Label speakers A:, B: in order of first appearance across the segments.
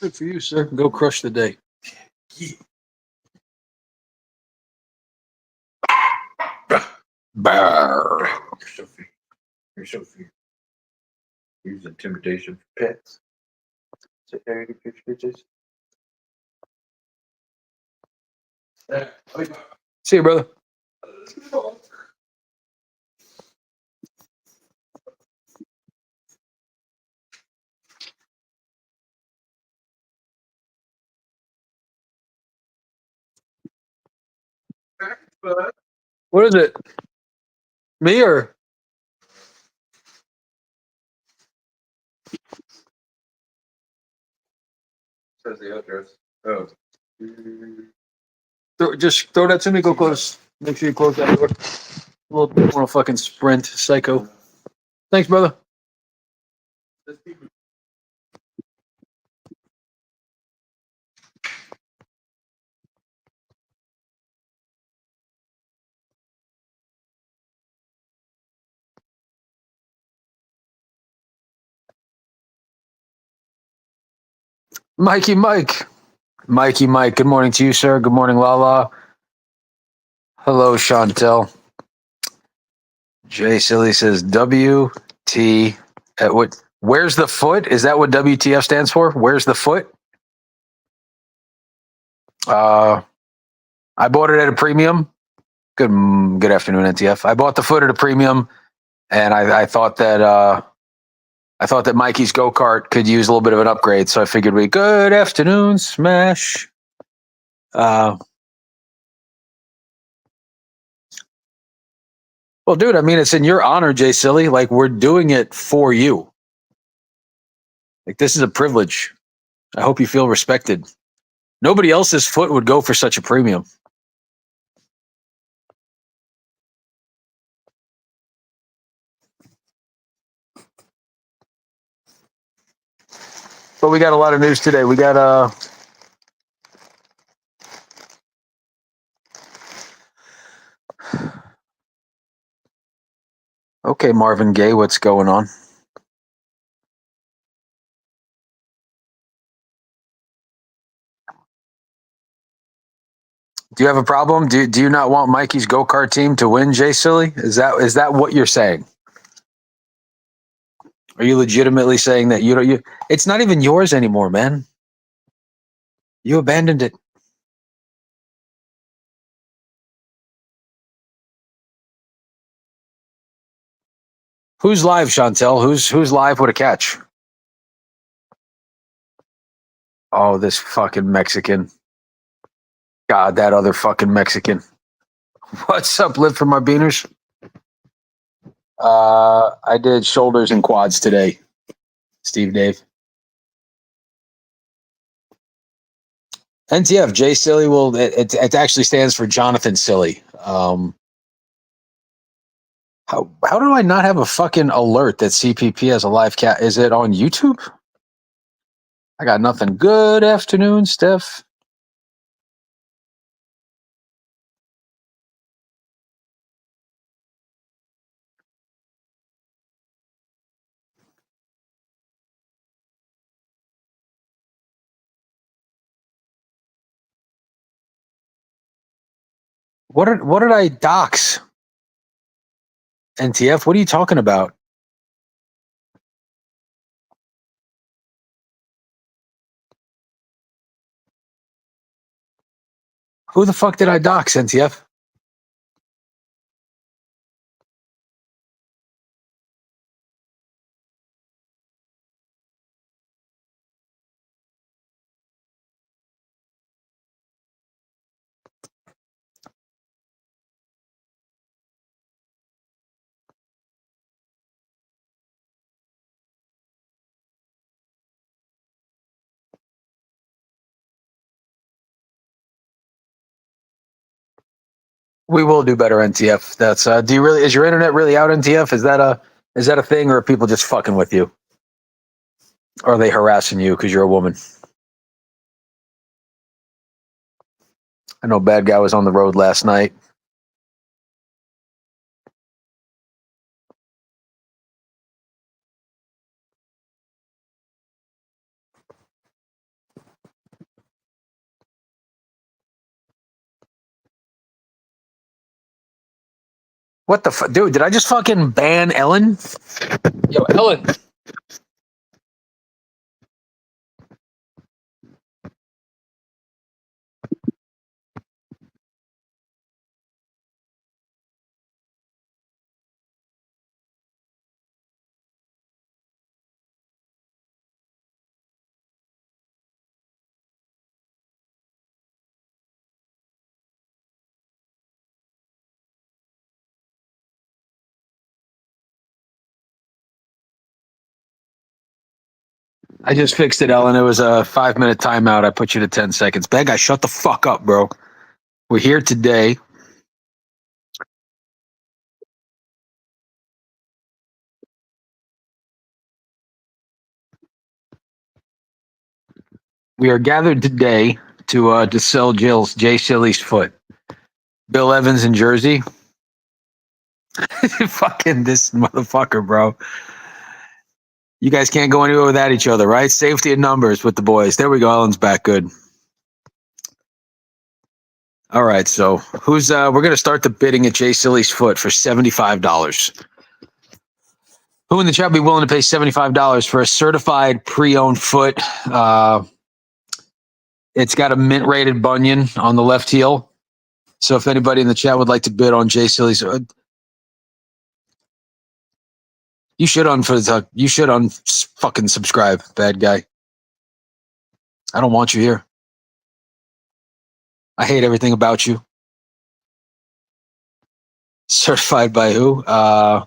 A: Good for you, sir. Go crush the day.
B: Yeah.
A: Brr.
B: You're so fear. You're so fear. Use intimidation for pets. Say, hey, bitches.
A: See you, brother. What is it? Me or?
B: Says the address. Oh.
A: Just throw that to me. Go close. Make sure you close that door. We'll want to fucking sprint, psycho. Thanks, brother. Mikey Mike. Mikey Mike. Good morning to you, sir. Good morning, Lala. Hello, Chantel. JSILLYS says WT at what? Where's the foot? Is that what WTF stands for? Where's the foot? I bought it at a premium. Good afternoon, NTF. I bought the foot at a premium, and I thought that Mikey's go kart could use a little bit of an upgrade. So I figured good afternoon, Smash. Well, dude, I mean, it's in your honor, Jay Silly. Like, we're doing it for you. Like, this is a privilege. I hope you feel respected. Nobody else's foot would go for such a premium. But we got a lot of news today. We got okay, Marvin Gaye, what's going on? Do you have a problem? Do you not want Mikey's go-kart team to win, Jay Silly? Is that what you're saying? Are you legitimately saying that it's not even yours anymore, man? You abandoned it. Who's live, Chantel? Who's live with a catch? Oh, this fucking Mexican. God, that other fucking Mexican. What's up, Live for my beaners? I did shoulders and quads today, Steve Dave. NTF, Jay Silly it actually stands for Jonathan Silly. How do I not have a fucking alert that CPP has a live cat? Is it on YouTube? I got nothing. Good afternoon, Steph. What did I dox? NTF, what are you talking about? Who the fuck did I dox, NTF? We will do better, NTF. That's is your internet really out, NTF? Is that a thing, or are people just fucking with you? Or are they harassing you because you're a woman? I know Bad Guy was on the road last night. What the fuck? Dude, did I just fucking ban Ellen? Yo, Ellen. I just fixed it, Ellen. It was a 5-minute timeout. I put you to 10 seconds. Bad guy, shut the fuck up, bro. We're here today. We are gathered today to sell JSILLYS foot. Bill Evans in Jersey. Fucking this motherfucker, bro. You guys can't go anywhere without each other, right? Safety in numbers with the boys. There we go. Ellen's back. Good. All right. So we're going to start the bidding at JSILLYS foot for $75. Who in the chat would be willing to pay $75 for a certified pre-owned foot? It's got a mint rated bunion on the left heel. So if anybody in the chat would like to bid on JSILLYS, you should fucking subscribe, bad guy. I don't want you here. I hate everything about you. Certified by who? I'm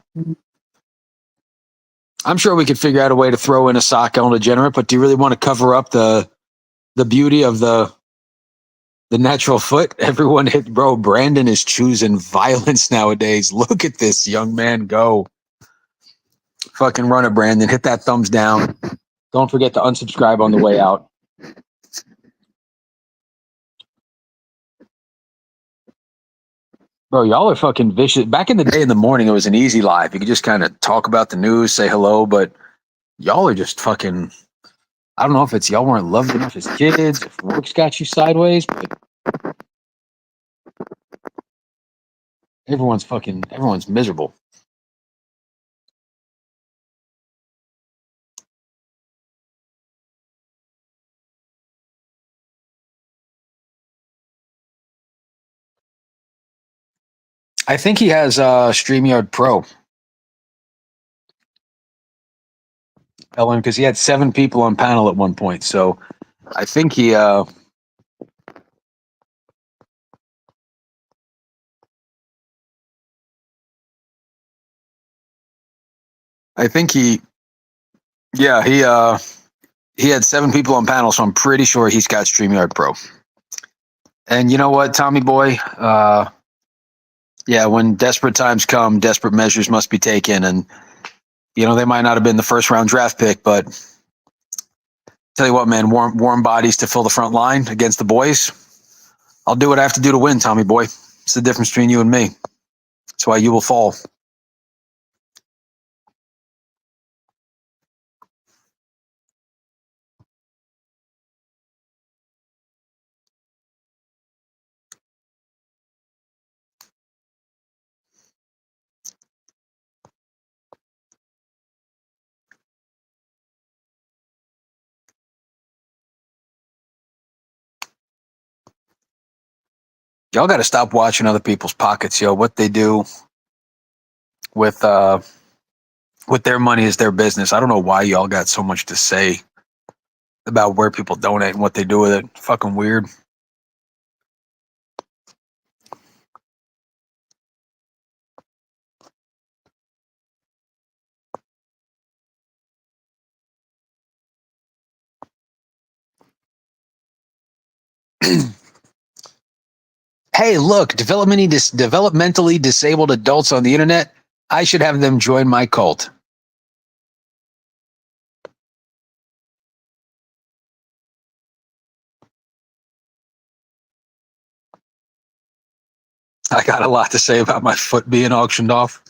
A: sure we could figure out a way to throw in a sock on degenerate, but do you really want to cover up the beauty of the natural foot? Everyone hit, bro. Brandon is choosing violence nowadays. Look at this young man go. Fucking run it, Brandon. Hit that thumbs down. Don't forget to unsubscribe on the way out. Bro, y'all are fucking vicious. Back in the day in the morning, it was an easy live. You could just kind of talk about the news, say hello, but y'all are just fucking, I don't know if it's y'all weren't loved enough as kids, if work's got you sideways, but everyone's miserable. I think he has StreamYard Pro, Ellen, because he had 7 people on panel at one point. So I think he he had 7 people on panel, so I'm pretty sure he's got StreamYard Pro. And you know what, Tommy boy? Yeah, when desperate times come, desperate measures must be taken. And, they might not have been the first round draft pick, but tell you what, man, warm bodies to fill the front line against the boys. I'll do what I have to do to win, Tommy boy. It's the difference between you and me. That's why you will fall. Y'all got to stop watching other people's pockets, yo. What they do with their money is their business. I don't know why y'all got so much to say about where people donate and what they do with it. Fucking weird. Hey, look, developmentally disabled adults on the internet. I should have them join my cult. I got a lot to say about my foot being auctioned off.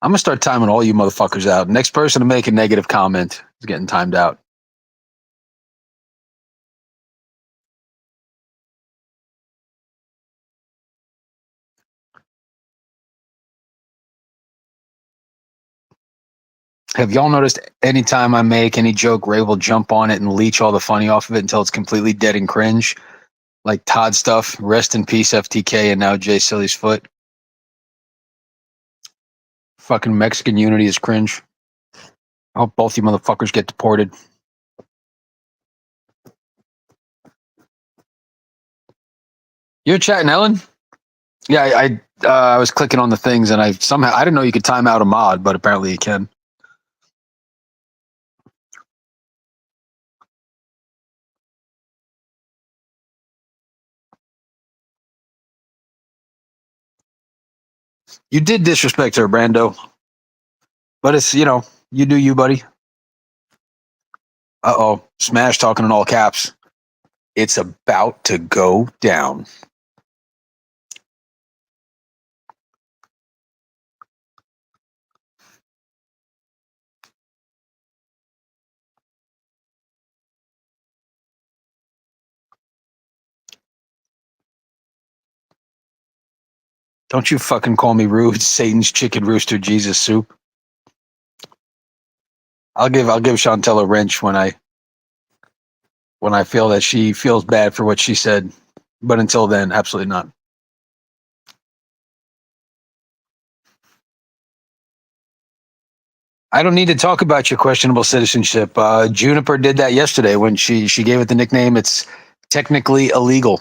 A: I'm going to start timing all you motherfuckers out. Next person to make a negative comment is getting timed out. Have y'all noticed anytime I make any joke, Ray will jump on it and leech all the funny off of it until it's completely dead and cringe? Like Todd stuff, rest in peace, FTK, and now JSILLYS foot. Fucking Mexican unity is cringe. I hope both you motherfuckers get deported. You're chatting, Ellen? Yeah, I was clicking on the things and I didn't know you could time out a mod, but apparently you can. You did disrespect her, Brando. But it's, you do you, buddy. Uh-oh. Smash talking in all caps. It's about to go down. Don't you fucking call me rude, Satan's chicken rooster Jesus soup. I'll give Chantel a wrench when I feel that she feels bad for what she said. But until then, absolutely not. I don't need to talk about your questionable citizenship. Juniper did that yesterday when she gave it the nickname. It's technically illegal.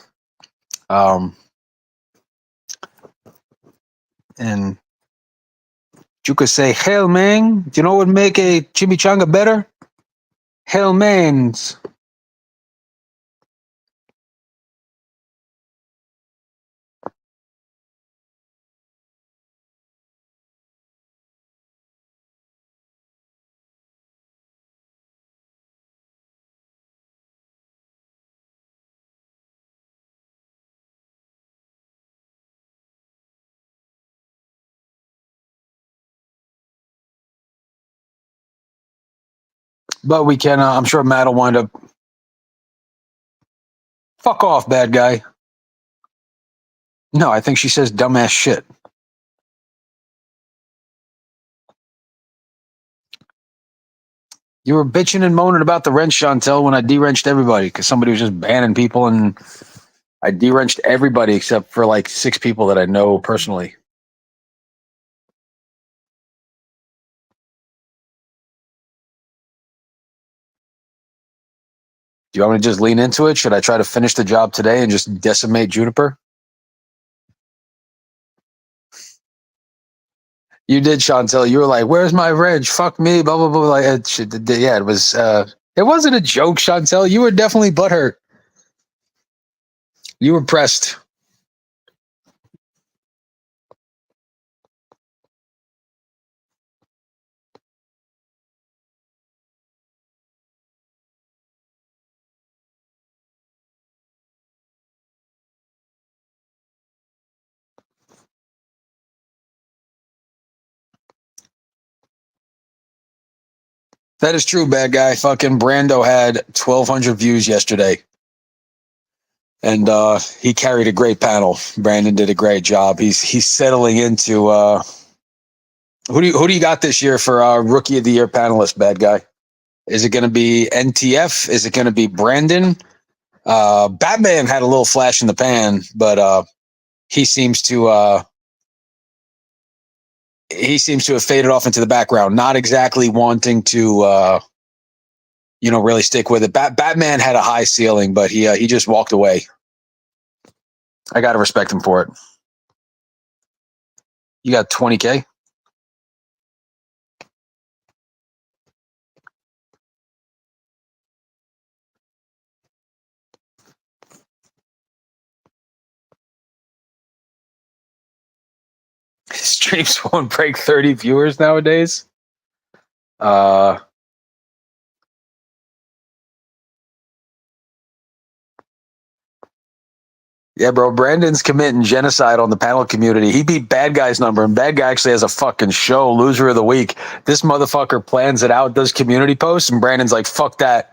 A: And you could say, hell, man, do you know what would make a chimichanga better? Hell, mans. But we can, I'm sure Matt will wind up. Fuck off, bad guy. No, I think she says dumbass shit. You were bitching and moaning about the wrench, Chantel, when I de-wrenched everybody because somebody was just banning people, and I de-wrenched everybody except for like 6 people that I know personally. Do you want me to just lean into it? Should I try to finish the job today and just decimate Juniper? You did, Chantel. You were like, "Where's my wrench? Fuck me." Blah blah blah. Like, yeah, it was. It wasn't a joke, Chantel. You were definitely butthurt. You were pressed. That is true, bad guy. Fucking Brando had 1,200 views yesterday, and he carried a great panel. Brandon did a great job. He's settling into. Who do you got this year for Rookie of the Year panelist, bad guy? Is it going to be NTF? Is it going to be Brandon? Batman had a little flash in the pan, but he seems to have faded off into the background, not exactly wanting to really stick with it. Batman had a high ceiling, but he just walked away. I got to respect him for it. You got 20K? Streams won't break 30 viewers nowadays. Yeah, bro. Brandon's committing genocide on the panel community. He beat Bad Guy's number, and Bad Guy actually has a fucking show, Loser of the Week. This motherfucker plans it out, does community posts, and Brandon's like, fuck that.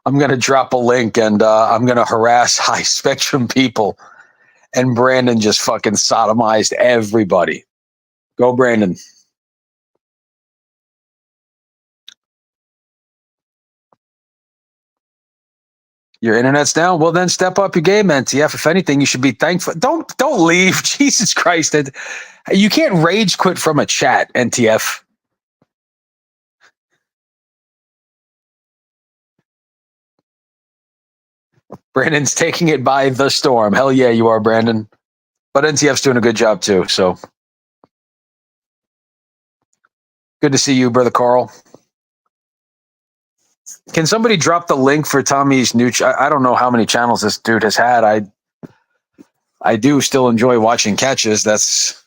A: I'm going to drop a link, and I'm going to harass high spectrum people. And Brandon just fucking sodomized everybody. Go, Brandon. Your internet's down. Well, then step up your game, NTF. If anything, you should be thankful. Don't leave. Jesus Christ! You can't rage quit from a chat, NTF. Brandon's taking it by the storm. Hell yeah, you are, Brandon. But NTF's doing a good job too. So good to see you, brother Carl. Can somebody drop the link for Tommy's new? I don't know how many channels this dude has had. I do still enjoy watching catches. That's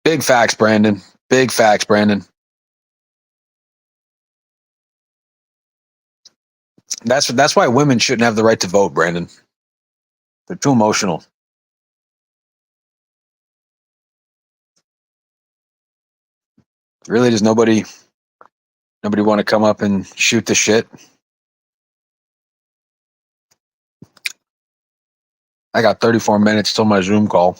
A: big facts, Brandon. Big facts, Brandon. That's why women shouldn't have the right to vote, Brandon. They're too emotional. Really, does nobody want to come up and shoot the shit? I got 34 minutes till my Zoom call.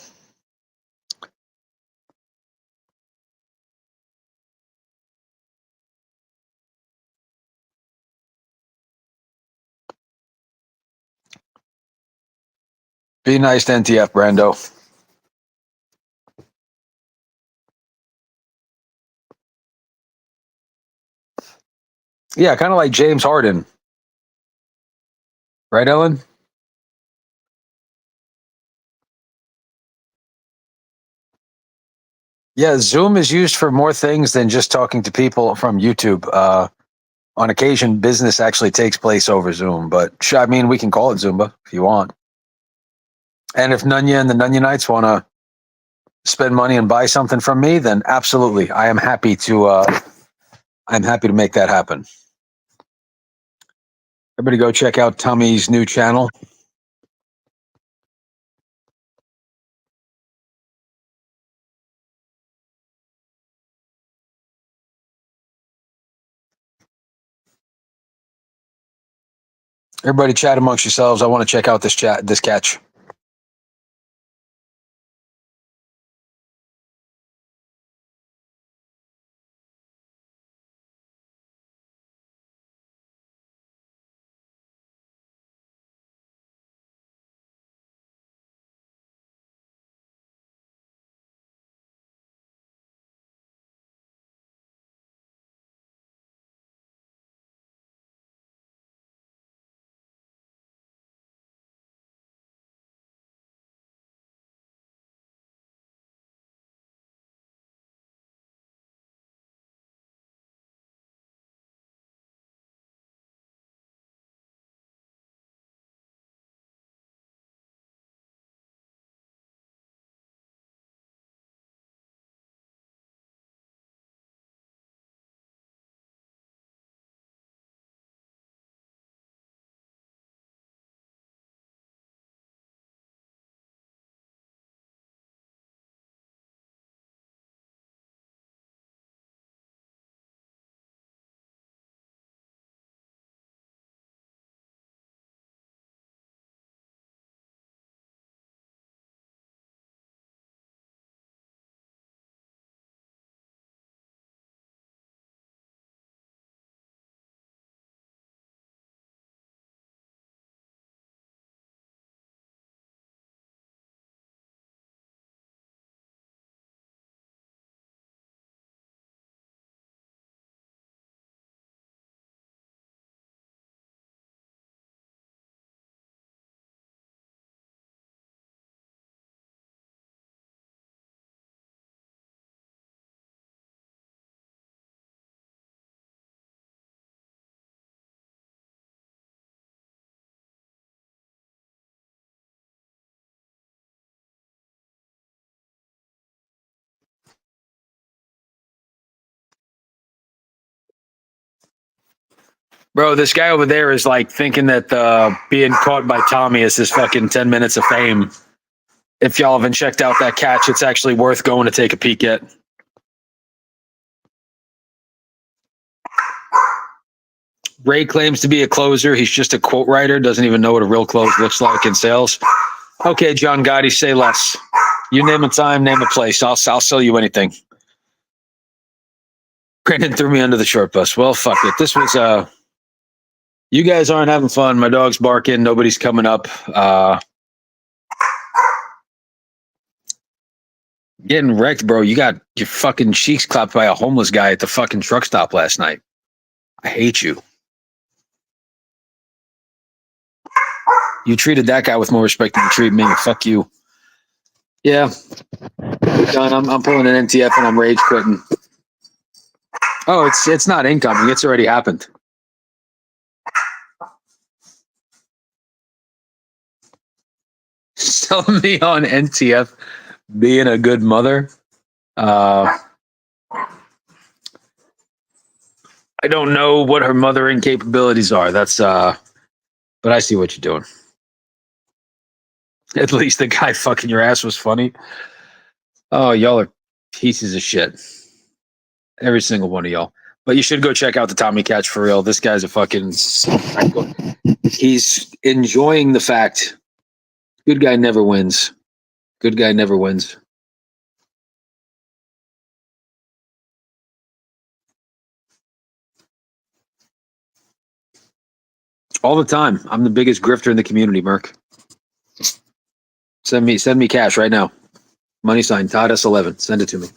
A: Be nice to NTF, Brando. Yeah, kind of like James Harden. Right, Ellen? Yeah, Zoom is used for more things than just talking to people from YouTube. On occasion, business actually takes place over Zoom, but I mean, we can call it Zumba if you want. And if Nunya and the Nunyanites want to spend money and buy something from me, then absolutely, I am happy to. I'm happy to make that happen. Everybody, go check out Tommy's new channel. Everybody, chat amongst yourselves. I want to check out this catch. Bro, this guy over there is like thinking that being caught by Tommy is his fucking 10 minutes of fame. If y'all haven't checked out that catch, it's actually worth going to take a peek at. Ray claims to be a closer. He's just a quote writer, doesn't even know what a real close looks like in sales. Okay, John Gotti, say less. You name a time, name a place. I'll sell you anything. Brandon threw me under the short bus. Well, fuck it. This was you guys aren't having fun. My dog's barking. Nobody's coming up. Getting wrecked, bro. You got your fucking cheeks clapped by a homeless guy at the fucking truck stop last night. I hate you. You treated that guy with more respect than you treat me. Fuck you. Yeah. Done. I'm pulling an NTF and I'm rage quitting. Oh, it's not incoming. It's already happened. Selling me on NTF being a good mother. I don't know what her mothering capabilities are. That's but I see what you're doing. At least the guy fucking your ass was funny. Oh, y'all are pieces of shit. Every single one of y'all. But you should go check out the Tommy Catch for real. This guy's a fucking he's enjoying the fact. Good guy never wins. Good guy never wins. All the time. I'm the biggest grifter in the community, Merc. Send me cash right now. Money sign Todd S11. Send it to me.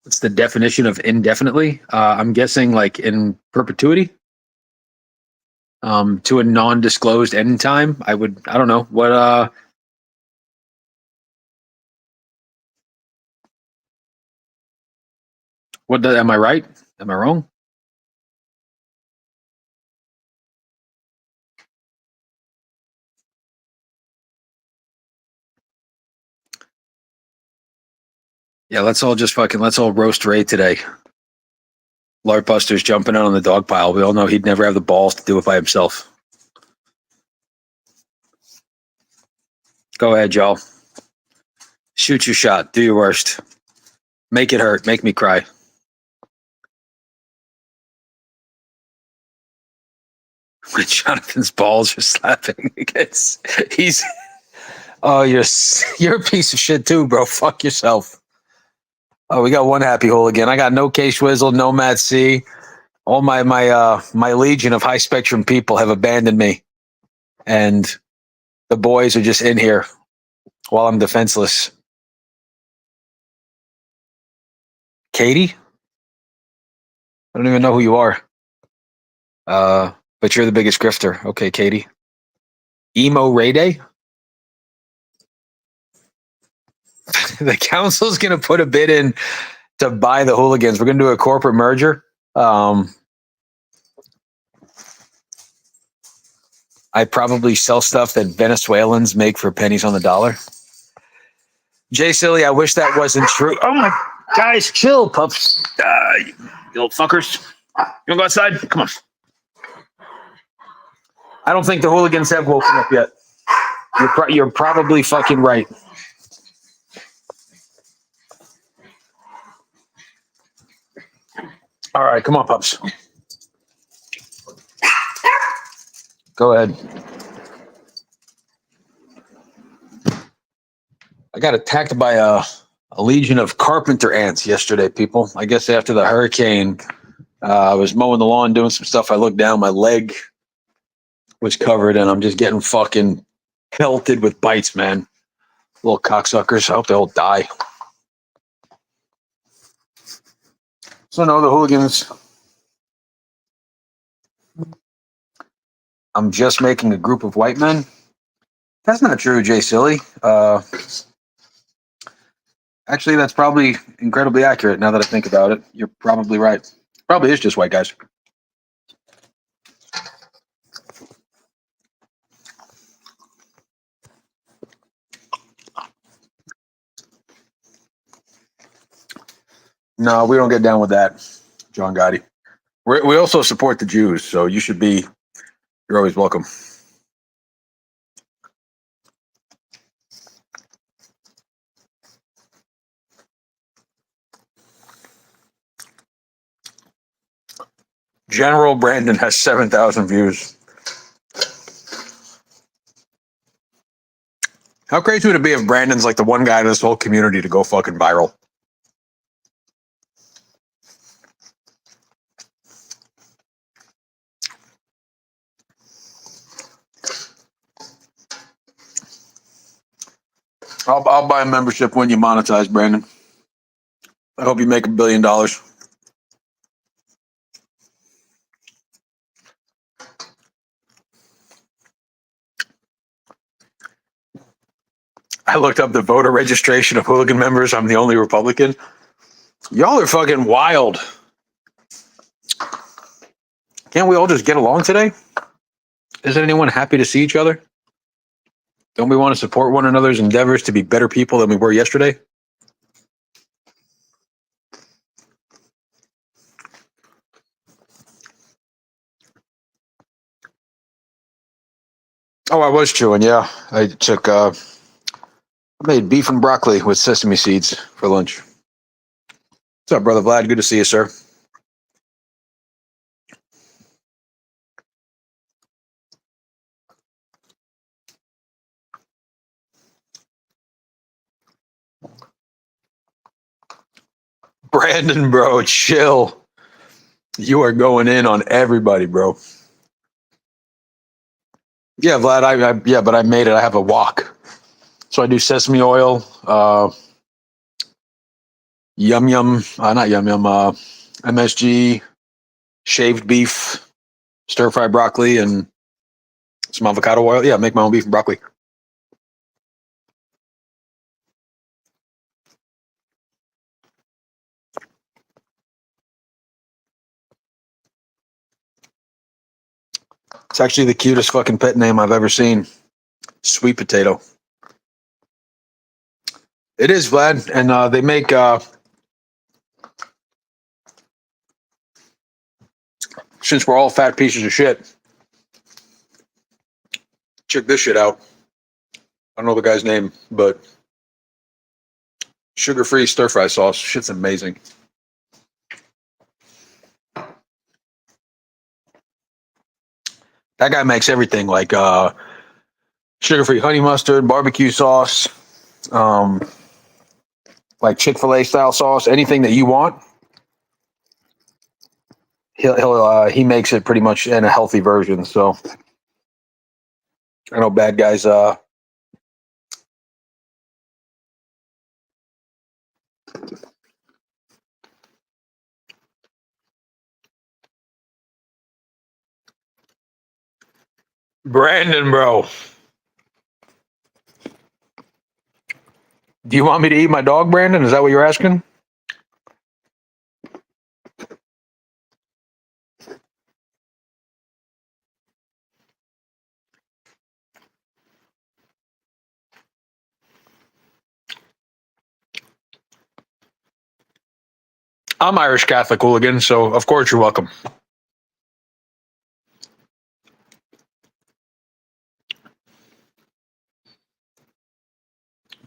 A: What's the definition of indefinitely? I'm guessing like in perpetuity. To a non-disclosed end time. I don't know. What am I right? Am I wrong? Yeah, let's all roast Ray today. Lart Buster's jumping out on the dog pile. We all know he'd never have the balls to do it by himself. Go ahead, y'all. Shoot your shot. Do your worst. Make it hurt. Make me cry. When Jonathan's balls are slapping because he's oh you're a piece of shit too, bro. Fuck yourself. Oh, we got one happy hole again. I got no K Schwizzle, no Matt C. All my legion of high spectrum people have abandoned me. And the boys are just in here while I'm defenseless. Katie? I don't even know who you are. But you're the biggest grifter. Okay, Katie. Emo Ray Day? The council's going to put a bid in to buy the hooligans. We're going to do a corporate merger. I probably sell stuff that Venezuelans make for pennies on the dollar. JSILLYS, I wish that wasn't true. Oh my, guys, chill, pups. You little fuckers. You want to go outside? Come on. I don't think the hooligans have woken up yet. You're probably fucking right. All right, come on, pups. Go ahead. I got attacked by a legion of carpenter ants yesterday, people. I guess after the hurricane, I was mowing the lawn, doing some stuff. I looked down, my leg was covered, and I'm just getting fucking pelted with bites, man. Little cocksuckers. I hope they all die. So no, the hooligans. I'm just making a group of white men. That's not true, JSILLYS. Actually, that's probably incredibly accurate now that I think about it. You're probably right. Probably is just white guys. No, we don't get down with that, John Gotti. We also support the Jews, so you're always welcome. General Brandon has 7,000 views. How crazy would it be if Brandon's like the one guy in this whole community to go fucking viral? I'll buy a membership when you monetize, Brandon. I hope you make $1 billion. I looked up the voter registration of hooligan members. I'm the only Republican. Y'all are fucking wild. Can't we all just get along today? Isn't anyone happy to see each other? Don't we want to support one another's endeavors to be better people than we were yesterday? Oh, I was chewing, yeah. I took I made beef and broccoli with sesame seeds for lunch. What's up, brother Vlad? Good to see you, sir. Brandon, bro, chill. You are going in on everybody, bro. Yeah, Vlad, yeah, but I made it. I have a wok. So I do sesame oil, yum yum, not yum yum, MSG, shaved beef, stir fry broccoli, and some avocado oil. Yeah, make my own beef and broccoli. It's actually the cutest fucking pet name I've ever seen. Sweet potato. It is, Vlad, and they make. Since we're all fat pieces of shit, check this shit out. I don't know the guy's name, but sugar-free stir-fry sauce. Shit's amazing. That guy makes everything like sugar-free honey mustard, barbecue sauce, um, like Chick-fil-A style sauce, anything that you want. He makes it pretty much in a healthy version. So I know bad guys. Brandon, bro, do you want me to eat my dog, Brandon? Is that what you're asking? I'm Irish Catholic hooligan, so of course you're welcome.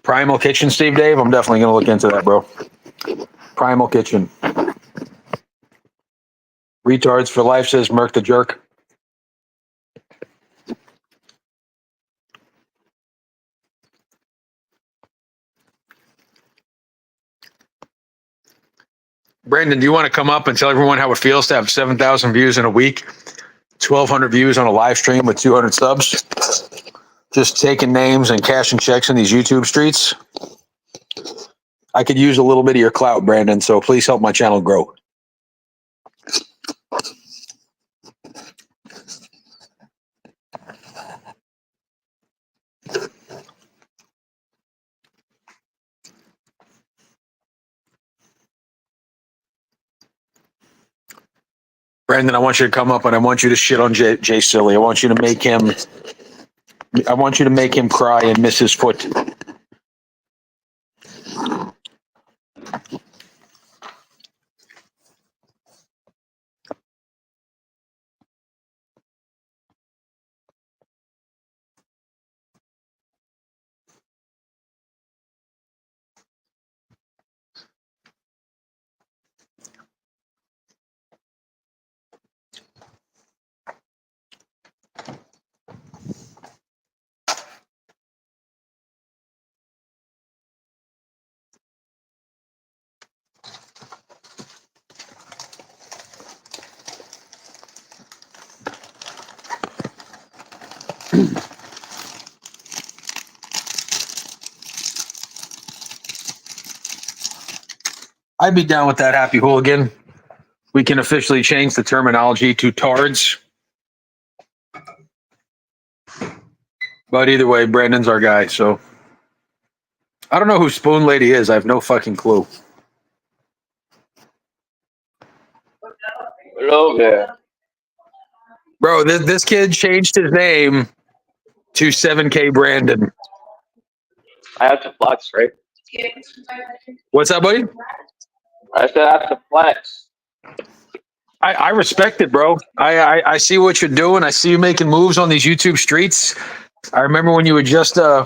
A: Primal Kitchen, Steve Dave. I'm definitely gonna look into that, bro. Primal Kitchen. Retards for life, says Merc the Jerk. Brandon, do you want to come up and tell everyone how it feels to have 7,000 views in a week, 1,200 views on a live stream with 200 subs? Just taking names and cashing checks in these YouTube streets. I could use a little bit of your clout, Brandon, so please help my channel grow. Brandon, I want you to come up and I want you to shit on JSILLYS. I want you to make him. I want you to make him cry and miss his foot. I'd be down with that, Happy Hooligan. We can officially change the terminology to tards. But either way, Brandon's our guy. So I don't know who Spoon Lady is. I have no fucking clue.
C: Hello there.
A: Bro, this kid changed his name to 7K Brandon.
C: I have to flex, right?
A: What's up, buddy?
C: I said I have to flex.
A: I respect it, bro. I see what you're doing. I see you making moves on these YouTube streets. I remember when you were just a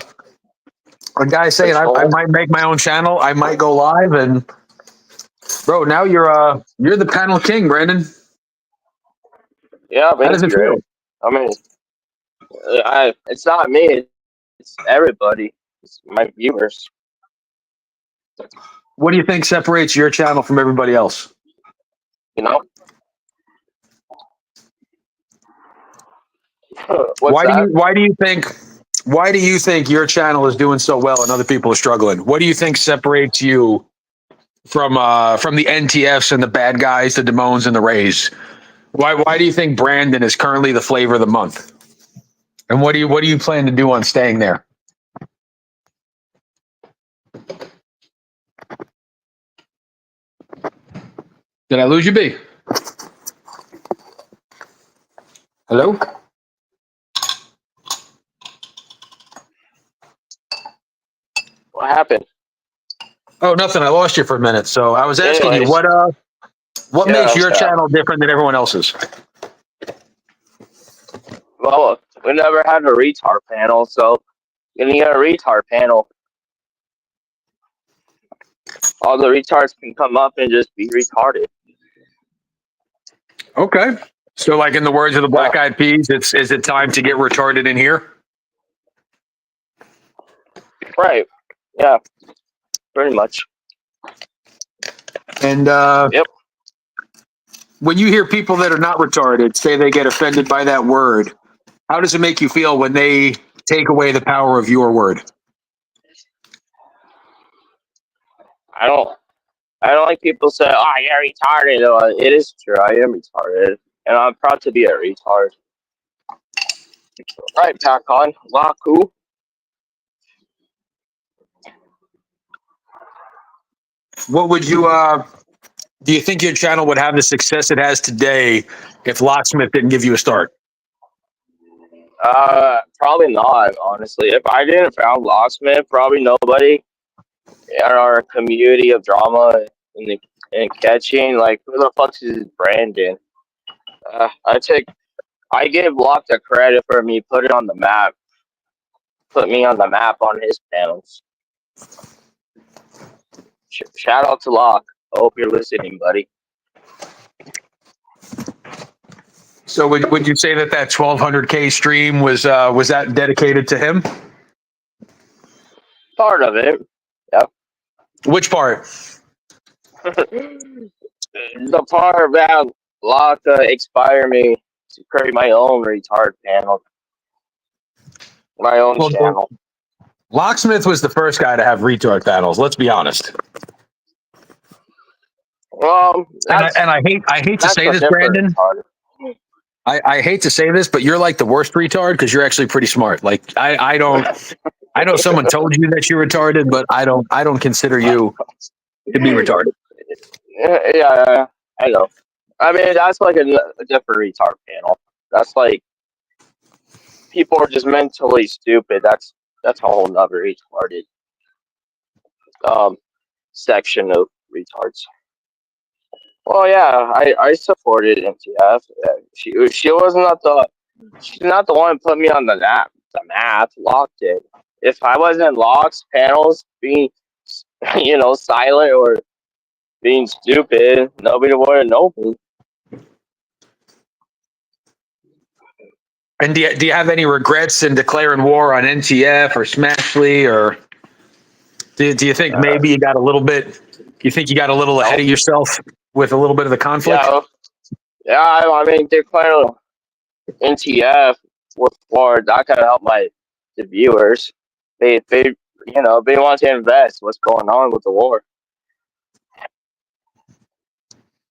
A: guy saying I might make my own channel. I might go live, and bro, now you're the panel king, Brandon.
C: Yeah,
A: How does it feel?
C: I mean, it's not me. It's everybody. It's my viewers.
A: What do you think separates your channel from everybody else?
C: You know.
A: Why do you think your channel is doing so well and other people are struggling? What do you think separates you from the NTFs and the bad guys, the Demones and the Rays? Why do you think Brandon is currently the flavor of the month? And what do you plan to do on staying there? Did I lose you, B? Hello?
C: What happened?
A: Oh, nothing. I lost you for a minute. So I was asking you what makes your channel different than everyone else's?
C: Well, we never had a retard panel, so when you get a retard panel, all the retards can come up and just be retarded.
A: Okay. So, like in the words of the Black Eyed Peas, is it time to get retarded in here?
C: Right. Yeah. Pretty much.
A: And
C: yep.
A: When you hear people that are not retarded say they get offended by that word, how does it make you feel when they take away the power of your word?
C: I don't like people say, "Oh, you're retarded." It is true. I am retarded, and I'm proud to be a retard. Right, pack on, Laku.
A: What would you do you think your channel would have the success it has today if Locksmith didn't give you a start?
C: Probably not, honestly. If I didn't found Locksmith, probably nobody in our community of drama and catching, like, who the fuck is Brandon? I give Locke the credit for me put me on the map on his panels. Shout out to Locke. I hope you're listening, buddy.
A: So would you say that 1200K stream was that dedicated to him?
C: Part of it. Yep.
A: Which part?
C: The part about Locke inspired me to create my own retard panel. My own channel.
A: Locksmith was the first guy to have retard panels. Let's be honest.
C: Well,
A: and I hate to say this, Brandon. I hate to say this, but you're like the worst retard because you're actually pretty smart. Like I know someone told you that you're retarded, but I don't consider you to be retarded.
C: Yeah, I know. I mean, that's like a different retard panel. That's like people are just mentally stupid. That's a whole nother retarded section of retards. Well, yeah, I supported MTF. She was she's not the one who put me on the map. The map locked it. If I wasn't Locke's panels being, silent or being stupid, nobody would have known me.
A: And do you have any regrets in declaring war on NTF or Smashly, or do you think maybe you got a little bit? You think you got a little ahead of yourself with a little bit of the conflict?
C: Yeah. I mean, declaring NTF with war, that kind of help the viewers. They want to invest what's going on with the war.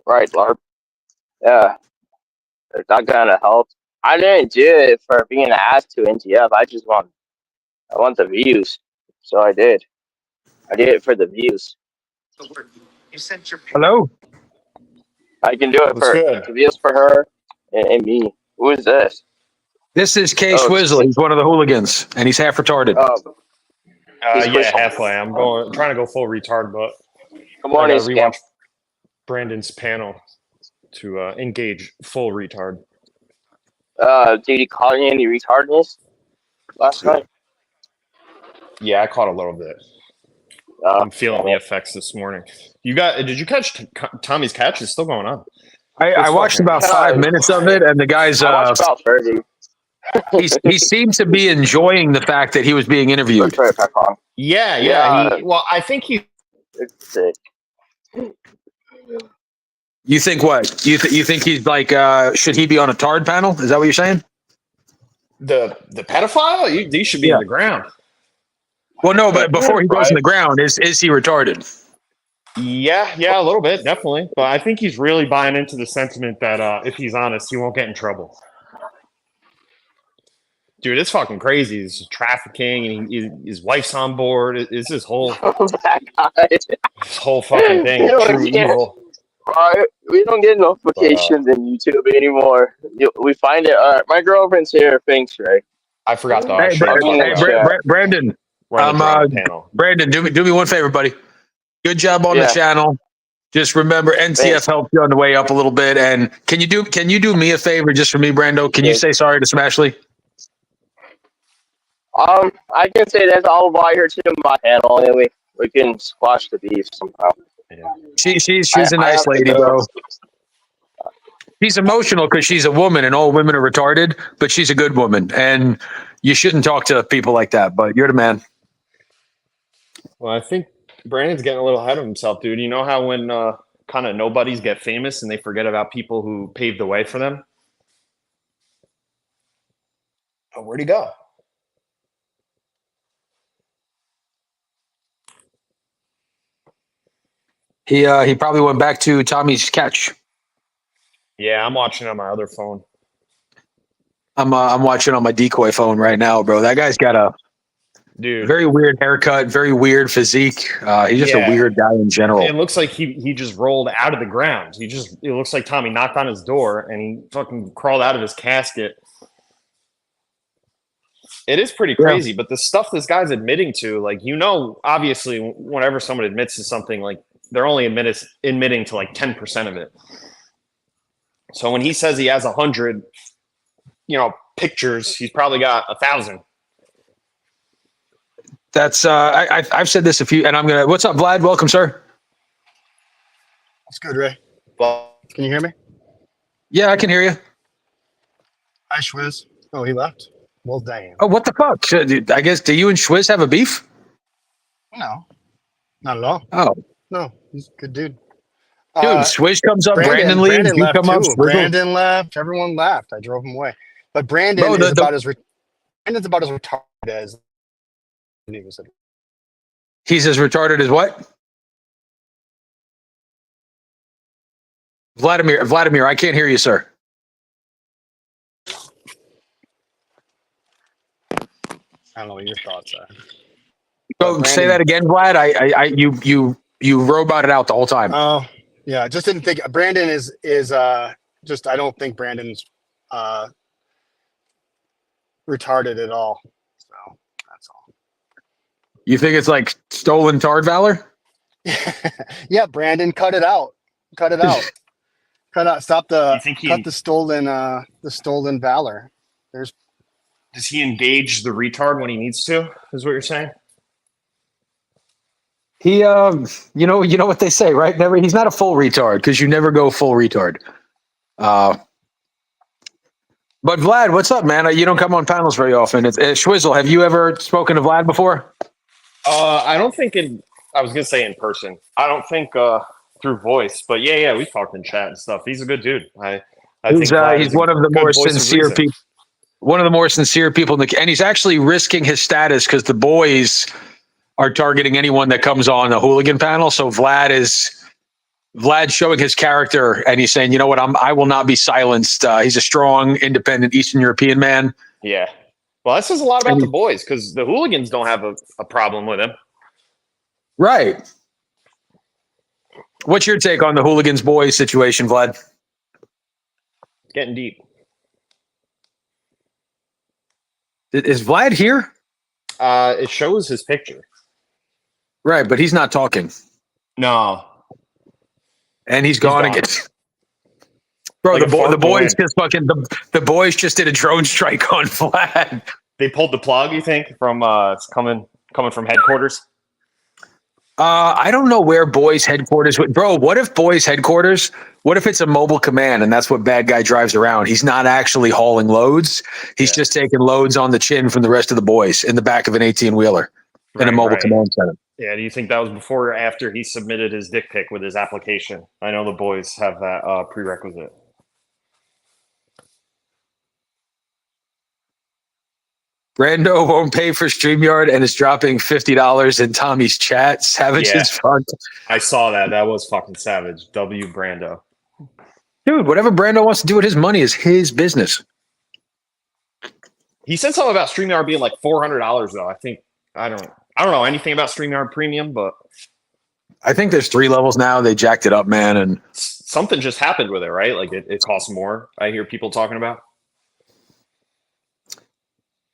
C: Right, LARP. Yeah, that kind of helped. I didn't do it for being asked to NTF. I want the views, so I did. I did it for the views.
A: Hello.
C: I can do it
D: What's
C: for
D: good?
C: the views for her and me. Who is this?
A: This is K
C: Oh,
A: Swizzle. He's one of the hooligans, and he's half retarded.
C: He's
D: Yeah,
C: pushing.
D: halfway. I'm trying to go full retard, but
C: Good
D: I
C: morning,
D: gotta
C: Scam.
D: rewatch Brandon's panel to engage full retard.
C: Did he call you any retardness last night?
D: Yeah, I caught a little bit. I'm feeling the effects this morning. Did you catch Tommy's catch? It's still going on.
A: I watched about 5 minutes of it, and the guy's
C: I watched about 30.
A: he seemed to be enjoying the fact that he was being interviewed.
C: Let's try it back on.
D: Yeah. Well, I think
C: It's sick.
A: You think what? You think he's like? Should he be on a Tard panel? Is that what you're saying?
D: the pedophile. He should be in the ground.
A: Well, no, but before he goes
C: Right.
A: in the ground, is he retarded?
D: Yeah, a little bit, definitely. But I think he's really buying into the sentiment that if he's honest, he won't get in trouble. Dude, it's fucking crazy. It's trafficking, and his wife's on board. It's this whole
C: That guy.
D: this whole fucking thing.
C: You know,
D: True
C: yeah.
D: evil.
C: Right. We don't get notifications in YouTube anymore. We find it. My girlfriend's here. Thanks, Ray.
D: I forgot to
A: Hey, Brandon.
D: panel.
A: Brandon, do me one favor, buddy. Good job on the channel. Just remember, NCF helped you on the way up a little bit. And can you do me a favor just for me, Brando? Can you say sorry to Smashley?
C: I can say that's all about her to my panel, and we can squash the beef somehow.
D: Yeah.
A: She's a nice lady, bro. She's emotional because she's a woman, and all women are retarded. But she's a good woman, and you shouldn't talk to people like that. But you're the man.
D: Well, I think Brandon's getting a little ahead of himself, dude. You know how when kind of nobodies get famous and they forget about people who paved the way for them? Oh, where'd he go?
A: He probably went back to Tommy's catch.
D: Yeah, I'm watching on my other phone.
A: I'm watching on my decoy phone right now, bro. That guy's got a very weird haircut, very weird physique. He's just a weird guy in general.
D: It looks like he just rolled out of the ground. It looks like Tommy knocked on his door and he fucking crawled out of his casket. It is pretty crazy, but the stuff this guy's admitting to, like, obviously, whenever someone admits to something, like, they're only admitting to like 10% of it. So when he says he has 100, pictures, he's probably got 1,000.
A: That's I've said this a few, and I'm gonna. What's up, Vlad? Welcome, sir.
E: What's good, Ray?
D: Well,
E: Can you hear me?
A: Yeah, I can hear you.
E: Hi, Schwiz. Oh, he left. Well, damn.
A: Oh, what the fuck? I guess, do you and Schwiz have a beef?
E: No, not at all.
A: Oh,
E: No, he's a good dude.
A: dude, Schwiz comes up, Brandon leaves,
E: Brandon
A: you
E: left
A: come up,
E: too.
A: Swizzle.
E: Brandon left. Everyone left. I drove him away. But Brandon is about as retarded as he was.
A: He's as retarded as what? Vladimir, I can't hear you, sir.
E: I don't know what your thoughts are.
A: Go say that again, Vlad. You roboted out the whole time.
E: Oh, yeah. I just didn't think Brandon is just. I don't think Brandon's retarded at all. So that's all.
A: You think it's like stolen Tard valor?
E: Yeah, Brandon, cut it out. Cut it out. Cut out. Stop the cut the stolen valor.
D: Does he engage the retard when he needs to? Is what you're saying?
A: He, you know what they say, right? He's not a full retard because you never go full retard. But Vlad, what's up, man? You don't come on panels very often. It's Schwizzle. Have you ever spoken to Vlad before?
D: I don't think I was gonna say in person. I don't think through voice, but yeah, we talked in chat and stuff. He's a good dude. I
A: He's one of the more sincere
D: people.
A: One of the more sincere people, and he's actually risking his status because the boys are targeting anyone that comes on the hooligan panel. So Vlad is Vlad showing his character, and he's saying, "You know what? I will not be silenced." He's a strong, independent Eastern European man.
D: Yeah. Well, that says a lot about the boys because the hooligans don't have a problem with him.
A: Right. What's your take on the hooligans boys situation, Vlad?
D: Getting deep.
A: Is Vlad here?
D: It shows his picture.
A: Right, but he's not talking.
D: No.
A: And he's gone again. Bro,
D: Like
A: the boys just fucking the boys just did a drone strike on Vlad.
D: They pulled the plug, you think, from coming from headquarters?
A: I don't know where boys headquarters would. Bro, what if boys headquarters? What if it's a mobile command and that's what bad guy drives around? He's not actually hauling loads. He's just taking loads on the chin from the rest of the boys in the back of an 18-wheeler in a mobile command center.
D: Yeah, do you think that was before or after he submitted his dick pic with his application? I know the boys have that prerequisite.
A: Brando won't pay for StreamYard and is dropping $50 in Tommy's chat. Savage as fuck.
D: I saw that. That was fucking savage. W Brando.
A: Dude, whatever Brando wants to do with his money is his business.
D: He said something about StreamYard being like $400 though. I don't know anything about StreamYard Premium, but
A: I think there's 3 levels now. They jacked it up, man, and
D: something just happened with it, right? Like it costs more. I hear people talking about.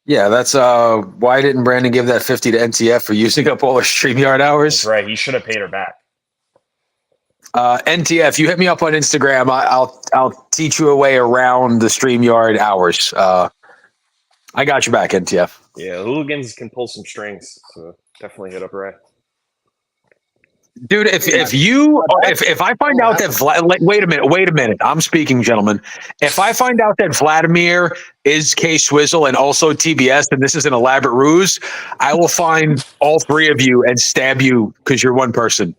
A: yeah, that's why didn't Brandon give that 50 to NTF for using up all her StreamYard hours?
D: That's right. He should have paid her back.
A: NTF, you hit me up on Instagram. I'll teach you a way around the StreamYard hours. I got your back, NTF.
D: Yeah, hooligans can pull some strings, so definitely hit up Ray.
A: Dude, if I find out that wait a minute, I'm speaking, gentlemen. If I find out that Vladimir is K-Swizzle and also TBS, and this is an elaborate ruse, I will find all 3 of you and stab you because you're one person.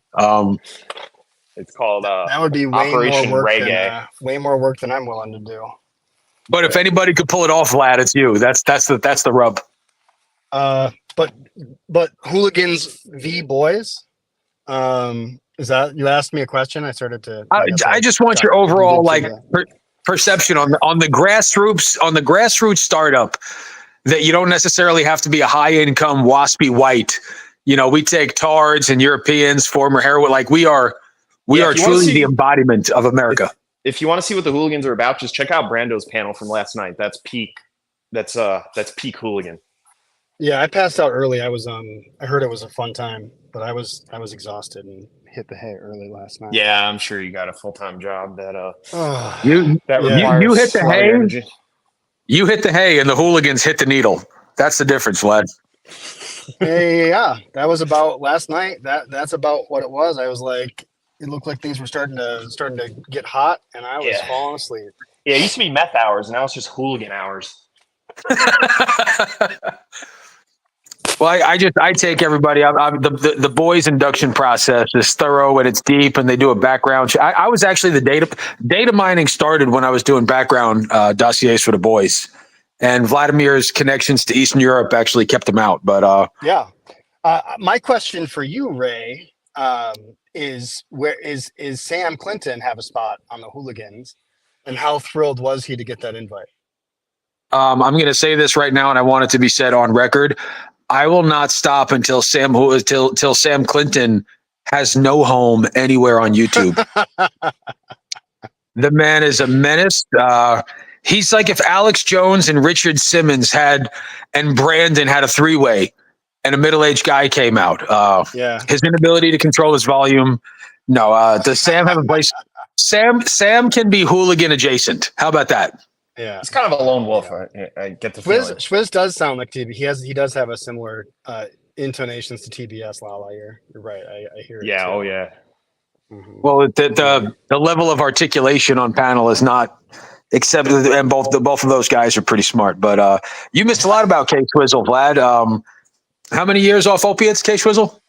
D: It's called
E: that would be way
D: Operation
E: more work
D: Reggae.
E: way more work than I'm willing to do.
A: But if anybody could pull it off, Vlad, it's you. That's the rub.
E: But hooligans v boys. Is that you asked me a question? I started to.
A: I just want your overall perception on the grassroots startup that you don't necessarily have to be a high income waspy white. You know, we take tards and Europeans, former heroin. Like we are truly the embodiment of America.
D: If you want to see what the hooligans are about, just check out Brando's panel from last night. That's peak. That's peak hooligan.
E: Yeah, I passed out early. I heard it was a fun time, but I was exhausted and hit the hay early last night.
D: Yeah, I'm sure you got a full-time job that
A: you hit the hay.
D: Energy.
A: You hit the hay and the hooligans hit the needle. That's the difference, Vlad.
E: Yeah, that was about last night. That's about what it was. I was like, it looked like things were starting to get hot, and I was falling asleep.
D: Yeah, it used to be meth hours, and now it's just hooligan hours.
A: Well, I take everybody. The boys' induction process is thorough and it's deep, and they do a background check. I was actually the data mining started when I was doing background dossiers for the boys, and Vladimir's connections to Eastern Europe actually kept him out. But
E: my question for you, Ray, is where is Sam Clinton have a spot on the hooligans, and how thrilled was he to get that invite?
A: I'm going to say this right now, and I want it to be said on record. I will not stop until Sam Clinton has no home anywhere on YouTube. The man is a menace. He's like if Alex Jones and Richard Simmons and Brandon had a 3-way and a middle-aged guy came out. His inability to control his volume. No, does Sam have a place? Sam can be hooligan adjacent. How about that?
E: Yeah,
D: he's kind of a lone wolf. I get the feeling.
E: Schwiz does sound like TB. He does have a similar intonations to TBS. Lala, you're right. I hear it.
D: Yeah.
E: Too.
D: Oh yeah.
A: Mm-hmm. Well, the level of articulation on panel is not accepted, and both of those guys are pretty smart. But you missed a lot about K-Swizzle, Vlad. How many years off opiates, K-Swizzle?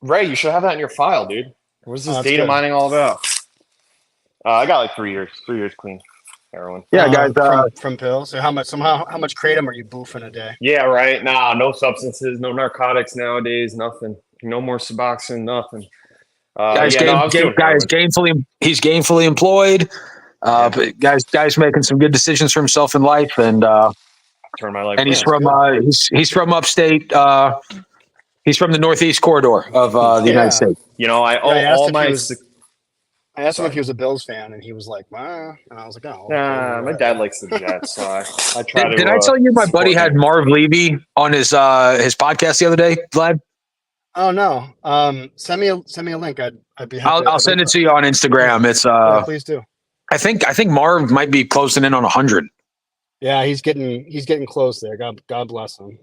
D: Ray, you should have that in your file, dude. What's this data mining all about? I got like 3 years. 3 years clean. Heroin.
A: Yeah, guys.
E: From pills. So how much kratom are you boofing a day?
D: Yeah, right. Nah, no substances, no narcotics nowadays. Nothing. No more Suboxone. Nothing.
A: Guys,
D: yeah, no, I was doing heroin.
A: he's gainfully employed. But guys making some good decisions for himself in life, and
D: Turn my life
A: he's
D: around.
A: from he's from upstate. He's from the northeast corridor of the United States.
D: You know, I owe
E: I asked
D: all
E: if
D: my.
E: he was- I asked him if he was a Bills fan, and he was like, "Ah," and I was like, "Oh,
D: Nah, my dad likes the Jets, so I try to.
A: Did I tell you my buddy
D: support
A: had
D: him.
A: Marv Levy on his podcast the other day, Vlad?
E: Oh no. Send me a link. I'd be happy.
A: I'll send it to you on Instagram. It's
E: Yeah, please do.
A: I think Marv might be closing in on 100.
E: Yeah, he's getting close there. God bless him.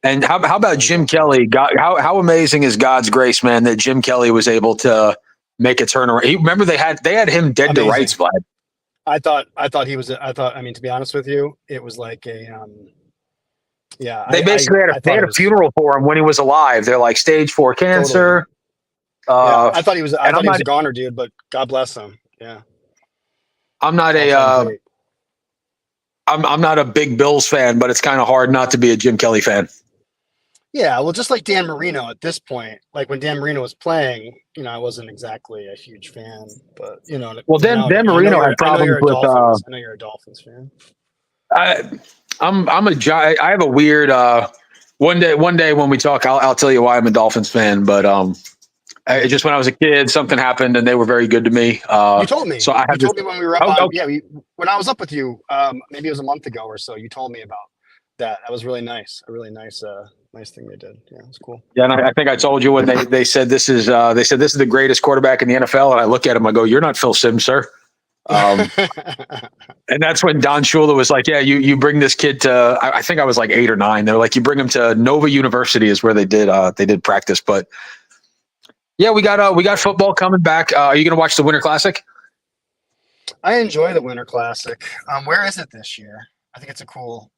A: And how about Jim Kelly? How amazing is God's grace, man, that Jim Kelly was able to make a turnaround. Remember they had him dead to rights, Vlad.
E: I thought he was. I mean, to be honest with you, it was like a. Yeah,
A: They basically had a funeral for him when he was alive. They're like stage 4 cancer.
E: Totally. I thought he was. I thought he was a goner, dude. But God bless him. Yeah.
A: I'm not I'm not a big Bills fan, but it's kind of hard not to be a Jim Kelly fan.
E: Yeah, well, just like Dan Marino at this point, like when Dan Marino was playing, I wasn't exactly a huge fan, but
A: Well, Dan Marino had problems with.
E: I know you're a Dolphins fan.
A: I have a weird. One day when we talk, I'll tell you why I'm a Dolphins fan. But just when I was a kid, something happened, and they were very good to me.
E: You told me.
A: So you
E: told me when we were up. When I was up with you, maybe it was a month ago or so. You told me about that. That was really nice. A really nice thing they did. Yeah, it was cool.
A: Yeah, and I think I told you when they said this is the greatest quarterback in the NFL, and I look at him, I go, "You're not Phil Simms, sir." And that's when Don Shula was like, "Yeah, you bring this kid to." I think I was like 8 or 9. They're like, "You bring him to Nova University," is where they did practice. But yeah, we got football coming back. Are you going to watch the Winter Classic?
E: I enjoy the Winter Classic. Where is it this year? I think it's a cool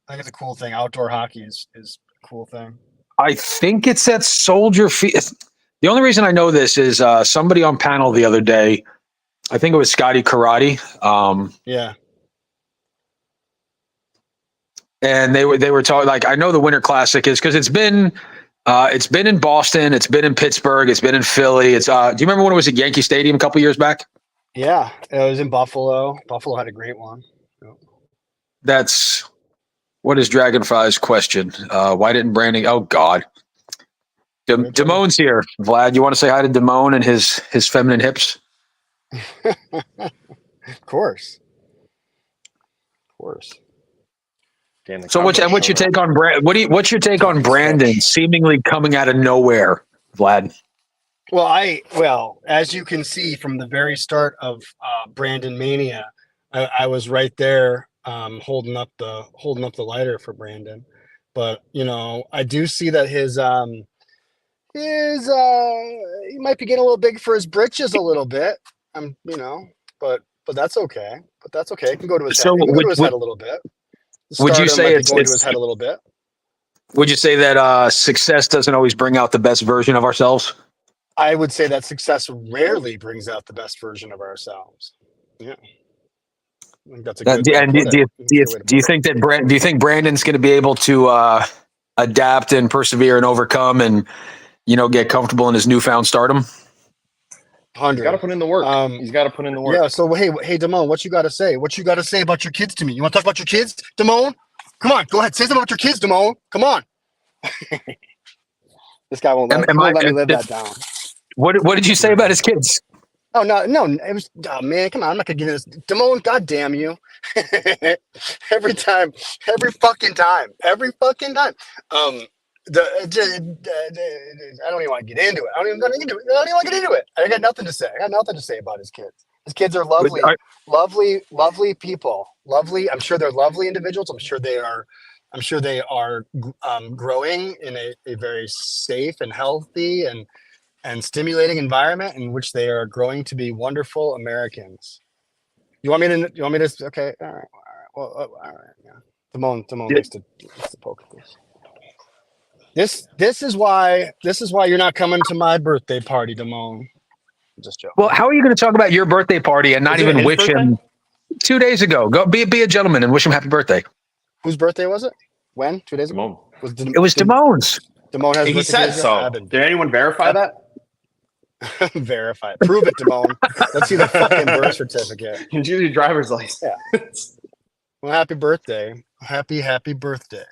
E: thing. Outdoor hockey is a cool thing.
A: I think it's at Soldier Field. The only reason I know this is somebody on panel the other day. I think it was Scotty Karate.
E: Yeah.
A: And they were talking, like, I know the Winter Classic is because it's been in Boston, it's been in Pittsburgh, it's been in Philly. It's do you remember when it was at Yankee Stadium a couple years back?
E: Yeah, it was in Buffalo. Buffalo had a great one.
A: That's what is Dragonfly's question. Why didn't Brandon? Oh God, Damone's here. Vlad, you want to say hi to Damone and his feminine hips?
E: Of course.
A: Damn, so what's your take on what's your take on Brandon seemingly coming out of nowhere, Vlad?
E: Well, as you can see from the very start of Brandon Mania, I was right there holding up the lighter for Brandon. But I do see that his he might be getting a little big for his britches a little bit. But that's okay. It can go to his head. It can go to his head a little bit.
A: Would you say
E: it's going to his head a little bit?
A: Would you say that success doesn't always bring out the best version of ourselves?
E: I would say that success rarely brings out the best version of ourselves. Yeah. I think that's a good
A: do you think Brandon's going to be able to adapt and persevere and overcome and get comfortable in his newfound stardom?
E: 100.
D: He's got to put in the work. He's got to put in the work.
E: Yeah. So hey, Damone, what you got to say? What you got to say about your kids to me? You want to talk about your kids, Damone? Come on, go ahead. Say something about your kids, Damone. Come on. This guy won't let me live that down.
A: What did you say about his kids?
E: Oh no! It was man. Come on, I'm not gonna get this. Damone, God damn you! every fucking time. I don't even want to get into it. I don't even want to get into it. I got nothing to say. About his kids. His kids are lovely, lovely people. Lovely. I'm sure they're lovely individuals. I'm sure they are growing in a very safe and healthy and stimulating environment in which they are growing to be wonderful Americans. You want me to? Okay. All right. Well, all right. Yeah. Damone likes to poke at this. This is why you're not coming to my birthday party, Damone. I'm just joking.
A: Well, how are you going to talk about your birthday party and not even wish him 2 days ago? Go be a gentleman and wish him happy birthday.
E: Whose birthday was it? When? 2 days ago?
A: It was Damone's.
E: Damone has.
D: He said so. Did anyone verify that?
E: Verify it. Prove it, Damone. Let's see the fucking birth certificate.
D: You do your driver's license.
E: Yeah. Well, happy birthday. Happy birthday.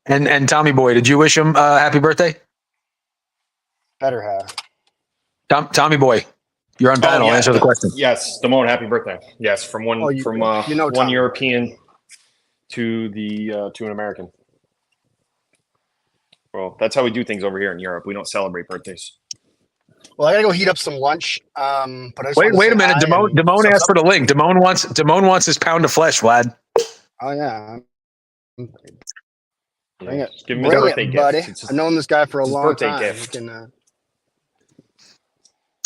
A: And Tommy Boy, did you wish him happy birthday?
E: Better have.
A: Tommy Boy, you're on panel.
D: yeah.
A: Answer the question.
D: Yes, Damone, happy birthday. Yes, from one
E: Oh, you know
D: one
E: Tommy.
D: European to an American. Well, that's how we do things over here in Europe. We don't celebrate birthdays.
E: Well, I gotta go heat up some lunch. But I just wanted to
A: Wait
E: say
A: a minute.
E: hi and
A: Damone
E: sup,
A: asked for
E: sup.
A: the link. Damone wants his pound of flesh, Vlad.
E: Oh yeah. Bring it.
D: Give him his
E: Bring
D: birthday
E: it,
D: gift.
E: buddy.
D: It's his-
E: I've known this guy for a
D: his
E: long
D: birthday
E: time.
D: gift.
E: You can,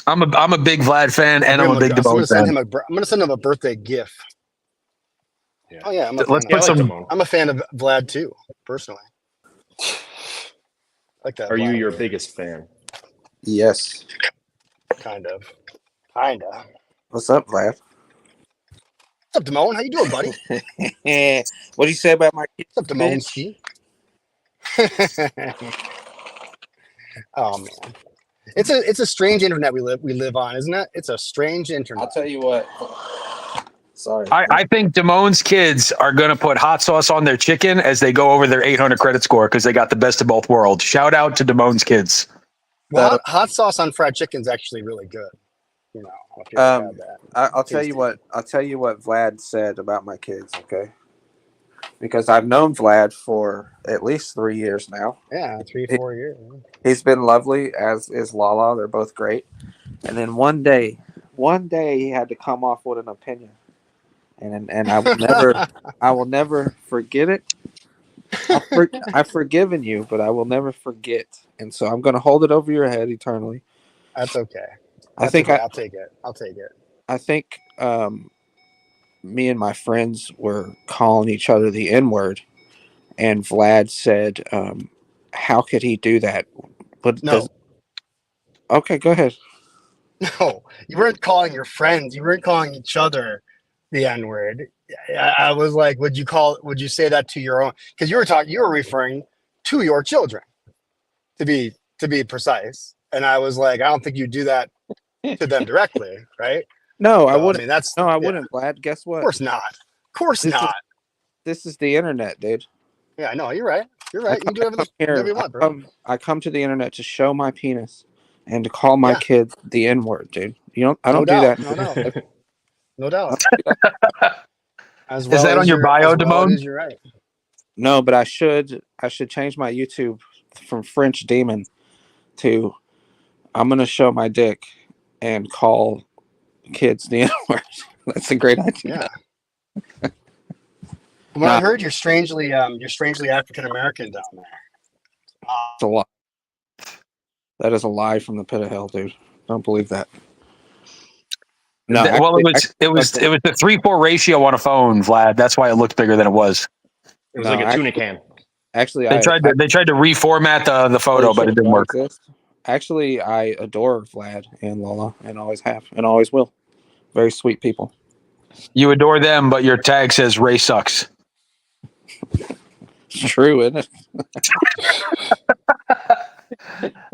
A: I'm a big Vlad fan, and I'm a big
E: I'm gonna
A: Damone
E: send
A: fan.
E: him I'm gonna send him a birthday gift.
D: Yeah.
E: Oh yeah, I'm a
A: Let's
E: fan
A: put
E: of,
A: some.
D: Damone.
E: I'm a fan of Vlad too, personally. I like that.
D: Are you
E: Vlad
D: your
E: guy.
D: biggest fan?
F: Yes.
E: Kind of.
F: What's up, Vlad?
E: What's up, Damone? How you doing, buddy?
F: What do you say about my kids?
E: What's up, Damone Ski? Oh man. It's a strange internet we live on, isn't it? It's a strange internet.
F: I'll tell you what. Sorry.
A: I think Damone's kids are going to put hot sauce on their chicken as they go over their 800 credit score because they got the best of both worlds. Shout out to Damone's kids.
E: Well, hot sauce on fried chicken is actually really good. You know, if you ever had that.
F: I'll tell you what. I'll tell you what Vlad said about my kids. Okay. Because I've known Vlad for at least 3 years now.
E: Yeah, 3-4 years.
F: He's been lovely, as is Lala. They're both great. And then one day he had to come off with an opinion, and I will never forget it. I've forgiven you, but I will never forget, and so I'm going to hold it over your head eternally.
E: That's okay.
F: I think
E: I'll take it. I'll take it.
F: I think me and my friends were calling each other the N-word, and Vlad said, "How could he do that?" But
E: No.
F: Okay, go ahead.
E: No, you weren't calling your friends. You weren't calling each other the N-word. I was like, would you say that to your own? Because you were referring to your children, to be precise. And I was like, I don't think you do that to them directly, right?
F: No, I
E: So,
F: wouldn't. I
E: yeah.
F: wouldn't, Vlad. Guess what?
E: Of course not. Of course not.
F: This is the internet, dude.
E: Yeah, I know. You're right. You're right. You can do whatever you want, bro.
F: I come to the internet to show my penis and to call my kids the N-word, dude. I don't do that.
E: No doubt. As
A: Is that on your bio, Damone?
E: You're right.
F: No, but I should change my YouTube from French Demon to I'm gonna show my dick and call kids the N-word. That's a great idea.
E: Yeah. When I heard you're strangely African American down there.
F: It's a lie. That is a lie from the pit of hell, dude. Don't believe that. No,
A: Well, it was the 3-4 ratio on a phone, Vlad. That's why it looked bigger than it was.
D: It was like a tuna can.
F: Actually,
A: They tried to reformat the photo, but it didn't work.
F: Actually, I adore Vlad and Lola, and always have, and always will. Very sweet people.
A: You adore them, but your tag says Ray sucks.
F: It's true, isn't it?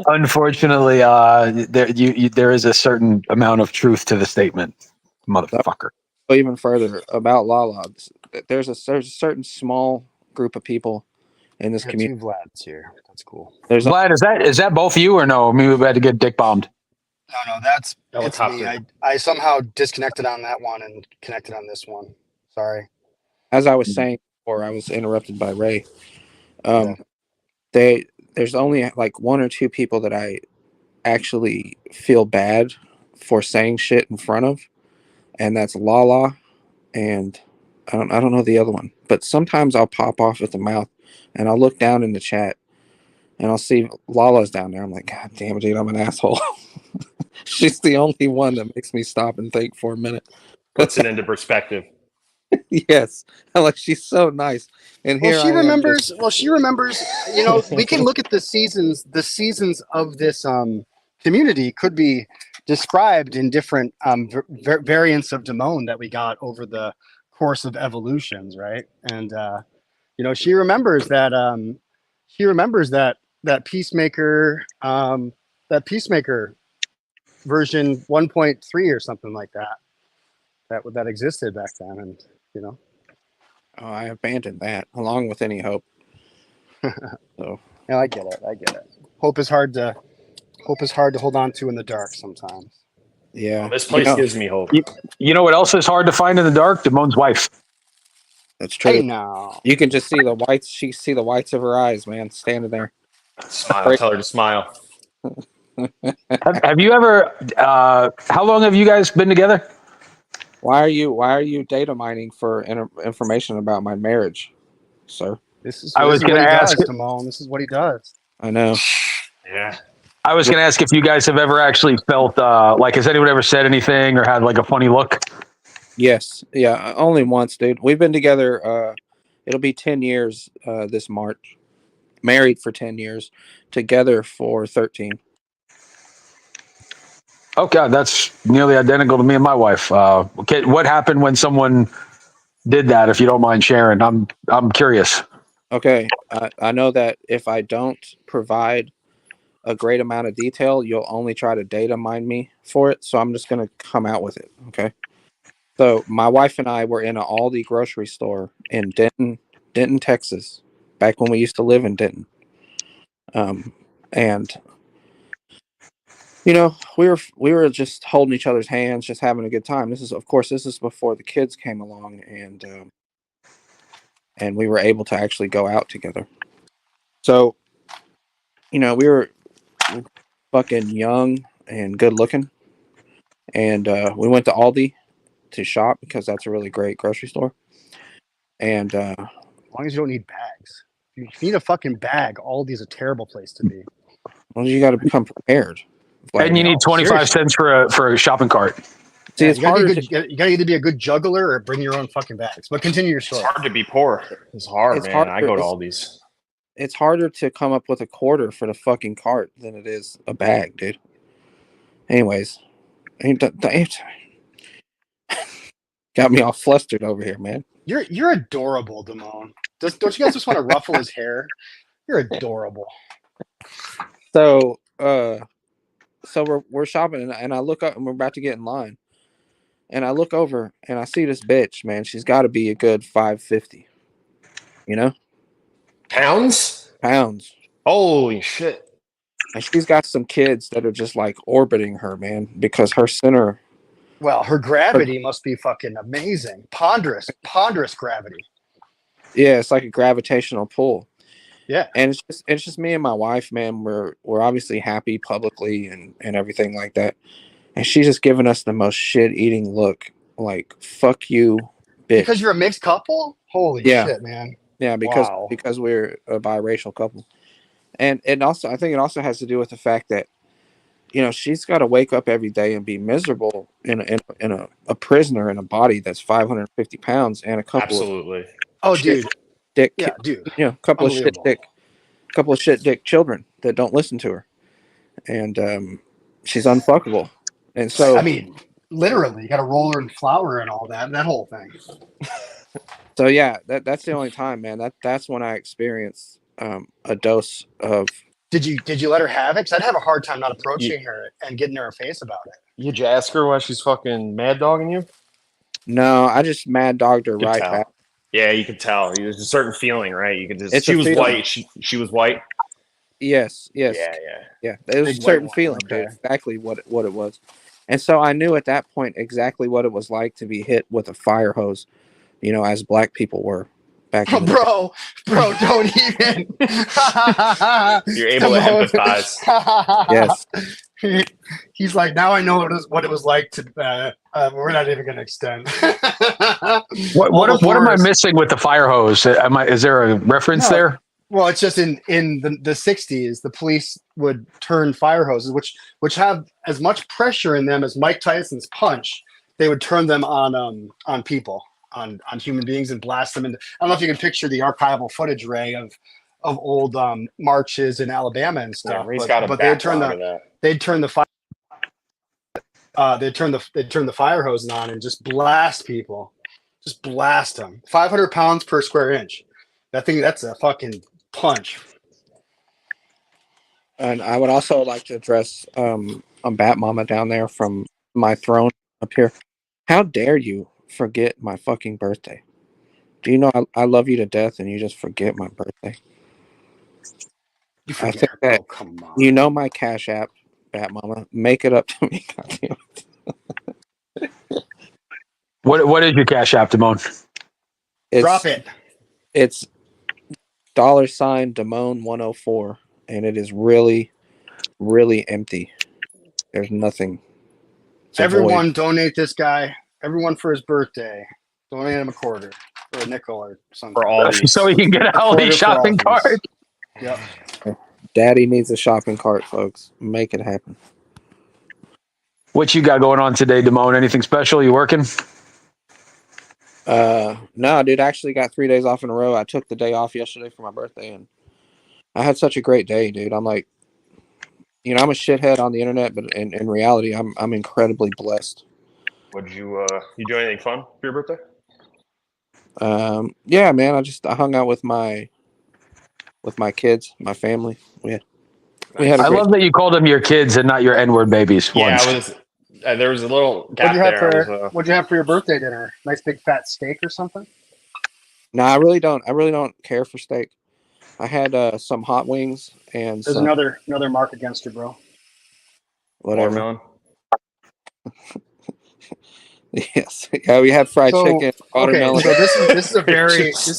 A: Unfortunately, there is a certain amount of truth to the statement, motherfucker.
F: Even further about Lala, there's a certain small group of people in this community.
E: Two Vlads here. That's cool.
A: Vlad, is that both you or no? I mean, we had to get dick bombed.
E: No, it's
D: Helicopter.
E: me. I somehow disconnected on that one and connected on this one. Sorry.
F: As I was saying before, I was interrupted by Ray. There's only like one or two people that I actually feel bad for saying shit in front of, and that's Lala, and I don't know the other one. But sometimes I'll pop off at the mouth, and I'll look down in the chat, and I'll see Lala's down there. I'm like, God damn it, dude, I'm an asshole. She's the only one that makes me stop and think for a minute.
D: Puts it into perspective.
F: Yes, like she's so nice. And here
E: she remembers. You know, we can look at the seasons. The seasons of this community could be described in different variants of Damone that we got over the course of evolutions, right? And you know, she remembers that. She remembers that Peacemaker that Peacemaker version 1.3 or something like that existed back then, and you know.
F: Oh, I abandoned that along with any hope. So
E: Yeah, I get it. Hope is hard to hold on to in the dark sometimes.
F: yeah,
D: This place gives me hope.
A: You know what else is hard to find in the dark? Damone's wife.
F: that's true.
E: Hey, now.
F: You can just see the whites. She see the whites of her eyes, man, standing there.
D: Smile. Tell her to smile.
A: Have you ever? How long have you guys been together?
F: Why are you data mining for information about my marriage, sir?
E: This is
A: I was
E: what
A: gonna
E: he
A: ask.
E: does, Damone. This is what he does.
F: I know.
D: Yeah.
A: I was going to ask if you guys have ever actually felt like, has anyone ever said anything or had like a funny look?
F: Yes, yeah, only once, dude. We've been together. It'll be 10 years this March. Married for 10 years, together for 13.
A: Oh God, that's nearly identical to me and my wife. Okay, what happened when someone did that? If you don't mind sharing, I'm curious.
F: Okay, I know that if I don't provide a great amount of detail, you'll only try to data mine me for it. So I'm just gonna come out with it. Okay. So my wife and I were in an Aldi grocery store in Denton, Texas, back when we used to live in Denton. And you know, we were just holding each other's hands, just having a good time. This is before the kids came along, and we were able to actually go out together. So, you know, we were fucking young and good looking, and we went to Aldi to shop because that's a really great grocery store. And
E: As long as you don't need bags. If you need a fucking bag, Aldi's a terrible place to be.
F: well, you got to become prepared.
A: And you need 25
E: seriously.
A: cents for a shopping cart.
F: See,
E: Yeah,
F: it's harder.
E: you gotta either be a good juggler or bring your own fucking bags. But continue your
D: It's
E: story.
D: hard to be poor. It's hard,
F: It's
D: man.
F: hard
D: I
F: to-
D: go to
F: it's-
D: all these.
F: It's harder to come up with a quarter for the fucking cart than it is a bag, dude. Anyways, got me all flustered over here, man.
E: You're adorable, Damone. Don't you guys just want to ruffle his hair? You're adorable.
F: So, we're shopping, and I look up, and we're about to get in line, and I look over, and I see this bitch, man. She's got to be a good 550, you know,
D: Pounds?
F: pounds,
D: Holy shit.
F: and she's got some kids that are just like orbiting her, man, because her center.
E: Well, her gravity must be fucking amazing. Ponderous gravity.
F: Yeah, it's like a gravitational pull.
E: Yeah.
F: And it's just me and my wife, man. We're obviously happy publicly and everything like that. And she's just giving us the most shit eating look, like fuck you, bitch.
E: Because you're a mixed couple? Holy shit, man.
F: Yeah, because we're a biracial couple. And also I think it also has to do with the fact that, you know, she's got to wake up every day and be miserable in a prisoner in a body that's 550 pounds and a couple
D: Absolutely.
F: of
E: dude.
F: dick,
E: Yeah, dude.
F: you know, couple of shit dick children that don't listen to her, and she's unfuckable. And so,
E: I mean, literally, you got to roll her in flour and all that whole thing.
F: so yeah, that's the only time, man. That's when I experienced a dose of.
E: Did you let her have it? Because I'd have a hard time not approaching her and getting in her face about it.
D: Did you ask her why she's fucking mad dogging you?
F: No, I just mad dogged her right
D: tell.
F: back.
D: Yeah, you could tell. There's a certain feeling, right? You could just.
F: It's
D: She
F: a
D: was
F: feeling.
D: white. She was white.
F: Yes.
D: Yeah.
F: Yeah, it was a
E: Big
F: certain
E: white one,
F: feeling,
E: okay.
F: dude. Exactly what it was, and so I knew at that point exactly what it was like to be hit with a fire hose, you know, as black people were back in the
E: Bro, don't even.
D: You're able to empathize.
F: Yes.
E: He's like, now I know what it was like to. We're not even going to extend.
A: What am I missing with the fire hose? Is there a reference
E: No.
A: there?
E: Well, it's just in the 60s, the police would turn fire hoses, which have as much pressure in them as Mike Tyson's punch. They would turn them on people, on human beings, and blast them. I don't know if you can picture the archival footage, Ray, of old marches in Alabama and stuff.
D: Yeah, he's got a background of that.
E: They'd turn the fire hose on and just blast people, just blast them. 500 pounds per square inch. That's a fucking punch.
F: And I would also like to address Bat Mama down there from my throne up here. How dare you forget my fucking birthday? Do you know I love you to death and you just forget my birthday?
E: You
F: I
E: forget
F: think
E: her.
F: that
E: Oh, come on.
F: you know my Cash App, Bat Mama. Make it up to me, goddamn.
A: What is your Cash App, Damone?
E: Drop it.
F: It's $ Damone 104, and it is really, really empty. There's nothing. It's a
E: Everyone
F: void.
E: donate this guy. Everyone for his birthday. Donate him a quarter or a nickel or something.
D: For all these.
A: So he can get a Aldi
E: quarter for
A: shopping
E: all these.
A: cart.
E: Yep.
F: Daddy needs a shopping cart, folks. Make it happen.
A: What you got going on today, Damone? Anything special? You working?
F: No, dude, I actually got 3 days off in a row. I took the day off yesterday for my birthday, and I had such a great day, dude. I'm like, I'm a shithead on the internet, but in reality, I'm incredibly blessed.
D: Would you do anything fun for your birthday?
F: Yeah, man. I hung out with my kids, my family. We had a
A: I
F: great.
A: love that you called them your kids and not your N-word babies.
D: Yeah,
A: once.
D: I was. There was a little
E: What'd
D: gap
E: you have
D: there.
E: for What'd you have for your birthday dinner? Nice big fat steak or something?
F: No, I really don't. I really don't care for steak. I had some hot wings and
E: There's
F: some
E: another mark against you, bro.
F: whatever.
D: Watermelon.
F: Yes, yeah, we had fried
E: So
F: chicken, watermelon.
E: okay, so this is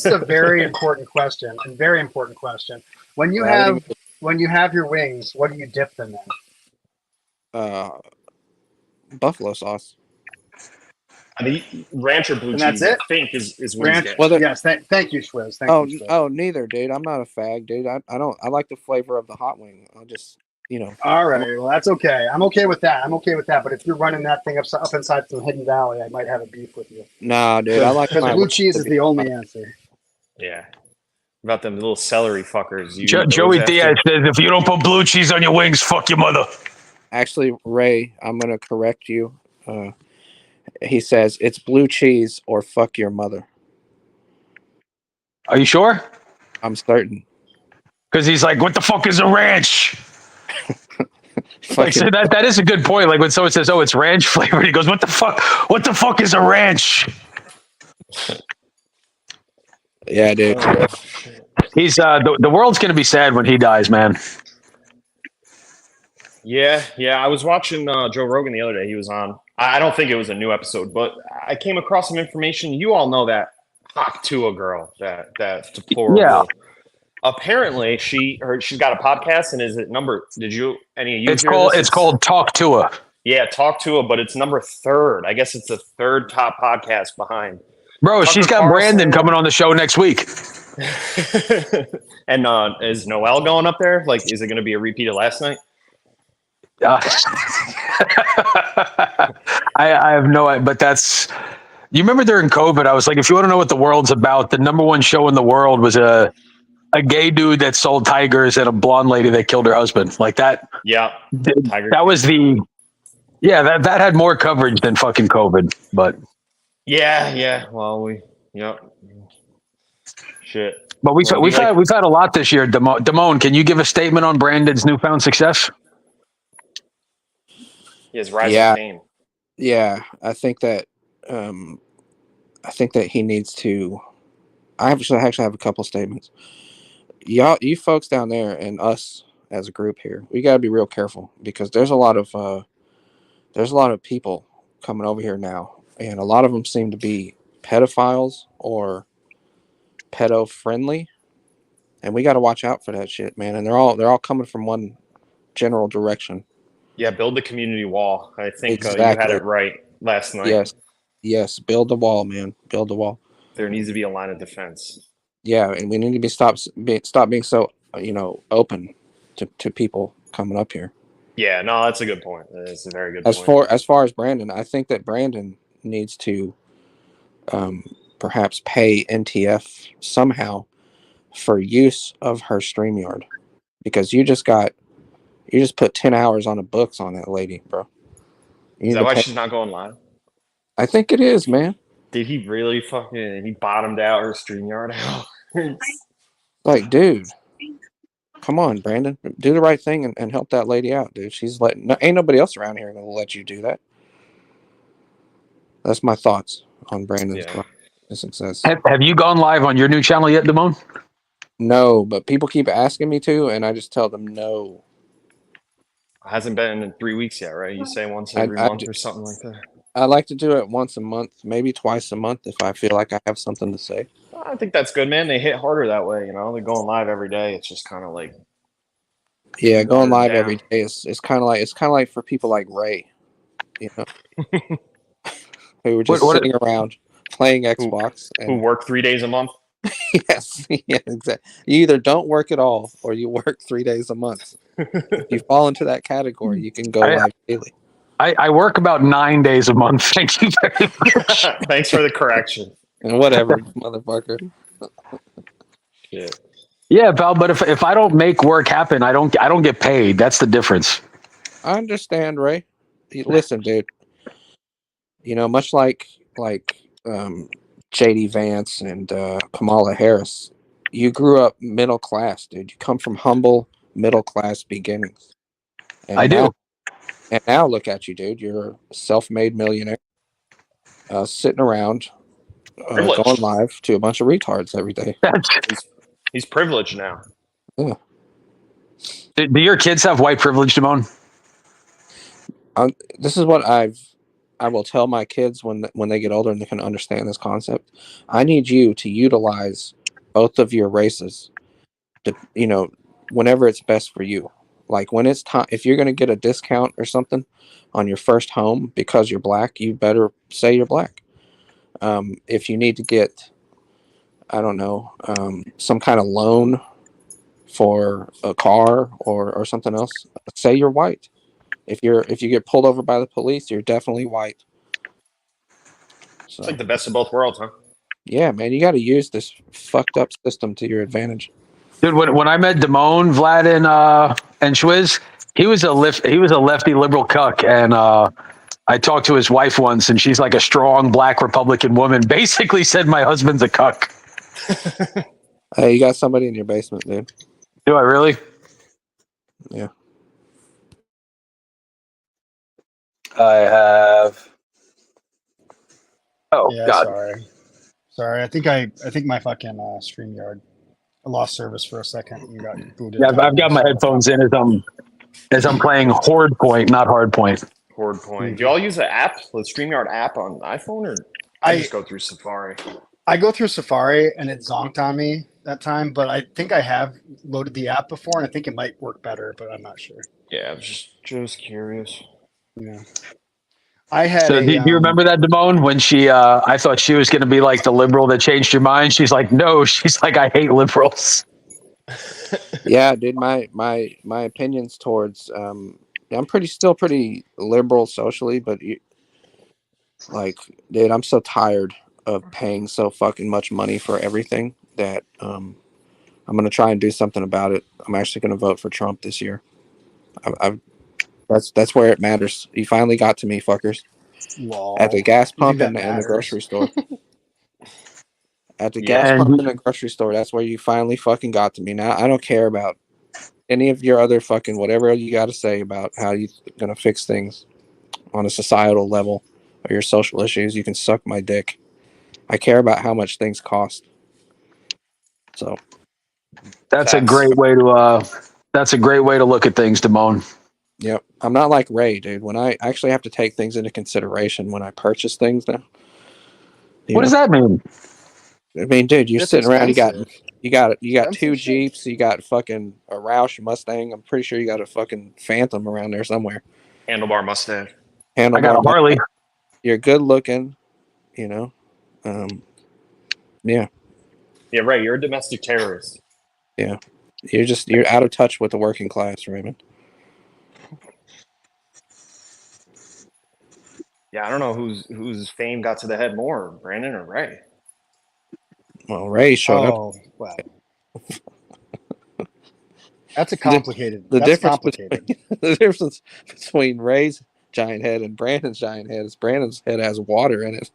E: a very important question, and very important question. When you have your wings, what do you dip them in?
F: Buffalo sauce.
D: I mean, ranch or blue
E: And that's
D: cheese, I
E: it?
D: think, is what
E: Ranch.
D: he's getting.
F: Well,
E: Yes. Thank you, Schwiz. Thank you, Schwiz.
F: Neither, dude. I'm not a fag, dude. I don't. I like the flavor of the hot wing. I just,
E: All right. Well, that's okay. I'm okay with that. But if you're running that thing up inside some hidden valley, I might have a beef with you.
F: Nah, dude. I like
E: because
F: my
E: blue cheese is the only answer.
D: Yeah. About them little celery fuckers. You
A: Joey
D: those
A: Diaz
D: after-
A: says, if you don't put blue cheese on your wings, fuck your mother.
F: Actually, Ray, I'm gonna correct you. He says it's blue cheese or fuck your mother.
A: Are you sure?
F: I'm certain.
A: Because he's like, what the fuck is a ranch? Like, so
F: Fucking,
A: that is a good point. Like when someone says, oh, it's ranch flavored, he goes, what the fuck? What the fuck is a ranch?
F: yeah, dude.
A: He's the world's gonna be sad when he dies, man.
D: Yeah. I was watching Joe Rogan the other day. He was on. I don't think it was a new episode, but I came across some information. You all know that Hawk Tua girl, that deplorable.
A: Yeah.
D: Apparently, she's got a podcast, and is it number? Did you any of you?
A: It's called Talk to Her.
D: Yeah, Talk to Her, but it's number 3rd. I guess it's the 3rd top podcast behind.
A: Bro,
D: Tucker
A: she's got
D: Carlson.
A: Brandon coming on the show next week.
D: And is Noel going up there? Like, is it going to be a repeat of last night?
A: I have no idea, but that's. You remember during COVID, I was like, if you want to know what the world's about, the number one show in the world was a gay dude that sold tigers and a blonde lady that killed her husband. Like that.
D: Yeah, Tiger.
A: That was that had more coverage than fucking COVID. But
D: yeah. Well, shit.
A: But we've had a lot this year. Damone, can you give a statement on Brandon's newfound success?
D: His rise of fame.
F: Yeah, I think that he needs to. I actually have a couple statements. You folks down there and us as a group here, we got to be real careful because there's a lot of people coming over here now, and a lot of them seem to be pedophiles or pedo friendly, and we got to watch out for that shit, man. And they're all coming from one general direction.
D: Yeah, build the community wall. I think
F: Exactly.
D: you had it right last night.
F: Yes, build the wall, man. Build the wall.
D: There needs to be a line of defense.
F: Yeah, and we need to stop being so open to people coming up here.
D: Yeah, no, that's a good point. That's a very good point.
F: As far as Brandon, I think that Brandon needs to perhaps pay NTF somehow for use of her StreamYard, because you just put 10 hours on the books on that lady, bro.
D: Is that why she's not going live?
F: I think it is, man.
D: Did he really he bottomed out her StreamYard out?
F: Like, dude, Come on, Brandon, do the right thing and help that lady out, dude. She's letting ain't nobody else around here gonna let you do that. That's my thoughts on Brandon's
D: Yeah.
F: success.
A: Have you gone live on your new channel yet, Damone?
F: No, but people keep asking me to, and I just tell them no.
D: It hasn't been in 3 weeks yet, right? You say once
F: I,
D: every
F: I,
D: month or something like that.
F: I like to do it once a month, maybe twice a month if I feel like I have something to say.
D: I think that's good, man. They hit harder that way, you know. They're going live every day. It's just kind of like
F: Yeah, going
D: watered
F: live
D: down.
F: every day is kind of like for people like Ray, you know, who were just
A: What?
F: sitting around playing
D: who
F: Xbox
D: who
F: and
D: work 3 days a month.
F: yes, yeah, exactly. You either don't work at all or you work 3 days a month. If you fall into that category, you can go
A: I,
F: live daily.
A: I work about 9 days a month. Thank you very much.
D: Thanks for the correction.
F: And whatever, motherfucker.
D: Shit.
A: Yeah, pal. But if I don't make work happen, I don't get paid. That's the difference.
F: I understand, Ray. Listen, dude. You know, much like JD Vance and Kamala Harris, you grew up middle class, dude. You come from humble middle class beginnings,
A: I
F: and
A: do.
F: now look at you, dude. You're a self-made millionaire, sitting around, going
D: Privileged.
F: live to a bunch of retards every day.
D: He's privileged now.
F: Yeah.
A: Do your kids have white privilege, Damone?
F: This is what I will tell my kids when they get older and they can understand this concept. I need you to utilize both of your races to, you know, whenever it's best for you. Like when it's time, if you're going to get a discount or something on your first home because you're black, you better say you're black. If you need to get, I don't know, some kind of loan for a car or something else, say you're white. If you get pulled over by the police, you're definitely white.
D: It's like
F: So
D: the best of both worlds, huh?
F: yeah, man, you got to use this fucked up system to your advantage.
A: Dude, when I met Damone, Vlad, and Schwiz, he was a lefty liberal cuck, and I talked to his wife once, and she's like a strong black Republican woman. Basically, said my husband's a cuck.
F: Hey, you got somebody in your basement, dude.
A: Do I really?
F: Yeah.
A: I have. Oh
E: Yeah,
A: God.
E: sorry. I think my fucking StreamYard. I lost service for a second and got booted
A: Yeah,
E: down
A: I've
E: there.
A: got my
E: Sorry about
A: headphones
E: that.
A: in as I'm playing Horde Point, not Hard Point.
D: Horde point. Do
E: Mhm.
D: y'all use the app, the StreamYard app on iPhone, or I just go through Safari?
E: I go through Safari and it zonked on me that time, but I think I have loaded the app before and I think it might work better, but I'm not sure.
D: Yeah, I was just curious.
E: Yeah. I had
A: So do
E: a
A: you remember that, Damone, when I thought she was going to be like the liberal that changed your mind? She's like, no, she's like, I hate liberals.
F: Yeah, dude, my opinions towards I'm still pretty liberal socially, but like, dude, I'm so tired of paying so fucking much money for everything that I'm gonna try and do something about it. I'm actually gonna vote for Trump this year. I've that's where it matters. You finally got to me, fuckers. At the
E: lol.
F: gas
E: You think
F: pump
E: that
F: and the
E: matters?
F: grocery store. At the
D: Yeah.
F: gas pump
A: And
F: and the grocery store, that's where you finally fucking got to me. Now I don't care about any of your other fucking whatever you got to say about how you gonna fix things on a societal level or your social issues. You can suck my dick. I care about how much things cost. So
A: that's a
D: Facts.
A: great way to look at things, Damone.
F: yep, I'm not like Ray, dude. When I actually have to take things into consideration when I purchase things now. You
A: What does
F: know,
A: that mean?
F: I mean, dude, you're
E: It's
F: sitting around.
E: expensive.
F: You got two
E: Expensive shit.
F: Jeeps. You got fucking a Roush Mustang. I'm pretty sure you got a fucking Phantom around there somewhere.
D: Handlebar Mustang.
A: I got
F: Handlebar
A: a Harley.
F: Mustang. You're good looking. You know, yeah,
D: Yeah, right. You're a domestic terrorist.
F: yeah. You're out of touch with the working class, Raymond.
D: Yeah, I don't know whose fame got to the head more, Brandon or Ray.
F: Well, Ray showed up.
E: Oh, well. That's a
F: The,
E: complicated.
F: the
E: That's
F: difference between
E: complicated.
F: the difference between Ray's giant head and Brandon's giant head is Brandon's head has water in it.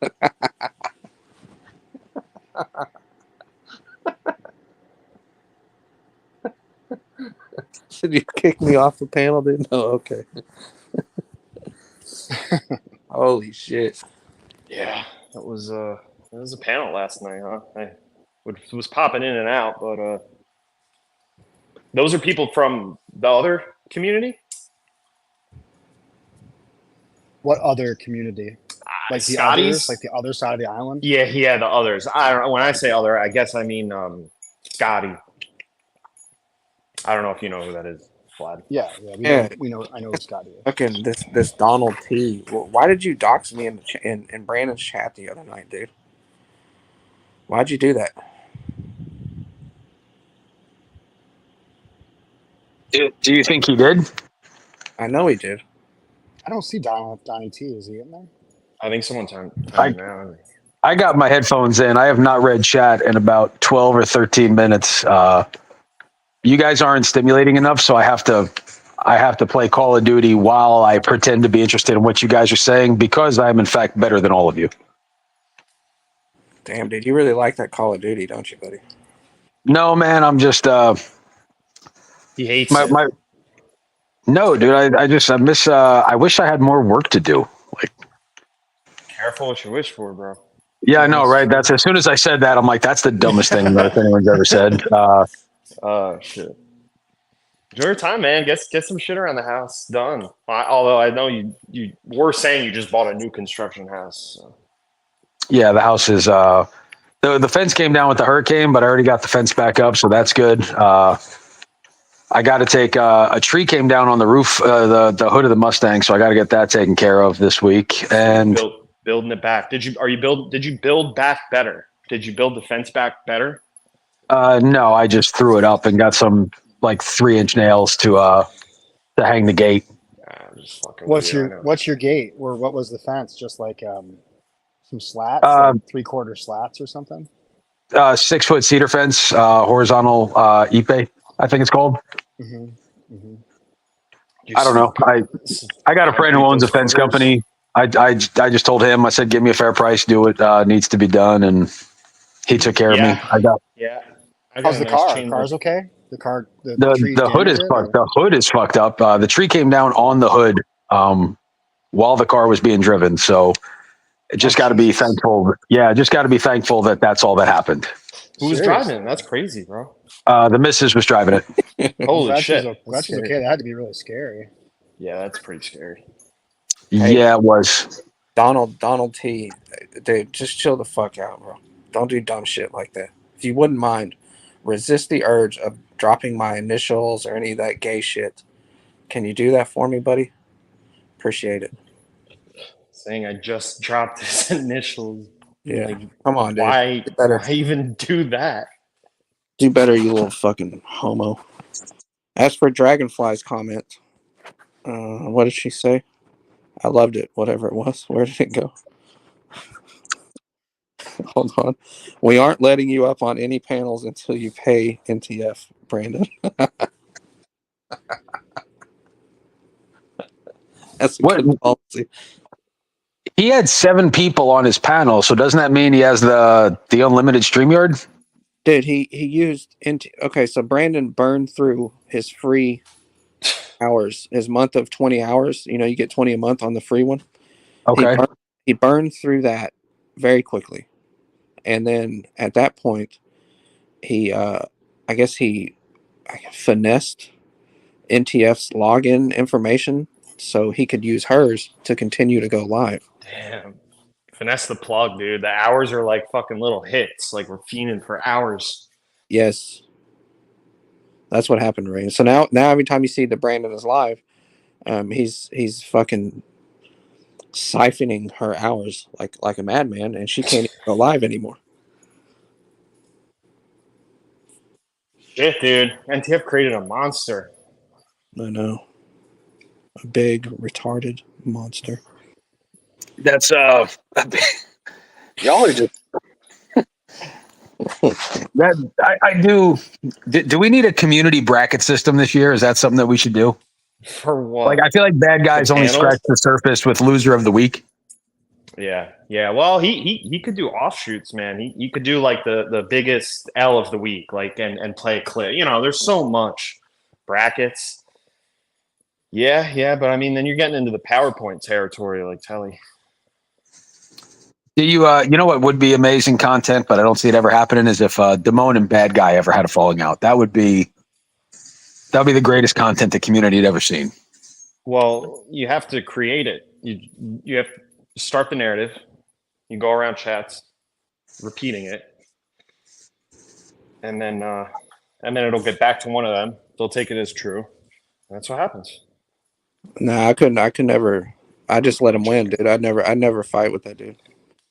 F: Did you kick me off the panel, dude? No, okay. Holy shit.
D: Yeah, it was a panel last night, huh? I was popping in and out, but those are people from the other community.
E: What other community? Like the
D: Scotty's?
E: others, like the other side of the island?
D: Yeah, the others. I don't know. When I say other, I guess I mean Scotty. I don't know if you know who that is, Vlad.
E: Yeah, we know. I know who Scotty is.
F: Fucking this Donald T. Why did you dox me in Brandon's chat the other night, dude? Why'd you do that?
A: Do you think he did?
F: I know he did.
E: I don't see Donnie T. Is he in there?
D: I think someone turned now.
A: I got my headphones in. I have not read chat in about 12 or 13 minutes. You guys aren't stimulating enough, so I have to play Call of Duty while I pretend to be interested in what you guys are saying, because I am in fact better than all of you.
F: Damn, dude, you really like that Call of Duty, don't you, buddy?
A: No, man, I'm just
D: He hates it.
A: No, dude, I miss I wish I had more work to do. Like,
D: Careful what you wish for, bro.
A: yeah, I know, right? That's as soon as I said that, I'm like, that's the dumbest thing that anyone's ever said.
D: Shit. Enjoy your time, man. Get some shit around the house done. Although I know you were saying you just bought a new construction house. So.
A: Yeah, the house is the fence came down with the hurricane, but I already got the fence back up, so that's good. I got to take a tree came down on the roof, the hood of the Mustang, so I got to get that taken care of this week. And
D: building it back. Did you build back better? Did you build the fence back better?
A: No, I just threw it up and got some like 3-inch nails to hang the gate.
E: What's your gate? Or what was the fence? Just like some slats, like 3/4 slats or something?
A: 6-foot cedar fence, horizontal ipe, I think it's called.
E: Mm-hmm. Mm-hmm.
A: I don't know. I got a friend who owns a fence company. I just told him, I said, give me a fair price, do what needs to be done, and he took care of me.
E: How's the car? The car's okay? The car, the tree
A: hood is fucked. The hood is fucked up. The tree came down on the hood while the car was being driven. So it just got to be thankful. Yeah, just got to be thankful that that's all that happened.
D: Who was driving? That's crazy, bro.
A: The missus was driving it.
D: Holy shit!
E: That's okay. That had to be really scary.
D: Yeah, that's pretty scary.
F: Hey,
A: yeah, it was.
F: Donald T. Dude, just chill the fuck out, bro. Don't do dumb shit like that. If you wouldn't mind, resist the urge of dropping my initials or any of that gay shit. Can you do that for me, buddy? Appreciate it.
D: Saying I just dropped his initials.
F: Yeah.
D: Like,
F: come on, dude.
D: Why even do that?
F: Do better, you little fucking homo. As for Dragonfly's comment, what did she say? I loved it, whatever it was. Where did it go? Hold on. We aren't letting you up on any panels until you pay NTF, Brandon. That's a good policy.
A: He had 7 people on his panel, so doesn't that mean he has the unlimited StreamYard?
F: Dude, he used okay, so Brandon burned through his free hours, his month of 20 hours. You know, you get 20 a month on the free one.
A: Okay.
F: He burned through that very quickly. And then at that point, he I guess he finessed NTF's login information so he could use hers to continue to go live.
D: Damn. Finesse the plug, dude. The hours are like fucking little hits. Like we're fiending for hours.
F: Yes. That's what happened, Ray. So now every time you see the Brandon is live, he's fucking siphoning her hours like a madman, and she can't even go live anymore.
D: Shit, dude. NTF created a monster.
F: I know. A big, retarded monster.
A: That's y'all are just that I do. Do we need a community bracket system this year? Is that something that we should do?
D: For what?
A: Like, I feel like bad guys only scratch the surface with loser of the week.
D: Yeah. Well, he could do offshoots, man. He could do like the biggest L of the week, like and play a clip. You know, there's so much brackets. Yeah, but I mean, then you're getting into the PowerPoint territory, like Telly.
A: Do you you know what would be amazing content, but I don't see it ever happening, is if Damone and Bad Guy ever had a falling out. That'd be the greatest content the community had ever seen.
D: Well, you have to create it. You have to start the narrative. You go around chats, repeating it, and then it'll get back to one of them. They'll take it as true. That's what happens.
F: Nah, I could never. I just let him win, dude. I'd never fight with that dude.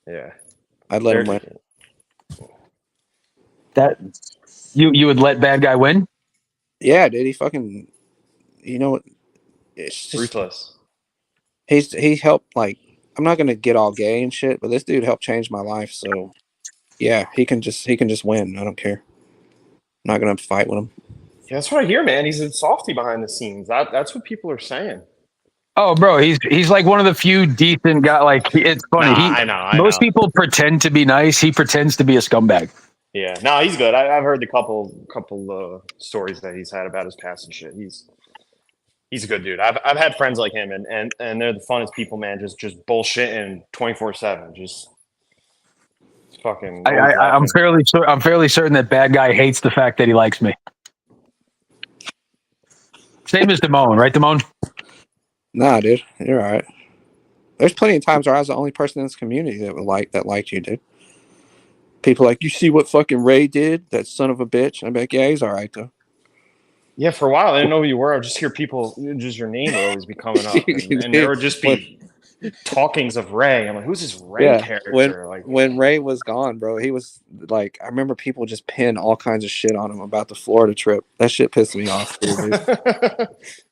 D: Yeah,
F: I'd let him win.
A: That you would let Bad Guy win?
F: Yeah, dude. He fucking. You know what? It's just
D: Ruthless.
F: he helped. Like, I'm not gonna get all gay and shit, but this dude helped change my life. So yeah, he can just win. I don't care. I'm not gonna fight with him.
D: Yeah, that's what I hear, man. He's a softie behind the scenes. That's what people are saying.
A: Oh, bro, he's like one of the few decent guys. Like, it's funny.
D: Nah, I know.
A: Most people pretend to be nice. He pretends to be a scumbag.
D: Yeah, no, he's good. I've heard the couple stories that he's had about his past and shit. He's a good dude. I've had friends like him, and they're the funnest people, man. Just bullshitting 24/7. Just fucking.
A: I'm fairly certain that Bad Guy hates the fact that he likes me. Same as Damone, right, Damone?
F: Nah, dude, you're all right. There's plenty of times where I was the only person in this community that liked you, dude. People like, you see what fucking Ray did? That son of a bitch. And I'm like, yeah, he's all right though.
D: Yeah, for a while I didn't know who you were. I would just hear people, just your name would always be coming up, and there would just be talkings of Ray. I'm like, who's this Ray character?
F: When Ray was gone, bro, he was like, I remember people just pin all kinds of shit on him about the Florida trip. That shit pissed me off, dude.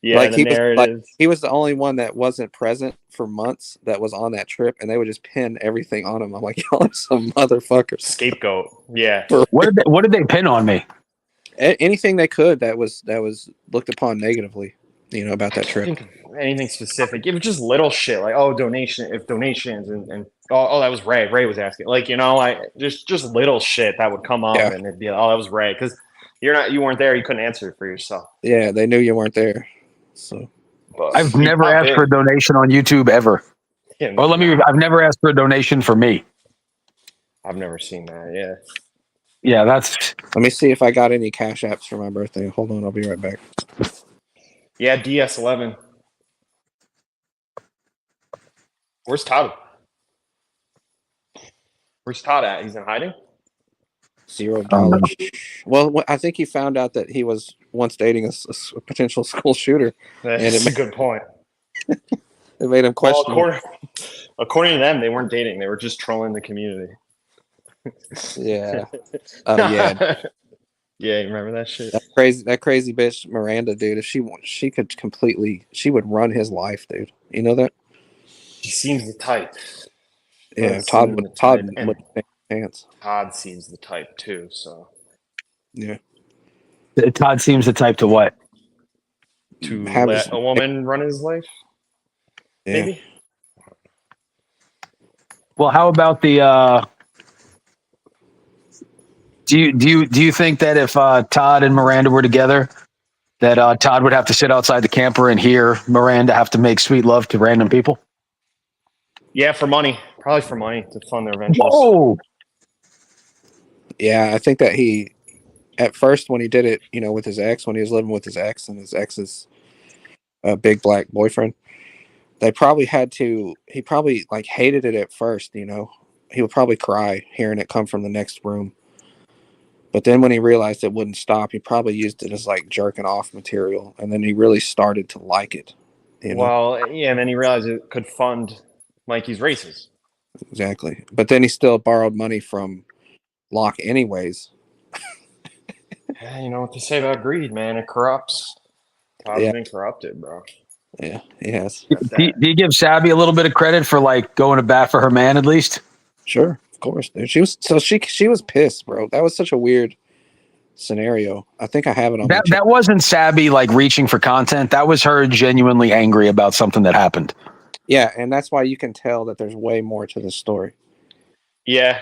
D: Yeah,
F: like,
D: the narrative.
F: He was the only one that wasn't present for months that was on that trip, and they would just pin everything on him. I'm like, y'all are some motherfuckers.
D: Scapegoat. Yeah.
A: What did they pin on me?
F: Anything they could that was looked upon negatively, about that trip.
D: Anything specific. It was just little shit like, donations and that was Ray. Ray was asking, like, just little shit that would come up, and it'd be like, that was Ray, because you weren't there, you couldn't answer for yourself.
F: Yeah, they knew you weren't there. So
D: but
A: I've never asked for a donation on YouTube ever.
D: Yeah,
A: I've never asked for a donation for me.
D: I've never seen that. Yeah.
A: Yeah, that's.
F: Let me see if I got any cash apps for my birthday. Hold on, I'll be right back.
D: Yeah, DS11. Where's Todd? Where's Todd at? He's in hiding?
F: $0. Well, I think he found out that he was once dating a potential school shooter.
D: That's a good point.
F: It made him question.
D: Well, according to them, they weren't dating. They were just trolling the community.
F: Yeah. Oh yeah.
D: Yeah, you remember that shit?
F: That crazy bitch Miranda, dude. If she could completely, she would run his life, dude. You know that?
D: She seems the type.
F: Yeah, Todd would take a chance.
D: Todd seems the type too, so.
F: Yeah.
A: Todd seems the type to what?
D: To let a woman run his life?
F: Yeah.
D: Maybe?
A: Well, how about the do you think that if Todd and Miranda were together, that Todd would have to sit outside the camper and hear Miranda have to make sweet love to random people?
D: Yeah, for money. Probably for money to fund their ventures.
A: Whoa.
F: Yeah, I think that he, at first when he did it, with his ex, when he was living with his ex and his ex's big black boyfriend, he probably like hated it at first, he would probably cry hearing it come from the next room. But then when he realized it wouldn't stop, he probably used it as like jerking off material. And then he really started to like it.
D: Well, yeah, and then he realized it could fund Mikey's races.
F: Exactly. But then he still borrowed money from Locke anyways.
D: Yeah, you know what they say about greed, man. It corrupts. Todd's been corrupted, bro.
F: Yeah, he has.
A: Do you give Sabby a little bit of credit for like going to bat for her man at least?
F: Sure, of course, dude. She was pissed, bro. That was such a weird scenario. I think I have it on
A: that wasn't Sabby like reaching for content. That was her genuinely angry about something that happened.
F: Yeah, and that's why you can tell that there's way more to this story.
D: Yeah.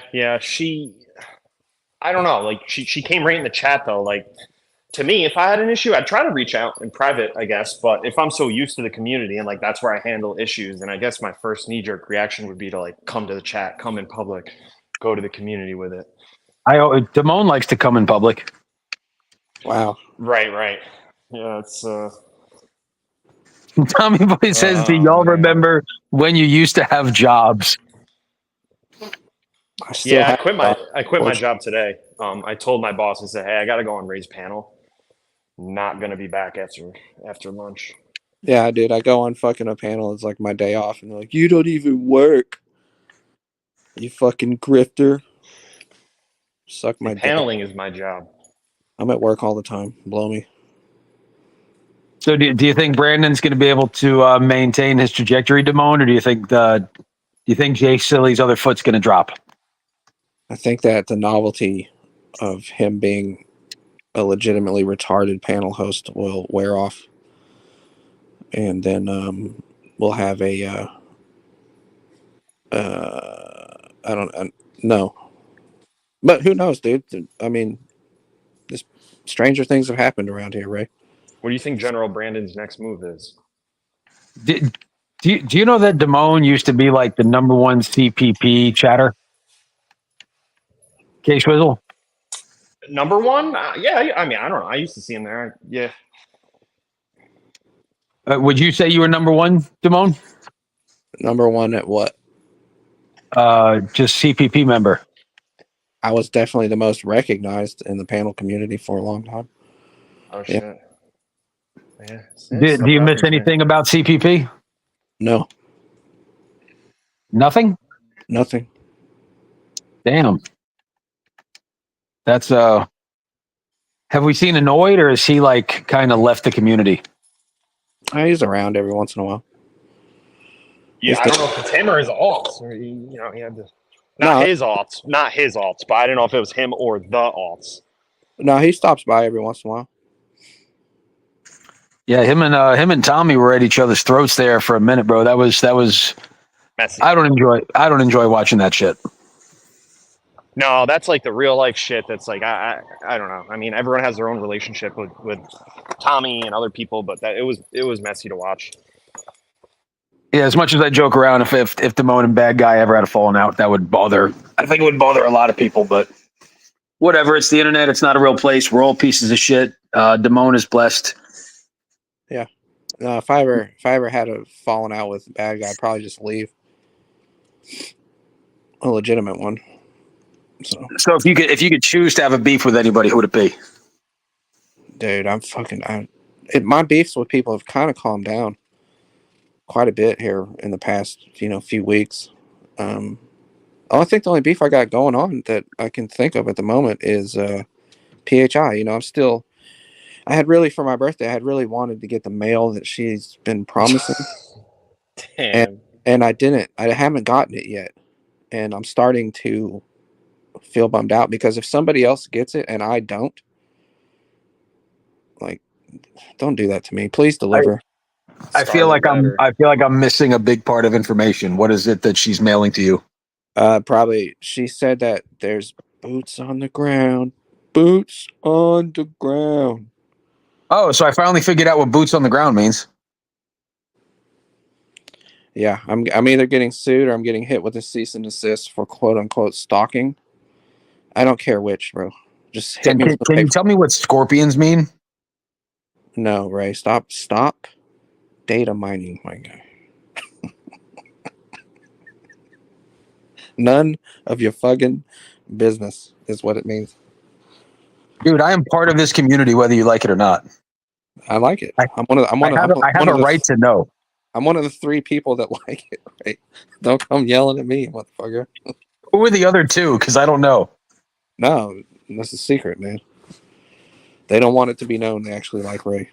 D: I don't know. Like she came right in the chat though. Like to me, if I had an issue, I'd try to reach out in private, I guess. But if I'm so used to the community and like that's where I handle issues, then I guess my first knee-jerk reaction would be to like come to the chat, come in public, go to the community with it.
A: Damone likes to come in public.
F: Wow.
D: Right. Yeah, it's
A: Tommy Boy says, "Do y'all remember when you used to have jobs?"
D: I quit my job today. I told my boss, I said, "Hey, I got to go and raise panel. Not gonna be back after lunch."
F: Yeah, dude, I go on fucking a panel. It's like my day off, and they're like, "You don't even work, you fucking grifter." Suck my dick.
D: Paneling is my job.
F: I'm at work all the time. Blow me.
A: So do you think Brandon's going to be able to maintain his trajectory, Damone, or do you think JSILLYS' other foot's going to drop?
F: I think that the novelty of him being a legitimately retarded panel host will wear off, and then we'll have a I don't know, but who knows, dude? I mean, this stranger things have happened around here, Ray.
D: What do you think General Brandon's next move is?
A: Do you know that Damone used to be like the number one CPP chatter? K-Swizzle?
D: Number one? Yeah, I mean, I don't know. I used to see him there. Yeah.
A: Would you say you were number one, Damone?
F: Number one at what?
A: Just CPP member.
F: I was definitely the most recognized in the panel community for a long time.
D: Oh, shit. Yeah.
A: Do you miss anything about CPP?
F: No.
A: Nothing?
F: Nothing.
A: Damn. That's have we seen Annoyed, or is he like kind of left the community?
F: He's around every once in a while.
D: Yeah, I don't know if it's him or his alts. Or he had to not his alts, but I don't know if it was him or the alts.
F: No, he stops by every once in a while.
A: Yeah, him and Tommy were at each other's throats there for a minute, bro. That was
D: Messy.
A: I don't enjoy watching that shit.
D: No, that's like the real life shit. That's like I don't know. I mean, everyone has their own relationship with Tommy and other people, but it was messy to watch.
A: Yeah, as much as I joke around, if Damone and Bad Guy ever had a falling out, that would bother. I think it would bother a lot of people, but whatever. It's the internet. It's not a real place. We're all pieces of shit. Damone is blessed.
F: Yeah. No, if I ever had a falling out with a Bad Guy, I'd probably just leave. A legitimate one. So
A: if you could choose to have a beef with anybody, who would it be?
F: Dude, my beefs with people have kind of calmed down quite a bit here in the past, few weeks. I think the only beef I got going on that I can think of at the moment is PHI. I had really, for my birthday, I had really wanted to get the mail that she's been promising.
D: Damn.
F: And I didn't. I haven't gotten it yet. And I'm starting to feel bummed out because if somebody else gets it and I don't, like, don't do that to me. Please deliver.
A: I feel like I'm missing a big part of information. What is it that she's mailing to you?
F: Probably she said that there's boots on the ground. Boots on the ground.
A: Oh, so I finally figured out what boots on the ground means.
F: Yeah, I'm either getting sued or I'm getting hit with a cease and desist for quote unquote stalking. I don't care which, bro. Just hit me.
A: Can you tell me what scorpions mean?
F: No, Ray. Stop data mining, my guy. None of your fucking business is what it means.
A: Dude, I am part of this community, whether you like it or not.
F: I like it. I
A: have a right to know.
F: I'm one of the 3 people that like it, right? Don't come yelling at me, motherfucker.
A: Who are the other 2? Because I don't know.
F: No, that's a secret, man. They don't want it to be known they actually like Ray.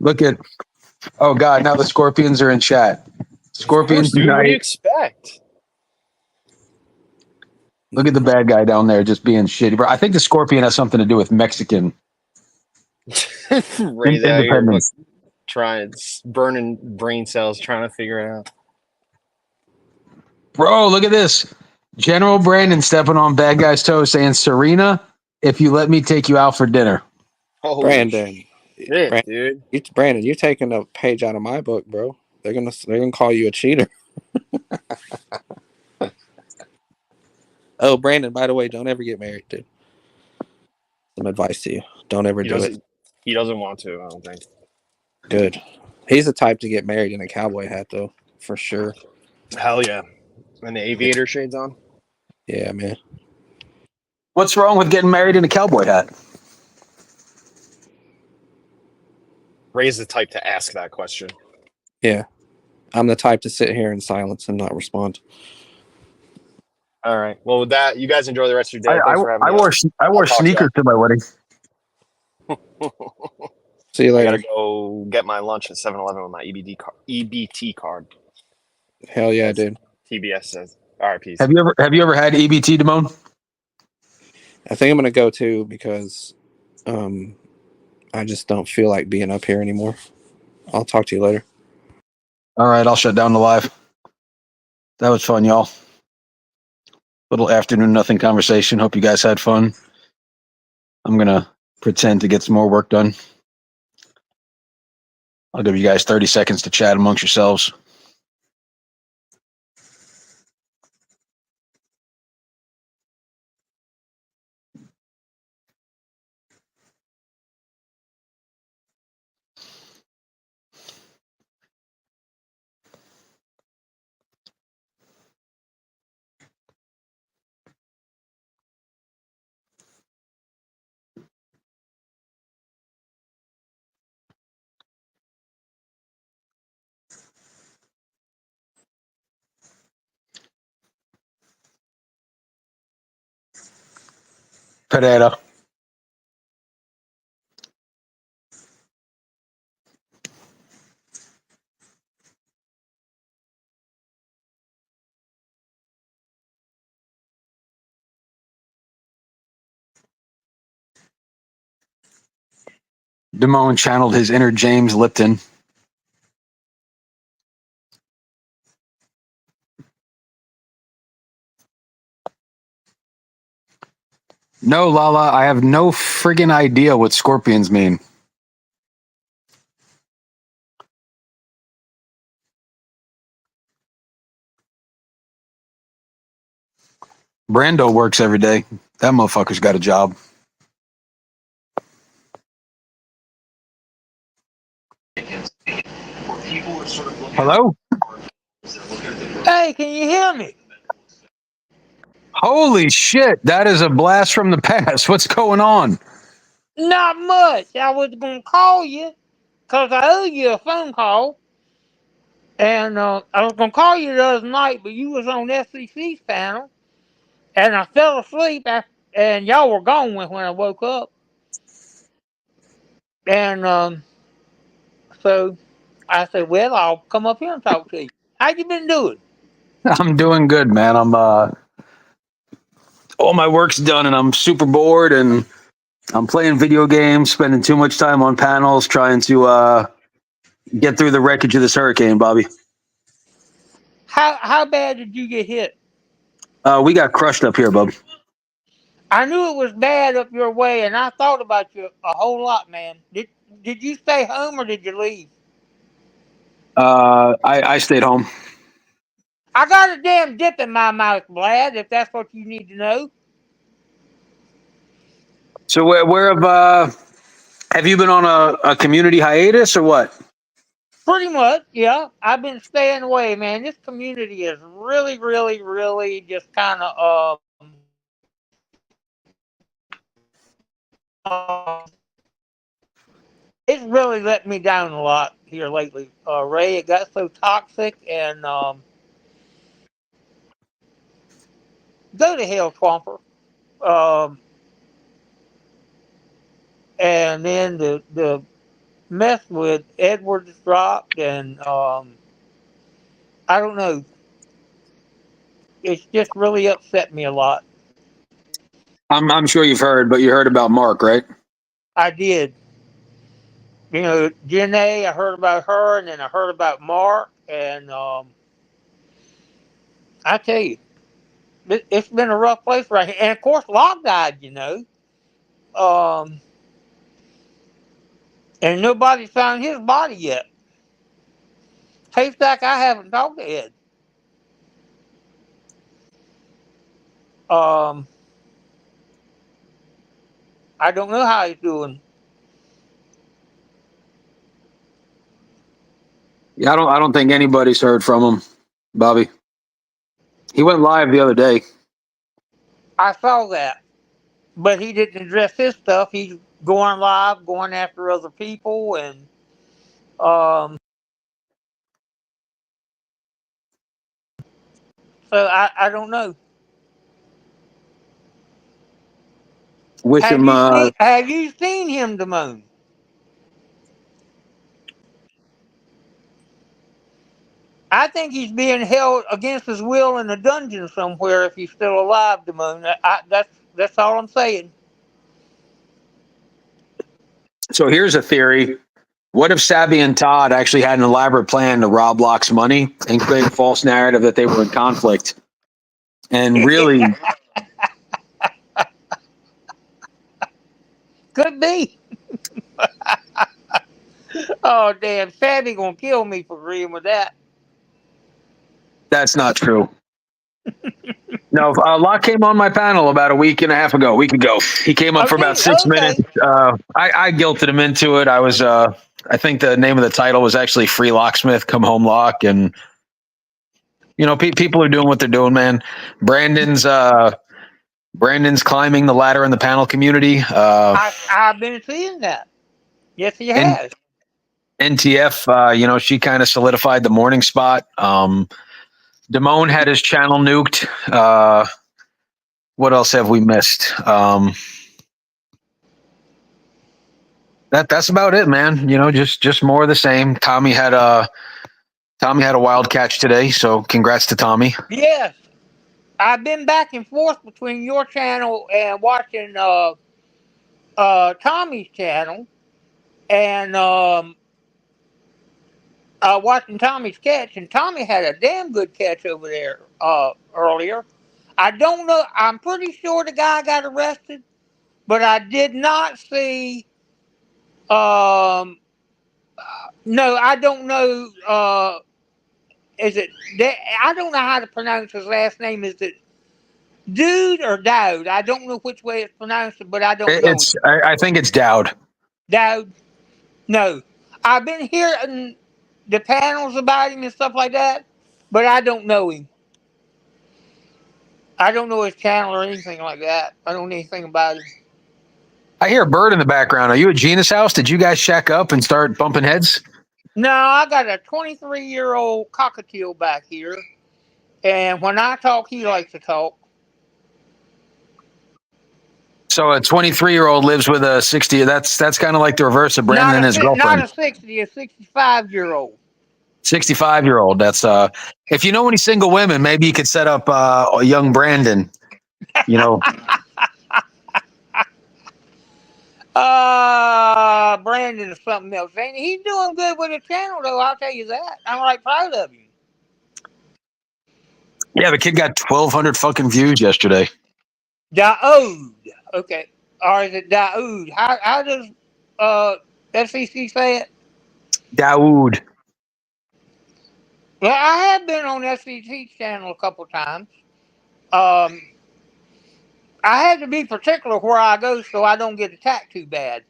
A: Look at, oh God, now the Scorpions are in chat. Scorpions,
D: dude, what do you expect?
A: Look at the Bad Guy down there just being shitty, bro. I think the Scorpion has something to do with Mexican.
D: Ray's out here trying, burning brain cells, trying to figure it out.
A: Bro, look at this. General Brandon stepping on Bad Guy's toes, saying Serena if you let me take you out for dinner.
D: Holy
F: Brandon,
D: shit, dude.
F: Brandon, you're taking a page out of my book, bro. They're gonna call you a cheater. Oh, Brandon, by the way, don't ever get married, dude. Some advice to you: don't ever do it.
D: He doesn't want to. I don't think.
F: Good. He's the type to get married in a cowboy hat, though, for sure.
D: Hell yeah. And the aviator shades on.
F: Yeah, man.
A: What's wrong with getting married in a cowboy hat?
D: Ray's the type to ask that question.
F: Yeah, I'm the type to sit here in silence and not respond.
D: All right. Well, with that, you guys enjoy the rest of your day. Thanks for having me.
A: I wore sneakers to my wedding.
F: See you
D: I
F: later.
D: gotta go get my lunch at 7-Eleven with my EBT card.
F: Hell yeah, dude.
D: TBS says. All right, peace.
A: Have you ever had EBT, Damone?
F: I think I'm gonna go too because I just don't feel like being up here anymore. I'll talk to you later.
A: All right, I'll shut down the live. That was fun, y'all. Little afternoon nothing conversation. Hope you guys had fun. I'm gonna pretend to get some more work done. I'll give you guys 30 seconds to chat amongst yourselves. Potato. Damone channeled his inner James Lipton. No, Lala, I have no friggin' idea what scorpions mean. Brando works every day. That motherfucker's got a job. Hello?
G: Hey, can you hear me?
A: Holy shit, that is a blast from the past. What's going on?
G: Not much. I was going to call you because I owe you a phone call. And I was going to call you the other night, but you was on FCC's panel. And I fell asleep and y'all were gone when I woke up. And so I said, well, I'll come up here and talk to you. How you been doing?
A: I'm doing good, man. I'm all my work's done and I'm super bored and I'm playing video games, spending too much time on panels, trying to get through the wreckage of this hurricane, Bobby.
G: How bad did you get hit?
A: We got crushed up here, bub.
G: I knew it was bad up your way, and I thought about you a whole lot, man. Did you stay home or did you leave?
A: I stayed home.
G: I got a damn dip in my mouth, Vlad, if that's what you need to know.
A: So where have you been on a community hiatus or what?
G: Pretty much, yeah. I've been staying away, man. This community is really, really, really just kind of it's really let me down a lot here lately, Ray. It got so toxic, and go to hell, Swamper. Um, and then the mess with Edwards dropped, and I don't know. It's just really upset me a lot.
A: I'm sure you've heard, but you heard about Mark, right?
G: I did. You know, Janae, I heard about her, and then I heard about Mark, and I tell you, it's been a rough place right here. And of course, Locke died, you know. And nobody's found his body yet. Haystack, I haven't talked to Ed. I don't know how he's doing.
A: Yeah, I don't think anybody's heard from him, Bobby. He went live the other day.
G: I saw that. But he didn't address his stuff. He's going live, going after other people, and so I don't know.
A: Wish him.
G: Have you seen him, Damone? I think he's being held against his will in a dungeon somewhere if he's still alive, Damone. That's all I'm saying.
A: So here's a theory. What if Sabby and Todd actually had an elaborate plan to rob Locke's money and create a false narrative that they were in conflict? And really,
G: Could be. Oh, damn. Sabby gonna kill me for agreeing with that.
A: that's not true. No, Locke came on my panel about a week ago. He came up for about 6 minutes. I guilted him into it. I was, I think the name of the title was actually Free Locksmith, Come Home Locke. And, you know, people are doing what they're doing, man. Brandon's climbing the ladder in the panel community.
G: I've been seeing that. Yes, he has.
A: NTF, you know, she kind of solidified the morning spot. Damone had his channel nuked. What else have we missed? That's about it, man. You know, just more of the same. Tommy had a wild catch today, so congrats to Tommy.
G: Yes. I've been back and forth between your channel and watching Tommy's channel, and watching Tommy's catch, and Tommy had a damn good catch over there earlier. I don't know. I'm pretty sure the guy got arrested, but I did not see. No, I don't know. Is it? I don't know how to pronounce his last name. Is it Dude or Dowd? I don't know which way it's pronounced, but I don't know.
A: I think it's Dowd.
G: Dowd. No, I've been hearing the panels about him and stuff like that, but I don't know him. I don't know his channel or anything like that. I don't know anything about him.
A: I hear a bird in the background. Are you at Gina's house? Did you guys shack up and start bumping heads?
G: No, I got a 23-year-old cockatiel back here, and when I talk, he likes to talk.
A: So a 23-year-old lives with a 60. That's kind of like the reverse of Brandon and his girlfriend.
G: Not a 60, a 65-year-old.
A: 65-year-old. That's if you know any single women, maybe you could set up a young Brandon. You know.
G: Brandon is something else. Ain't he? He's doing good with his channel, though. I'll tell you that. I'm right proud of him.
A: Yeah, the kid got 1,200 fucking views yesterday.
G: Daoud. Okay. Or is it Daoud? How does FCC say it?
A: Daoud.
G: Well, I have been on FCC's channel a couple times. I have to be particular where I go so I don't get attacked too bad.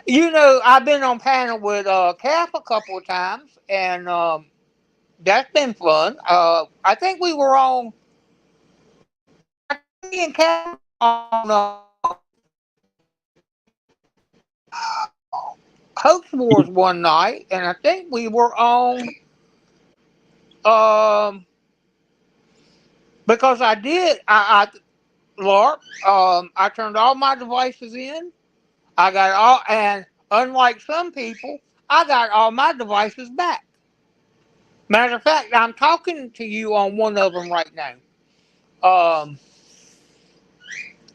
G: You know, I've been on panel with Cap a couple of times, and that's been fun. I think we were on. Me and Cap on Hoax Wars one night, and I think we were on. Because I did, LARP. I turned all my devices in. I got all, and unlike some people, I got all my devices back. Matter of fact, I'm talking to you on one of them right now.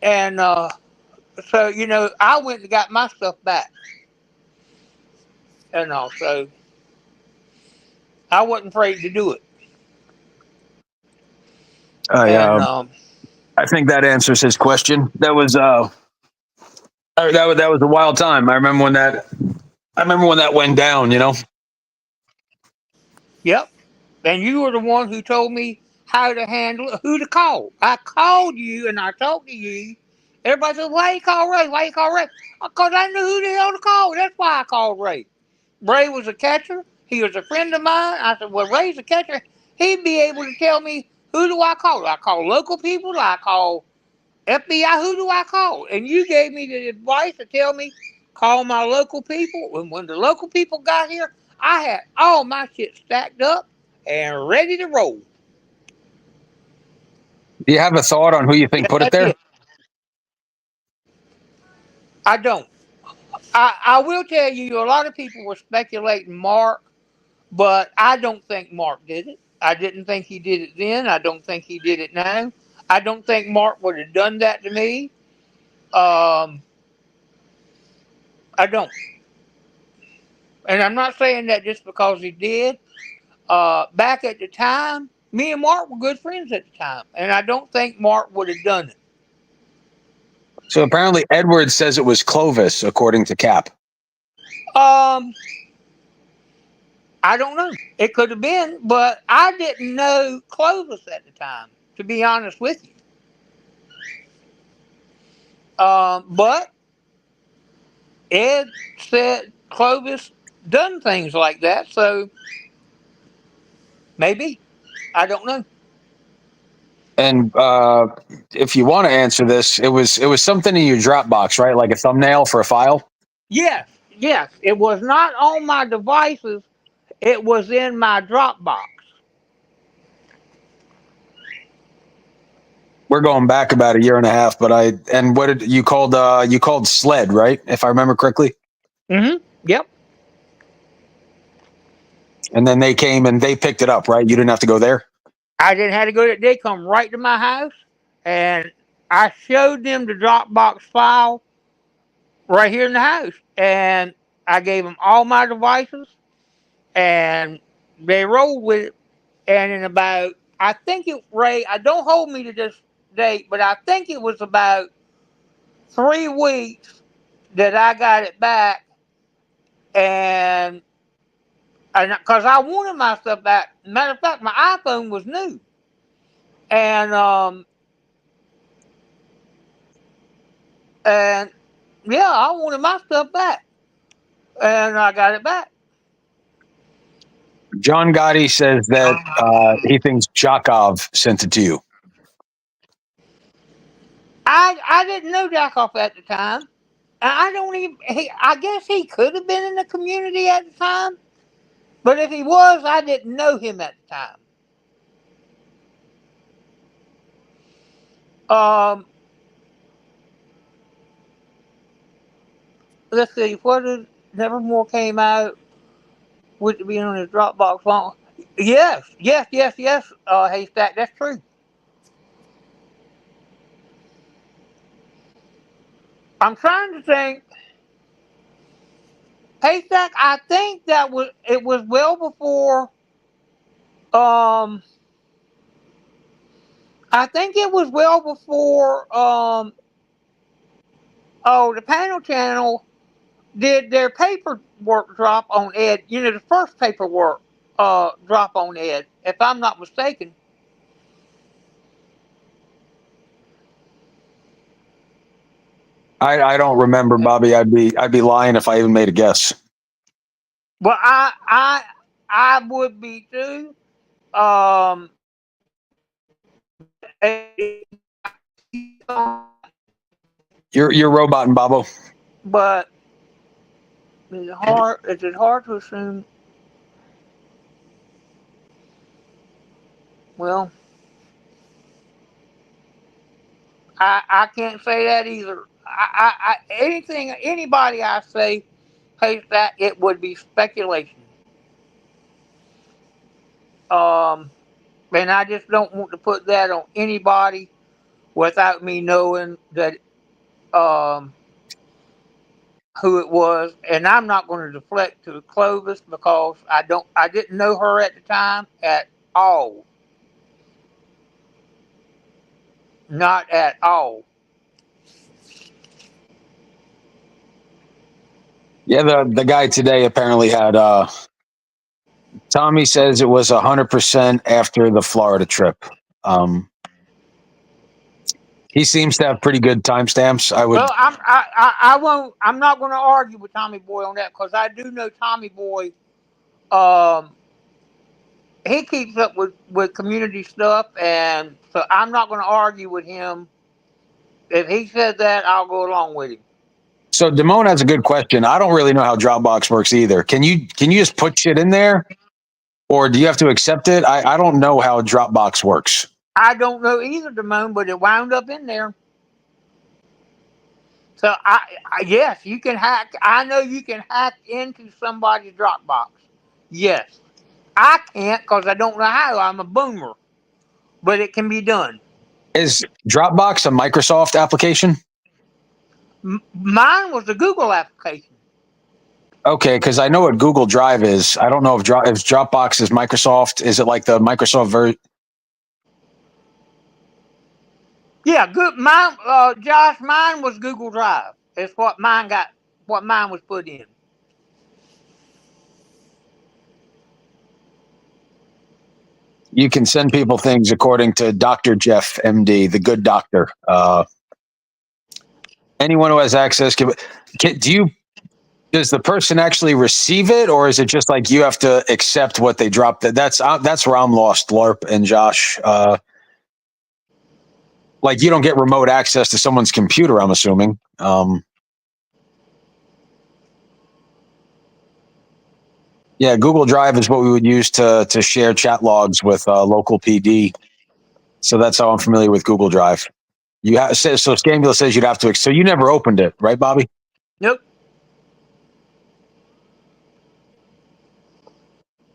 G: And so, you know, I went and got my stuff back. And also, I wasn't afraid to do it.
A: I think that answers his question. That was that was a wild time. I remember when that went down. You know.
G: Yep. And you were the one who told me how to handle it, who to call. I called you and I talked to you. Everybody said, why you call Ray? Why you call Ray? Because I knew who the hell to call. That's why I called Ray. Ray was a catcher. He was a friend of mine. I said, well, Ray's a catcher. He'd be able to tell me, who do I call? Do I call local people? Do I call FBI? Who do I call? And you gave me the advice to tell me, call my local people. And when the local people got here, I had all my shit stacked up and ready to roll.
A: Do you have a thought on who you think
G: Yes,
A: put
G: I
A: it there?
G: did. I don't. I will tell you, a lot of people were speculating Mark, but I don't think Mark did it. I didn't think he did it then. I don't think he did it now. I don't think Mark would have done that to me. I don't. And I'm not saying that just because he did. Back at the time, me and Mark were good friends at the time, and I don't think Mark would have done it.
A: So apparently, Edwards says it was Clovis, according to Cap.
G: Um, I don't know. It could have been, but I didn't know Clovis at the time, to be honest with you. But Ed said Clovis done things like that, so maybe. I don't know.
A: And if you want to answer this, it was something in your Dropbox, right? Like a thumbnail for a file.
G: Yes, yes. It was not on my devices. It was in my Dropbox.
A: We're going back about a year and a half, but what did you called SLED, right? If I remember correctly.
G: Mm-hmm. Yep.
A: And then they came and they picked it up, right? You didn't have to go there.
G: I didn't have to go there. They come right to my house, and I showed them the Dropbox file right here in the house, and I gave them all my devices, and they rolled with it. And in about, I think it, Ray, I don't hold me to this date, but I think it was about 3 weeks that I got it back, and because I wanted my stuff back. Matter of fact, my iPhone was new, and and yeah, I wanted my stuff back, and I got it back.
A: John Gotti says that he thinks Jakov sent it to you.
G: I didn't know Jackoff at the time. I don't even. I guess he could have been in the community at the time, but if he was, I didn't know him at the time. Um, let's see. What did Nevermore came out with it being on his Dropbox long? Yes, yes, yes, yes. Haystack, that's true. I'm trying to think. Haystack, I think it was well before. Um, I think it was well before. Oh, the panel channel did their paperwork drop on Ed. You know, the first paperwork drop on Ed, if I'm not mistaken.
A: I don't remember, Bobby. I'd be lying if I even made a guess.
G: Well, I would be too. Um,
A: You're roboting, Bobo.
G: but is it hard? Is it hard to assume? Well, I can't say that either. Anybody I say pays that, it would be speculation. Um, and I just don't want to put that on anybody without me knowing that um, who it was. And I'm not going to deflect to Clovis because I didn't know her at the time at all. Not at all.
A: Yeah, the guy today apparently had. Tommy says it was 100% after the Florida trip. He seems to have pretty good timestamps. I would.
G: Well, I won't. I'm not going to argue with Tommy Boy on that because I do know Tommy Boy. He keeps up with community stuff, and so I'm not going to argue with him. If he says that, I'll go along with him.
A: So Damone has a good question. I don't really know how Dropbox works either. Can you just put shit in there, or do you have to accept it? I don't know how Dropbox works.
G: I don't know either, Damone, but it wound up in there. So yes, you can hack. I know you can hack into somebody's Dropbox. Yes, I can't because I don't know how. I'm a boomer, but it can be done.
A: Is Dropbox a Microsoft application?
G: Mine was a Google application.
A: Okay, because I know what Google Drive is. I don't know if Dropbox is Microsoft. Is it like the Microsoft version?
G: Yeah, good. Mine, Josh, mine was Google Drive. It's what mine got. What mine was put in.
A: You can send people things according to Dr. Jeff, MD, the good doctor. Anyone who has access does the person actually receive it, or is it just like you have to accept what they dropped? That's where I'm lost, LARP and Josh. Like you don't get remote access to someone's computer, I'm assuming. Yeah, Google Drive is what we would use to share chat logs with local PD. So that's how I'm familiar with Google Drive. So Scambula says you'd have to. So you never opened it, right, Bobby?
G: Nope.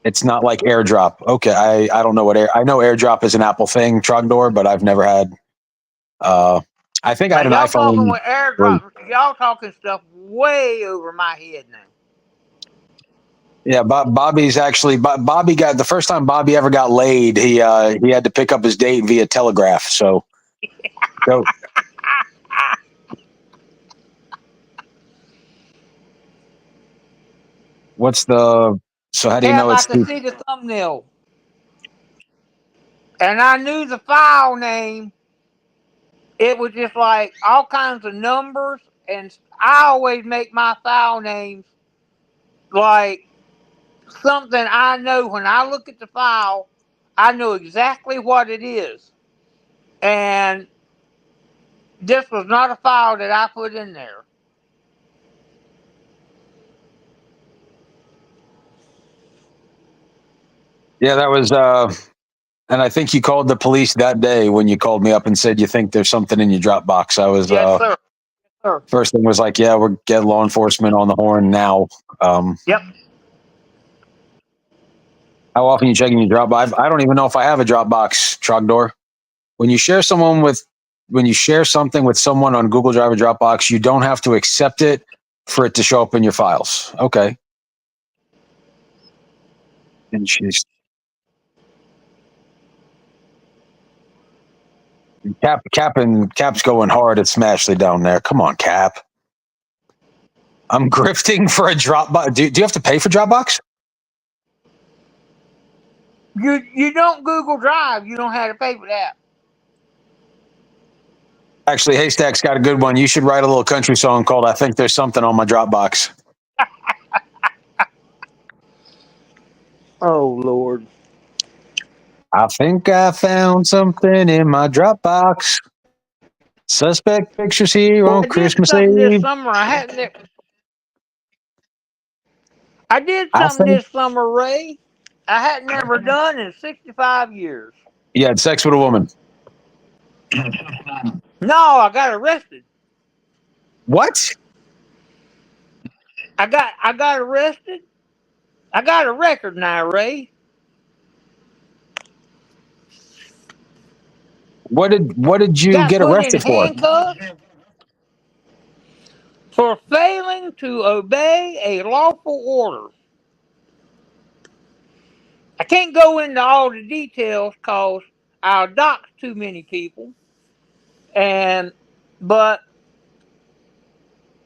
A: It's not like AirDrop. Okay, I don't know what I know AirDrop is an Apple thing, Trogdor, but I've never had. I think I had an
G: y'all
A: iPhone.
G: Talking with AirDrop, y'all talking stuff way over my head now.
A: Yeah, Bobby's actually Bobby got the first time Bobby ever got laid. He had to pick up his date via telegraph. So, what's the? So how do you know
G: I
A: it's?
G: could see the thumbnail, and I knew the file name. It was just like all kinds of numbers, and I always make my file names like something I know. When I look at the file, I know exactly what it is, and this was not a file that I put in there.
A: Yeah, that was. And I think you called the police that day when you called me up and said you think there's something in your Dropbox. I was.
G: Yes, sir. Sir.
A: First thing was like, yeah, we're getting law enforcement on the horn now.
G: Yep.
A: How often you checking your Dropbox? I don't even know if I have a Dropbox, Trogdor. When you share something with someone on Google Drive or Dropbox, you don't have to accept it for it to show up in your files. Okay. And Cap's going hard at Smashley down there. Come on, Cap. I'm grifting for a Dropbox. Do you have to pay for Dropbox?
G: You don't Google Drive. You don't have to pay for that.
A: Actually, Haystack's got a good one. You should write a little country song called "I Think There's Something on My Dropbox."
G: Oh, Lord.
A: I think I found something in my Dropbox. Suspect pictures here on Christmas Eve.
G: This summer. I did something this summer, Ray. I had never done in 65 years.
A: You had sex with a woman.
G: No, I got arrested.
A: What?
G: I got arrested. I got a record now, Ray.
A: What did you get arrested for?
G: Handcuffs for failing to obey a lawful order. I can't go into all the details because I'll dox too many people. And but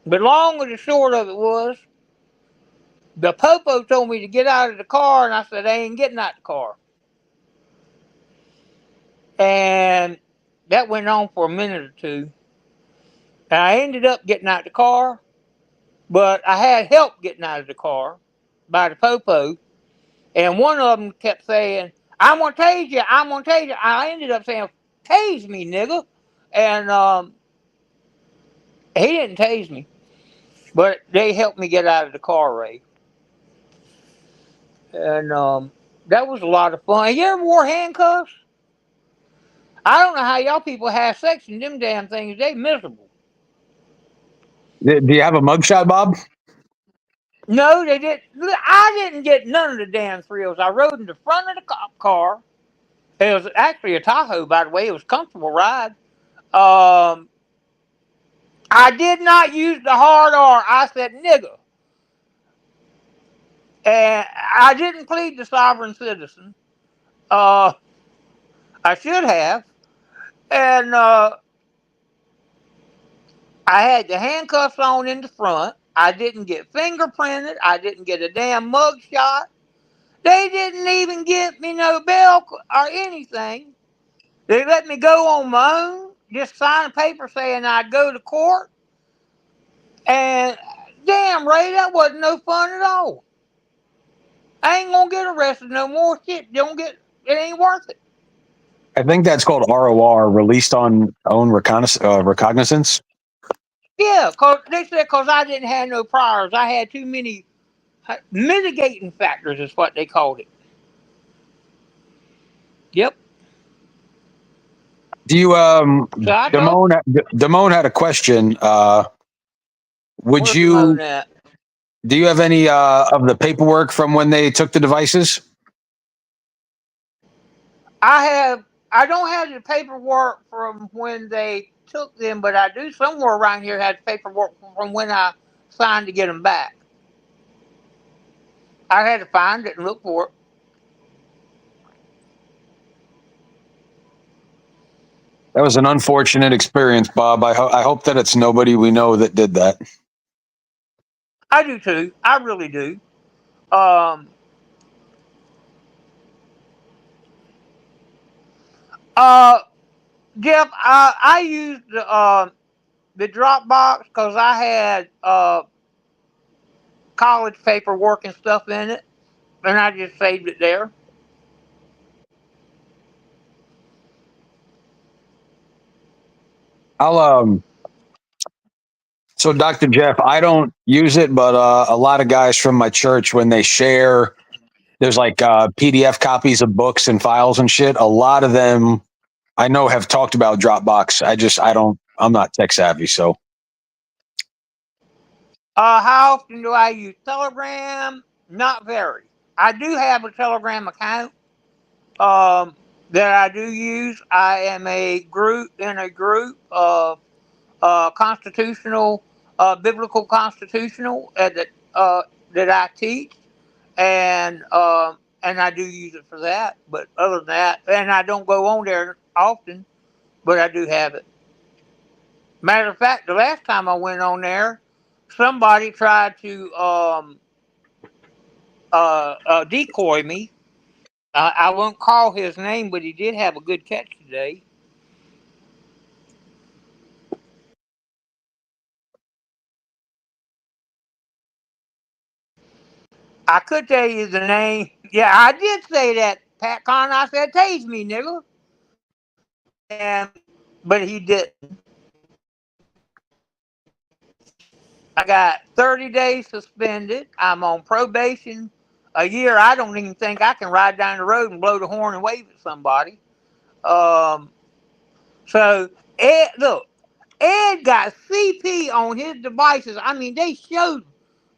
G: long and the short of it was, the popo told me to get out of the car, and I said, I ain't getting out of the car. And that went on for a minute or two. And I ended up getting out of the car, but I had help getting out of the car by the popo. And one of them kept saying, I'm going to tase you, I'm going to tase you. I ended up saying, tase me, nigga. And he didn't tase me, but they helped me get out of the car, Ray. And that was a lot of fun. You ever wore handcuffs? I don't know how y'all people have sex in them damn things. They miserable.
A: Do you have a mugshot, Bob?
G: No, they didn't. I didn't get none of the damn thrills. I rode in the front of the cop car. It was actually a Tahoe, by the way. It was a comfortable ride. I did not use the hard R. I said nigga. And I didn't plead the sovereign citizen. I should have. And I had the handcuffs on in the front. I didn't get fingerprinted. I didn't get a damn mug shot. They didn't even give me no bail or anything. They let me go on my own, just sign a paper saying I'd go to court. And damn, Ray, that wasn't no fun at all. I ain't gonna get arrested no more. Shit, it ain't worth it.
A: I think that's called ROR, released on own recognizance.
G: Yeah, they said because I didn't have no priors. I had too many mitigating factors is what they called it. Yep.
A: Do you
G: So I told
A: Damone had a question. Would
G: where's
A: you
G: Simone at?
A: do you have any of the paperwork from when they took the devices?
G: I don't have the paperwork from when they took them, but I do somewhere around here have paperwork from when I signed to get them back. I had to find it and look for it.
A: That was an unfortunate experience, Bob. I hope that it's nobody we know that did that.
G: I do too. I really do. Um, Jeff, I used the Dropbox because I had college paperwork and stuff in it, and I just saved it there.
A: So Dr. Jeff, I don't use it, but a lot of guys from my church, when they share, there's like PDF copies of books and files and shit. A lot of them I know have talked about Dropbox. I'm not tech savvy. So
G: How often do I use Telegram? Not very. I do have a Telegram account that I do use. I am in a group of constitutional, biblical constitutional that I teach, and I do use it for that. But other than that, and I don't go on there often, but I do have it. Matter of fact, the last time I went on there, somebody tried to decoy me. I won't call his name, but he did have a good catch today. I could tell you the name. Yeah, I did say that, Pat Con. I said, tase me, nigga. But he didn't. I got 30 days suspended. I'm on probation a year. I don't even think I can ride down the road and blow the horn and wave at somebody. So, look, Ed got CP on his devices. I mean, they showed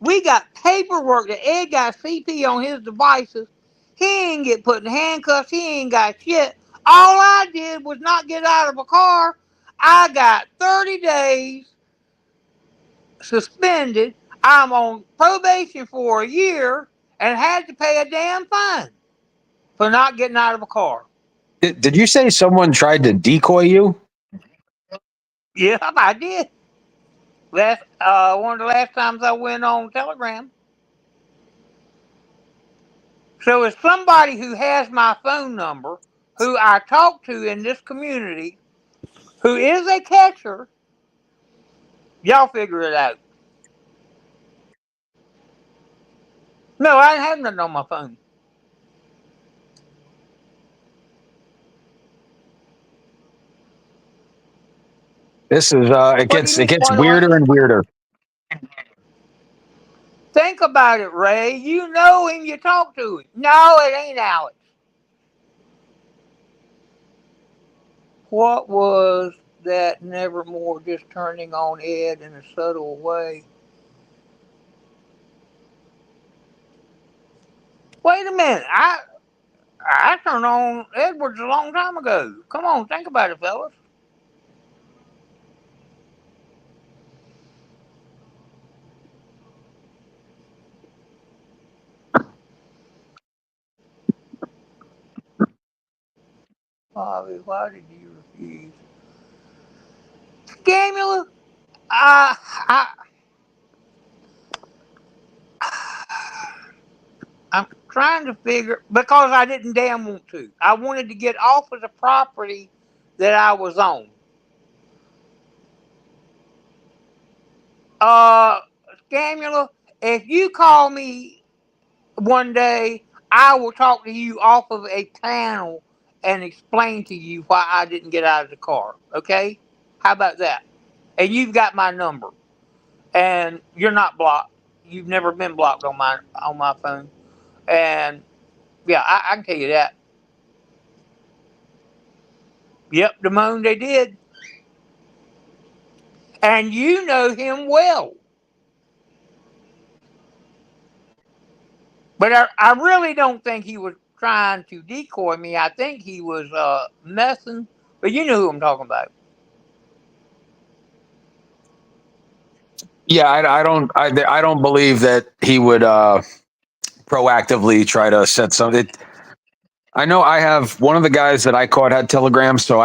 G: we got paperwork that Ed got CP on his devices. He ain't get put in handcuffs. He ain't got shit. All I did was not get out of a car. I got 30 days suspended. I'm on probation for a year and had to pay a damn fine for not getting out of a car.
A: did you say someone tried to decoy you?
G: Yeah, I did. Last one of the last times I went on Telegram. So it's somebody who has my phone number, who I talk to in this community, who is a catcher. Y'all figure it out. No, I didn't have nothing on my phone.
A: This is
G: What do you
A: it
G: mean?
A: gets
G: What do I
A: weirder and weirder.
G: think about it, Ray? You know him, you talk to him. No, it ain't Alex. What was that Nevermore just turning on Ed in a subtle way? Wait a minute. I turned on Edwards a long time ago. Come on, think about it, fellas. Bobby, why did you refuse? Scamula, I, I'm trying to figure, because I didn't damn want to. I wanted to get off of the property that I was on. Scamula, if you call me one day, I will talk to you off of a panel and explain to you why I didn't get out of the car. Okay? How about that? And you've got my number, and you're not blocked. You've never been blocked on my phone, and yeah, I can tell you that. Yep, Damone, they did, and you know him well. But I really don't think he was trying to decoy me. I think he was messing. But you know who I'm talking about.
A: Yeah, I don't believe that he would proactively try to set something. I know I have one of the guys that I caught had Telegram, so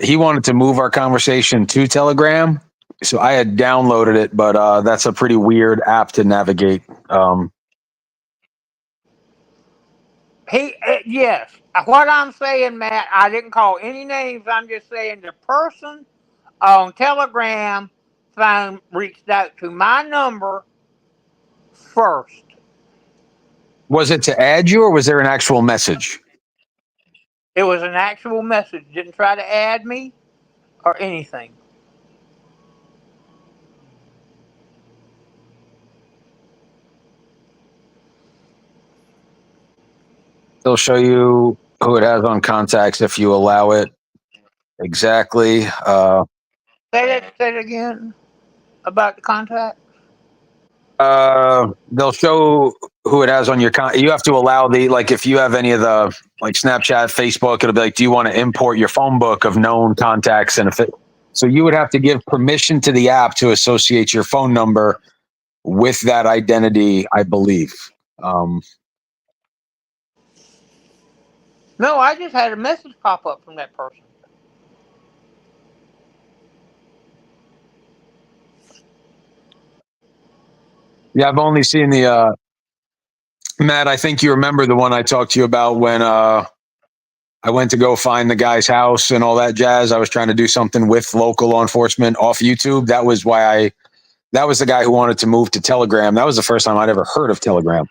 A: he wanted to move our conversation to Telegram. So I had downloaded it, but that's a pretty weird app to navigate.
G: Yes. What I'm saying, Matt, I didn't call any names. I'm just saying the person on Telegram reached out to my number first.
A: Was it to add you, or was there an actual message?
G: It was an actual message. Didn't try to add me or anything.
A: They'll show you who it has on contacts if you allow it. Exactly.
G: Say it again about the contact.
A: They'll show who it has on your you have to allow if you have any of the like Snapchat, Facebook, it'll be like, do you want to import your phone book of known contacts? And so you would have to give permission to the app to associate your phone number with that identity, I believe.
G: No, I just had a message pop up from that person.
A: Yeah, I've only seen the Matt, I think you remember the one I talked to you about when I went to go find the guy's house and all that jazz. I was trying to do something with local law enforcement off YouTube. That was that was the guy who wanted to move to Telegram. That was the first time I'd ever heard of Telegram.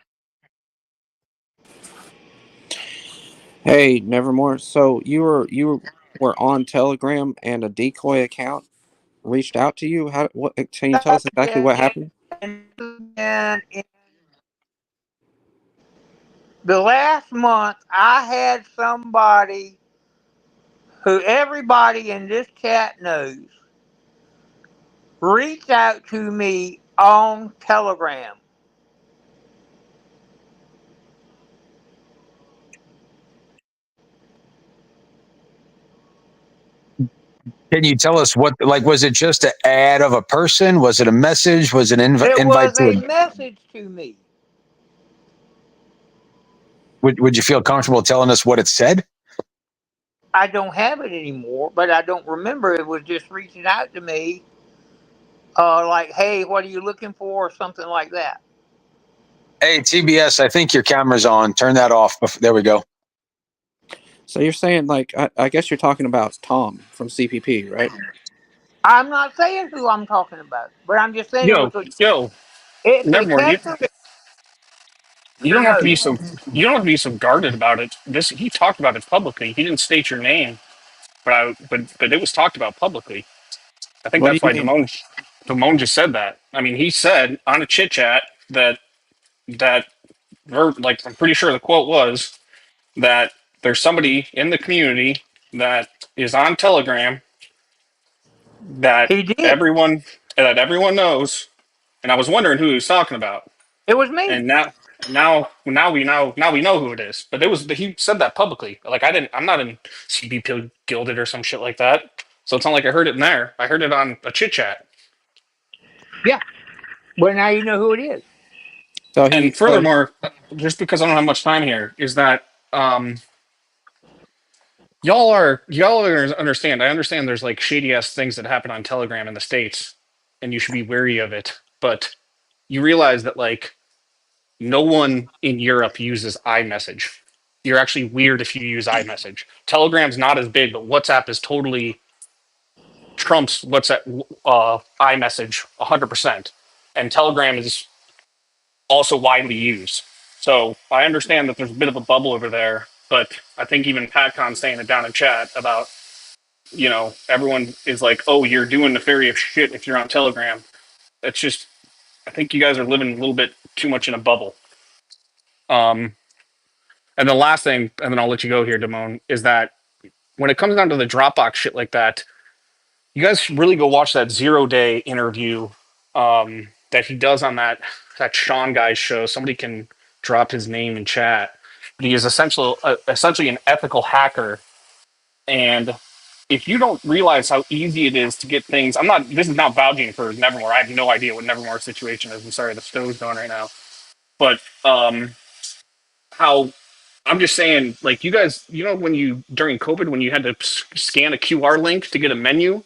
F: Hey, Nevermore. So you were on Telegram and a decoy account reached out to you. What can you tell us exactly what happened?
G: And in the last month, I had somebody who everybody in this chat knows reach out to me on Telegram.
A: Can you tell us was it just an ad of a person? Was it a message? Was it an
G: It
A: invite
G: was
A: to
G: a
A: a,
G: message to me.
A: would you feel comfortable telling us what it said?
G: I don't have it anymore, but I don't remember. It was just reaching out to me, like, "Hey, what are you looking for?" or something like that.
A: Hey, TBS, I think your camera's on. Turn that off. There we go.
F: So you're saying, like, I guess you're talking about Tom from CPP, right?
G: I'm not saying who I'm talking about, but I'm just saying
H: Yo, yo,
G: it's a
H: Nevermore,
G: catcher.
H: you don't have to
G: No,
H: be so guarded about it. This he talked about it publicly. He didn't state your name, but it was talked about publicly. I think
F: What do
H: that's
F: you
H: why
F: mean?
H: Damone just said that. I mean, he said on a chit chat that like I'm pretty sure the quote was that there's somebody in the community that is on Telegram that
G: he did.
H: everyone knows, and I was wondering who he was talking about.
G: It was me.
H: And now we know who it is. But it was he said that publicly. Like I'm not in CBP Gilded or some shit like that. So it's not like I heard it in there. I heard it on a chit chat.
G: Yeah. Well, now you know who it is.
F: So
H: And furthermore, just because I don't have much time here, is that y'all are understand. I understand there's like shady ass things that happen on Telegram in the States, and you should be wary of it. But you realize that like no one in Europe uses iMessage. You're actually weird if you use iMessage. Telegram's not as big, but WhatsApp is totally trumps WhatsApp iMessage 100%. And Telegram is also widely used. So I understand that there's a bit of a bubble over there, but I think even PatCon saying it down in chat about, everyone is like, oh, you're doing nefarious shit if you're on Telegram. It's just, I think you guys are living a little bit too much in a bubble. And the last thing, and then I'll let you go here, Damone, is that when it comes down to the Dropbox shit like that, you guys should really go watch that 0 Day interview that he does on that Sean guy's show. Somebody can drop his name in chat. But he is essentially an ethical hacker. And if you don't realize how easy it is to get things, this is not vouching for Nevermore. I have no idea what Nevermore's situation is. I'm sorry, the stove's going right now. But how I'm just saying, like, you guys, when during COVID, when you had to scan a QR link to get a menu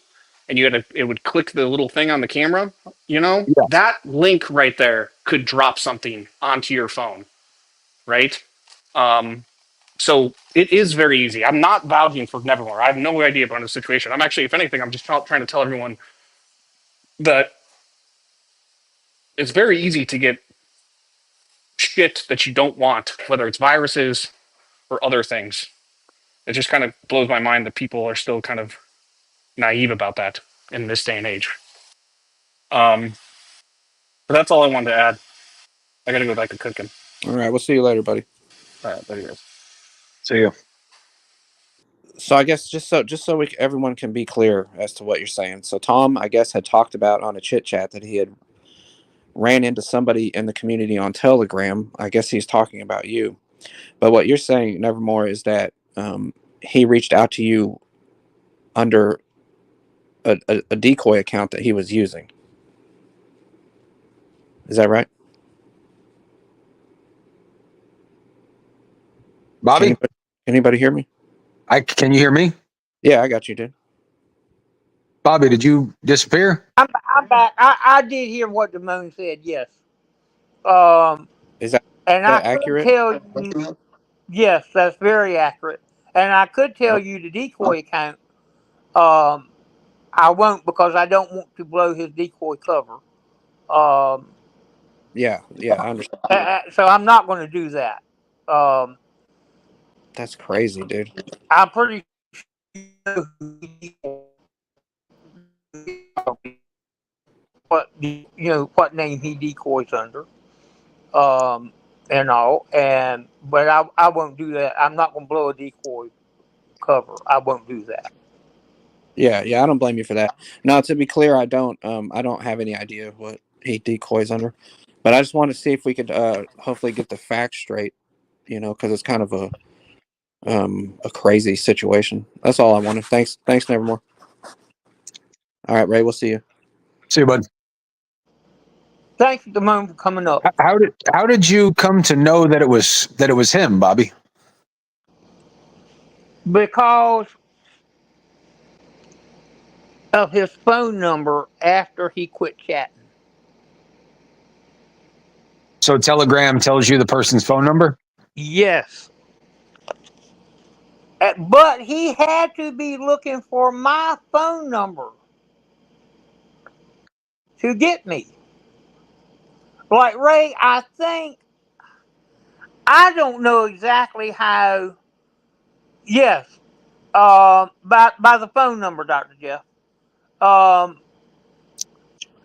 H: and it would click the little thing on the camera,
A: Yeah.
H: that link right there could drop something onto your phone, right? So it is very easy. I'm not vouching for Nevermore. I have no idea about the situation. I'm actually, if anything, I'm just trying to tell everyone that it's very easy to get shit that you don't want, whether it's viruses or other things. It just kind of blows my mind that people are still kind of naive about that in this day and age. But that's all I wanted to add. I got to go back to cooking.
F: All right, we'll see you later, buddy.
H: All right, there you go.
A: See you.
F: So I guess just so everyone can be clear as to what you're saying. So Tom, I guess, had talked about on a chit chat that he had ran into somebody in the community on Telegram. I guess he's talking about you. But what you're saying, Nevermore, is that he reached out to you under a decoy account that he was using. Is that right?
A: Bobby,
F: Anybody hear me?
A: can you hear me?
F: Yeah, I got you, dude.
A: Bobby, did you disappear?
G: I'm back. I did hear what Damone said. Yes. Um,
F: Is that
G: and I could
F: accurate?
G: tell you. Yes, that's very accurate. And I could tell you the decoy account. I won't because I don't want to blow his decoy cover.
F: Yeah, I understand.
G: So I'm not going to do that.
F: That's crazy, dude.
G: I'm pretty sure what name he decoys under, and all. But I won't do that. I'm not going to blow a decoy cover. I won't do that.
F: Yeah, I don't blame you for that. Now, to be clear, I don't have any idea what he decoys under, but I just want to see if we could hopefully get the facts straight, because it's kind of a crazy situation. That's all I wanted. Thanks, Nevermore. All right, Ray, we'll see you.
A: See you, bud.
G: Thanks, Damone, for coming up.
A: How did you come to know that it was him, Bobby?
G: because of his phone number after he quit chatting.
A: So Telegram tells you the person's phone number?
G: Yes. But he had to be looking for my phone number to get me. Like Ray, I don't know exactly how. Yes, by the phone number, Dr. Jeff. Um,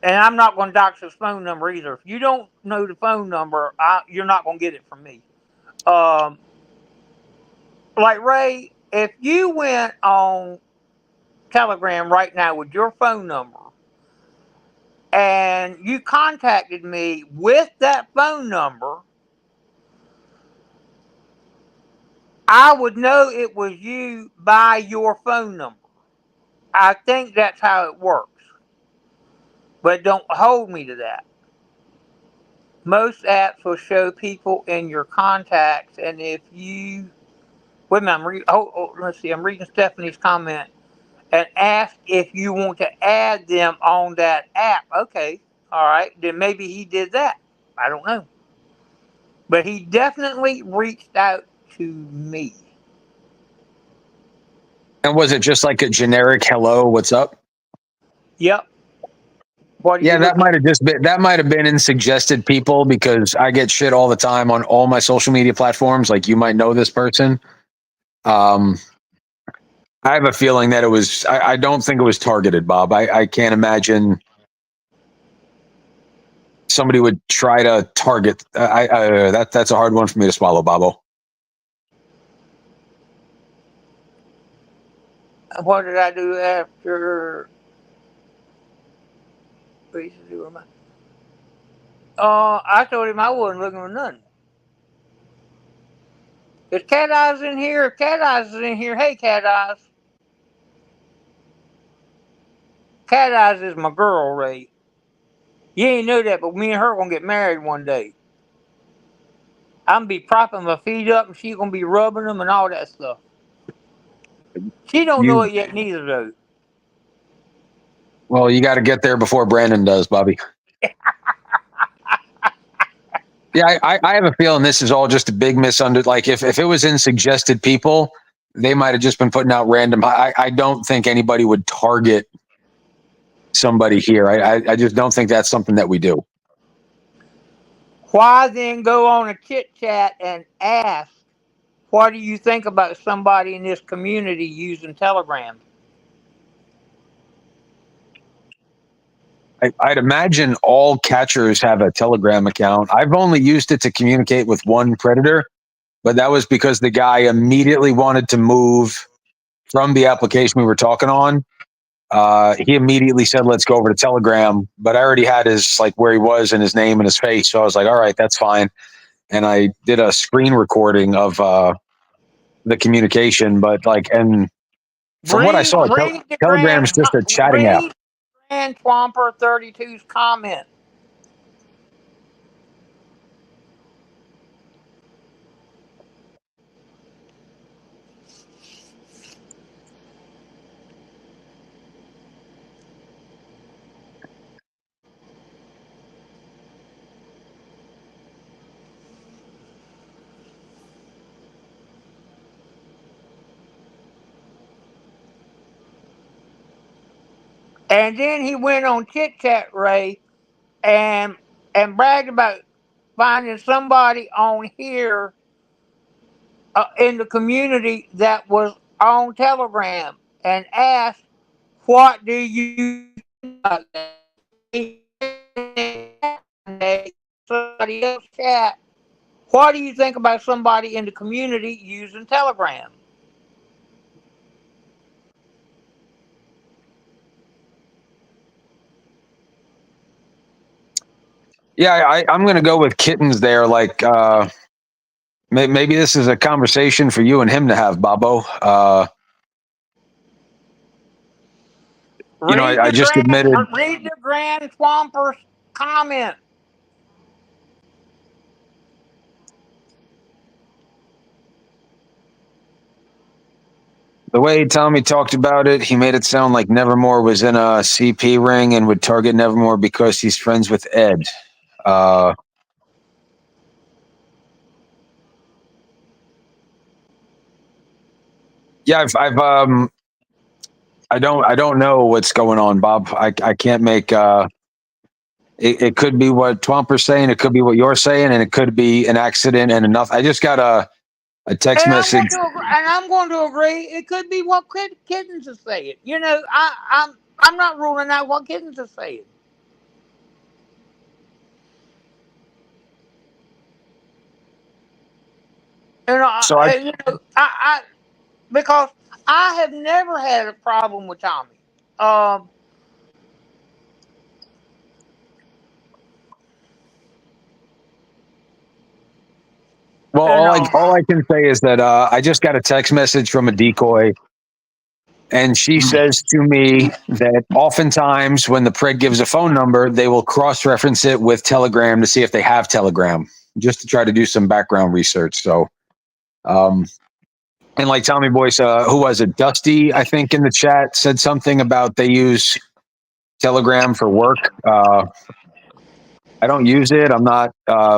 G: and I'm not going to dox his phone number either. If you don't know the phone number, you're not going to get it from me. Um, like Ray, if you went on Telegram right now with your phone number and you contacted me with that phone number, I would know it was you by your phone number. I think that's how it works. But don't hold me to that. Most apps will show people in your contacts, and if you wait a minute, let's see, I'm reading Stephanie's comment and ask if you want to add them on that app. Okay, all right, then maybe he did that. I don't know, but he definitely reached out to me.
A: And was it just like a generic hello, what's up?
G: Yep. What are
A: Yeah,
G: you looking?
A: that might have been in suggested people, because I get shit all the time on all my social media platforms. Like, you might know this person. I have a feeling that it was. I don't think it was targeted, Bob. I can't imagine somebody would try to target. That's a hard one for me to swallow, Bobo.
G: What did I do after? I told him I wasn't looking for nothing. Is Cat Eyes in here? If Cat Eyes is in here, hey Cat Eyes. Cat Eyes is my girl, Ray. You ain't know that, but me and her gonna get married one day. I'm gonna be propping my feet up, and she gonna be rubbing them and all that stuff. She don't know
A: You
G: it yet, neither though.
A: Well, you got to get there before Brandon does, Bobby. Yeah, I have a feeling this is all just a big misunderstanding. Like, if it was in suggested people, they might have just been putting out random. I don't think anybody would target somebody here. I just don't think that's something that we do.
G: Why then go on a chit chat and ask, what do you think about somebody in this community using Telegram?
A: I'd imagine all catchers have a Telegram account. I've only used it to communicate with one predator, but that was because the guy immediately wanted to move from the application we were talking on. He immediately said, "Let's go over to Telegram," but I already had his, like, where he was and his name and his face, so I was like, "All right, that's fine." And I did a screen recording of the communication, but and from what I saw,
G: Read the
A: Telegram's just a chatting app.
G: Grand Twomper 32's comment. And then he went on Chit Chat, Ray, and bragged about finding somebody on here in the community that was on Telegram, and asked, "What do you think about that?" Somebody else chat. What do you think about somebody in the community using Telegram?
A: Yeah, I'm going to go with kittens there. Like, maybe this is a conversation for you and him to have, Bobo. I just admitted.
G: Read the Grand Swamper's comment.
A: The way Tommy talked about it, he made it sound like Nevermore was in a CP ring and would target Nevermore because he's friends with Ed. Yeah, I don't know what's going on, Bob. I can't make. It could be what Twomper's saying. It could be what you're saying, and it could be an accident and enough. I just got a text message.
G: I'm going to agree. It could be what Kittens is saying. You know, I'm not ruling out what Kittens is saying.
A: So I
G: Because I have never had a problem with Tommy. Um,
A: well,
G: and
A: all I can say is that I just got a text message from a decoy, and she says to me that oftentimes when the prig gives a phone number, they will cross reference it with Telegram to see if they have Telegram, just to try to do some background research. So, and like Tommy Boyce, who was it? Dusty, I think, in the chat said something about they use Telegram for work. I don't use it. I'm not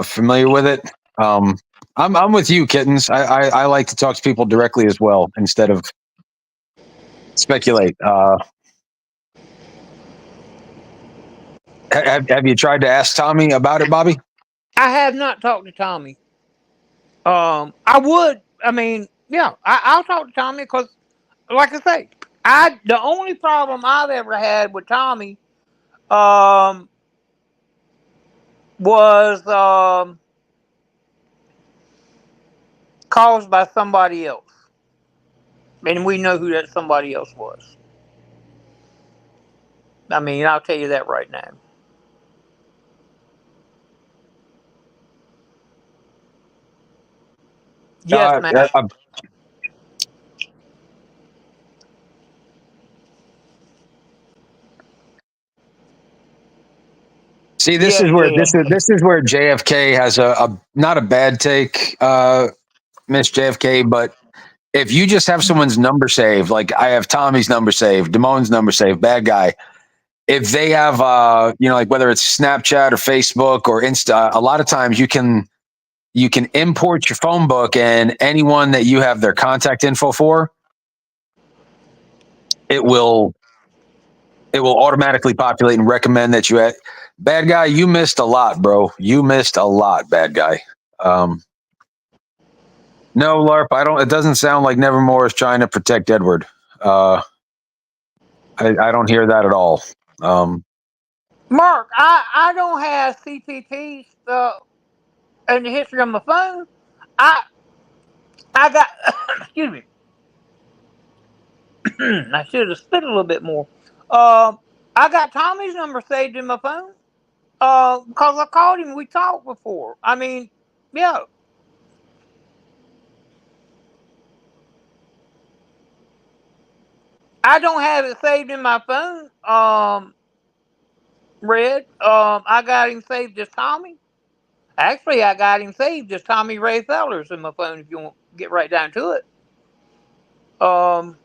A: familiar with it. I'm with you, Kittens. I like to talk to people directly as well instead of speculate. Have you tried to ask Tommy about it, Bobby?
G: I have not talked to Tommy. I would. I mean, yeah, I'll talk to Tommy because, like I say, the only problem I've ever had with Tommy, was caused by somebody else, and we know who that somebody else was. I mean, I'll tell you that right now. Yes, ma'am.
A: See, this
G: Yeah,
A: is where
G: yeah.
A: this is where JFK has a not a bad take, Miss JFK, but if you just have someone's number saved, like I have Tommy's number saved, Damone's number saved, bad guy. If they have, like whether it's Snapchat or Facebook or Insta, a lot of times you can import your phone book, and anyone that you have their contact info for, it will automatically populate and recommend that you had. Bad guy, you missed a lot, bro. You missed a lot, bad guy. No, LARP, I don't. It doesn't sound like Nevermore is trying to protect Edward. I don't hear that at all.
G: Mark, I don't have CPP in the history of my phone. I got excuse me. I should have spit a little bit more. I got Tommy's number saved in my phone. Because I called him. We talked before. I mean, yeah. I don't have it saved in my phone. Red. I got him saved as Tommy. Actually, I got him saved as Tommy Ray Fellers in my phone. If you want to get right down to it. Um.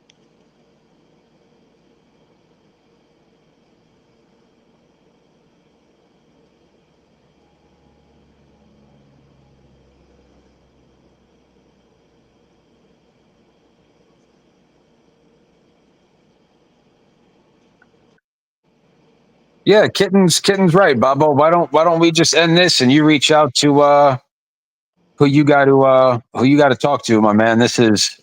A: Yeah, kitten's right, Bobo. Why don't we just end this and you reach out to who you got to talk to, my man. This is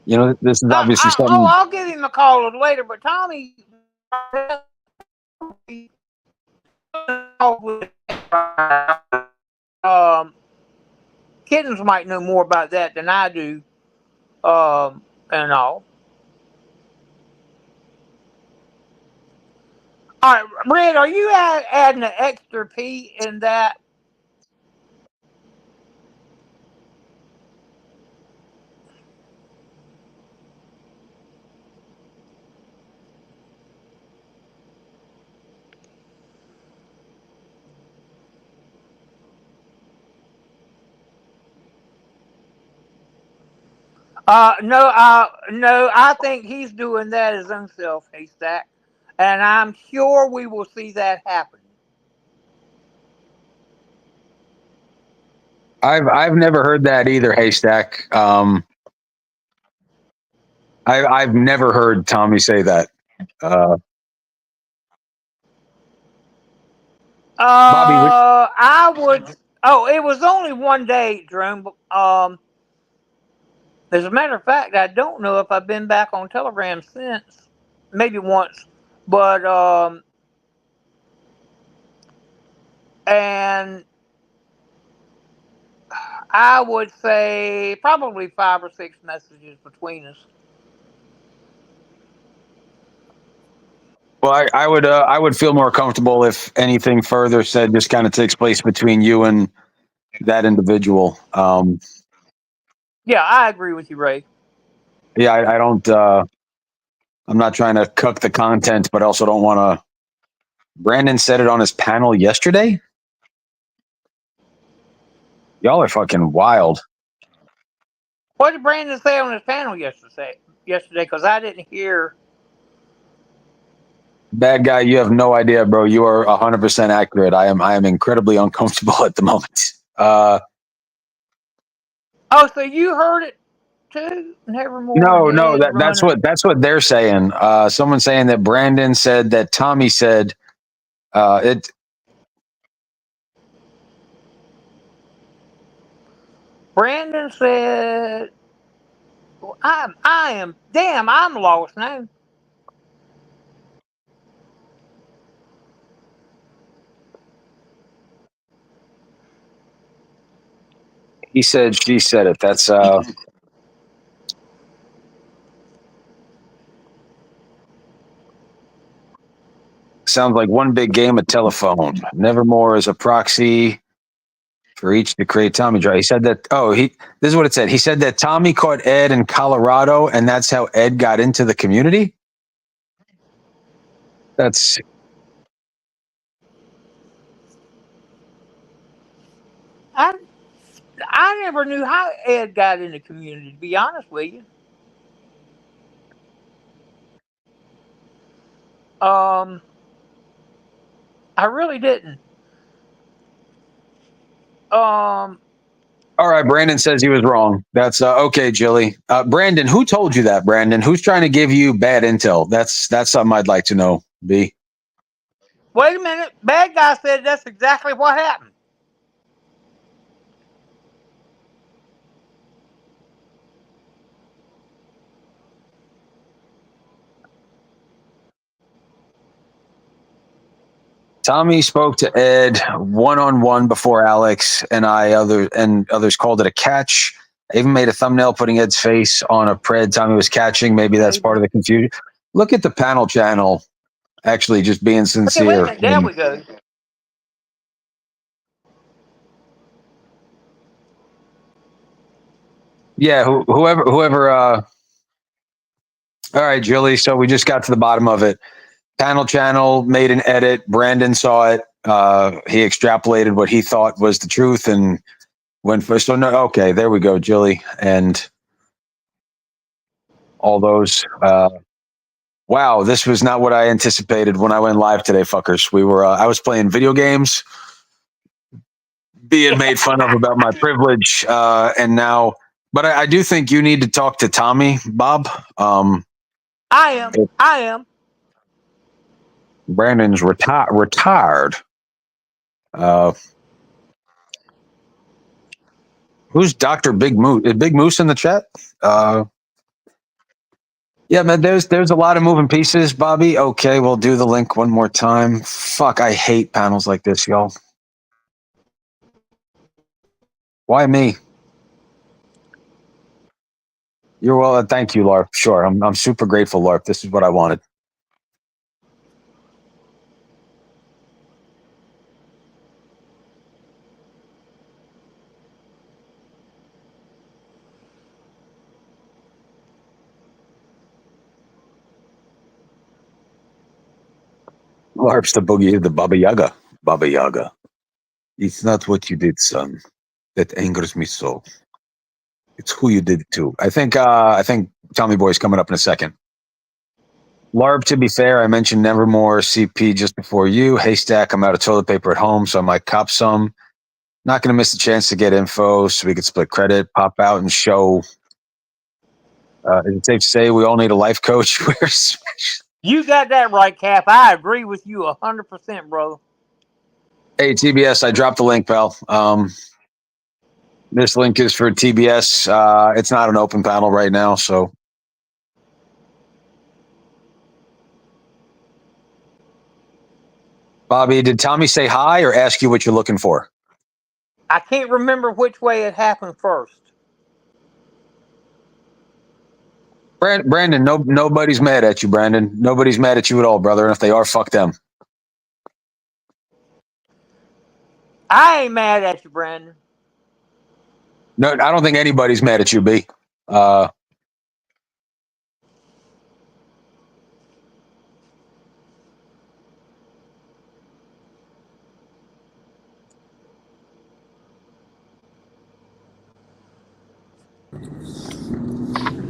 A: this is obviously something.
G: I'll give him a call later. But Tommy, Kittens might know more about that than I do. And all. All right, Red, are you adding an extra P in that? No, I think he's doing that his own self, Haystack, and I'm sure we will see that happen.
A: I've never heard that either, Haystack. I've never heard Tommy say that. Bobby,
G: I would. Oh, it was only one day, Jerome. As a matter of fact, I don't know if I've been back on Telegram since. Maybe once, but and I would say probably 5 or 6 messages between us.
A: well, I would feel more comfortable if anything further said just kind of takes place between you and that individual.
G: Yeah, I agree with you, Ray.
A: Yeah, I don't. I'm not trying to cook the content, but also don't want to. Brandon said it on his panel yesterday. Y'all are fucking wild.
G: What did Brandon say on his panel yesterday? Because I didn't hear.
A: Bad guy, you have no idea, bro. You are 100% accurate. I am incredibly uncomfortable at the moment.
G: Oh, so you heard it too? Nevermore
A: No, no,
G: head
A: that's what they're saying. Someone saying that Brandon said that Tommy said it.
G: Brandon said, I am, damn, I'm lost now.
A: He said, she said it. That's sounds like one big game of telephone. Nevermore is a proxy for each to create Tommy Dry. He said that. Oh, this is what it said. He said that Tommy caught Ed in Colorado, and that's how Ed got into the community. That's
G: I never knew how Ed got in the community, to be honest with you. Um, I really didn't.
A: all right. Brandon says he was wrong. That's okay, Jilly. Brandon, who told you that? Brandon, who's trying to give you bad intel? That's something I'd like to know. B.
G: Wait a minute. Bad guy said that's exactly what happened.
A: Tommy spoke to Ed one-on-one before Alex and others called it a catch. I even made a thumbnail putting Ed's face on a pred Tommy was catching. Maybe that's part of the confusion. Look at the panel channel actually just being
G: Okay, wait a
A: sincere.
G: minute. There we go.
A: Yeah, whoever all right, Julie. So we just got to the bottom of it. Panel channel made an edit. Brandon saw it. He extrapolated what he thought was the truth and went for. So no, okay, there we go, Julie, and all those. Wow, this was not what I anticipated when I went live today, fuckers. We were. I was playing video games, being made fun of about my privilege, and now. But I do think you need to talk to Tommy, Bob.
G: I am.
A: Brandon's retired. Who's Dr. Big Moose? Is Big Moose in the chat? Yeah, man, there's a lot of moving pieces, Bobby. Okay, we'll do the link one more time. Fuck, I hate panels like this, y'all. Why me? You're well. Thank you, Larp. Sure, I'm super grateful, Larp. This is what I wanted. Larp's the boogie, the Baba Yaga. Baba Yaga. It's not what you did, son. That angers me so. It's who you did it to. I think Tommy Boy's coming up in a second. Larb, to be fair, I mentioned Nevermore CP just before you. Haystack, I'm out of toilet paper at home, so I might cop some. Not going to miss a chance to get info so we could split credit, pop out and show. Is it safe to say we all need a life coach?
G: You got that right, Cap. I agree with you 100%, bro.
A: Hey, TBS, I dropped the link, pal. This link is for TBS. It's not an open panel right now, so. Bobby, did Tommy say hi or ask you what you're looking for?
G: I can't remember which way it happened first.
A: Brandon, nobody's mad at you, Brandon. Nobody's mad at you at all, brother. And if they are, fuck them.
G: I ain't mad at you, Brandon.
A: No, I don't think anybody's mad at you, B.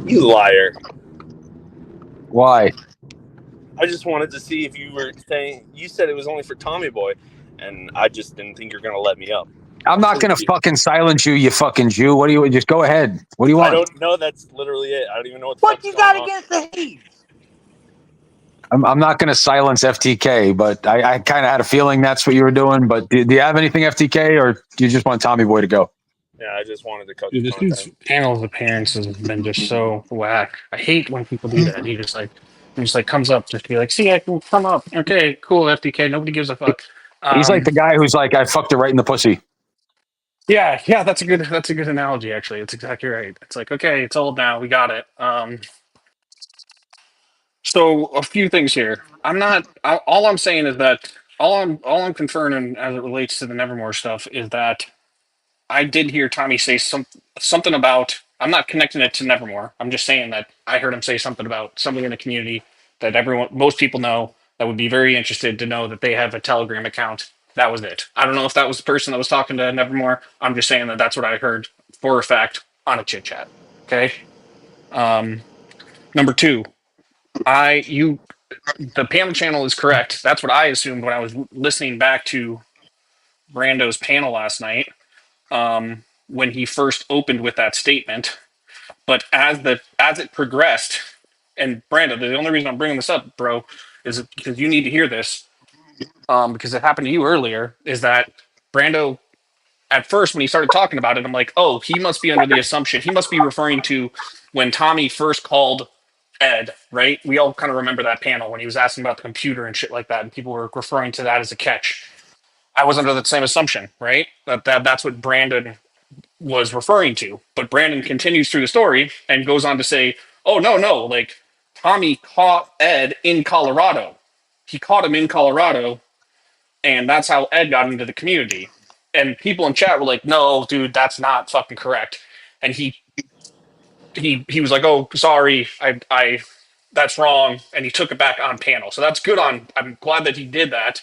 I: You liar.
A: Why?
I: I just wanted to see if you were saying, you said it was only for Tommy Boy, and I just didn't think you're going to let me up.
A: I'm not going to fucking silence you, you fucking Jew. What do you, just go ahead. What do you want?
I: I don't know. That's literally it. I don't even know
G: what you got against the Heat.
A: I'm not going to silence FTK, but I kind of had a feeling that's what you were doing. But do you have anything FTK, or do you just want Tommy Boy to go?
I: Yeah, I just wanted to cut
H: Dude,
I: the
H: this dude's
I: content.
H: panel's appearances have been just so whack. I hate when people do that. He just comes up just to be like, "See, I can come up. Okay, cool, FDK. Nobody gives a fuck."
A: He's like the guy who's like, I fucked her right in the pussy.
H: Yeah, that's a good analogy. Actually, it's exactly right. It's like, okay, it's old now. We got it. So a few things here. I'm not. All I'm saying is that all I'm confirming as it relates to the Nevermore stuff is that I did hear Tommy say something about. I'm not connecting it to Nevermore. I'm just saying that I heard him say something about somebody in the community that most people know that would be very interested to know that they have a Telegram account. That was it. I don't know if that was the person that was talking to Nevermore. I'm just saying that that's what I heard for a fact on a chit chat. Okay. Number two, the panel channel is correct. That's what I assumed when I was listening back to Brando's panel last night. When he first opened with that statement. But as it progressed, and Brando, the only reason I'm bringing this up, bro, is because you need to hear this, because it happened to you earlier. Is that Brando? At first, when he started talking about it, I'm like, oh, he must be under the assumption he must be referring to when Tommy first called Ed, right? We all kind of remember that panel when he was asking about the computer and shit like that, and people were referring to that as a catch. I was under the same assumption, right? That's what Brandon was referring to. But Brandon continues through the story and goes on to say, oh, no, like Tommy caught Ed in Colorado. He caught him in Colorado, and that's how Ed got into the community. And people in chat were like, no, dude, that's not fucking correct. And he was like, oh, sorry, I that's wrong. And he took it back on panel. So that's good on, I'm glad that he did that.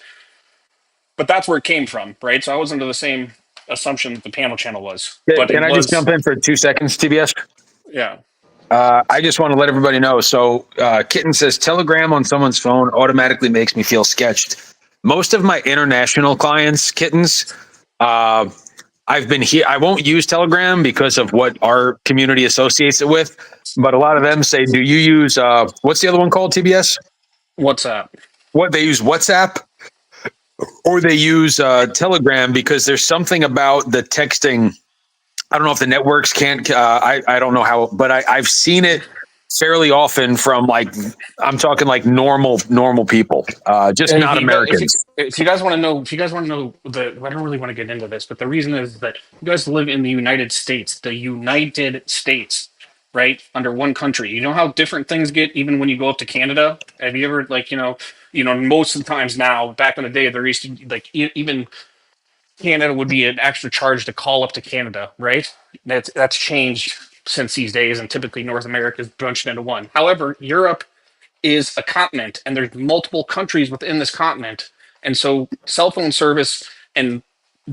H: But that's where it came from, right? So I was under the same assumption that the panel channel was. But
A: Can
H: it
A: I just
H: was,
A: jump in for 2 seconds, TBS?
H: yeah.
A: I just want to let everybody know. So, Kitten says Telegram on someone's phone automatically makes me feel sketched. Most of my international clients, Kittens, I've been here. I won't use Telegram because of what our community associates it with. But a lot of them say, "Do you use what's the other one called?" TBS.
H: WhatsApp.
A: What they use WhatsApp, or they use Telegram because there's something about the texting. I don't know if the networks can't. I don't know how, but I've seen it fairly often from I'm talking like normal people, just
H: If
A: not
H: you go,
A: Americans.
H: if you guys want to know, I don't really want to get into this, but the reason is that you guys live in the United States, right, under one country. You know how different things get even when you go up to Canada. Have you ever most of the times now, back in the day, there used to even Canada would be an extra charge to call up to Canada, right? That's changed since these days, and typically North America is bunched into one. However, Europe is a continent and there's multiple countries within this continent, and so cell phone service and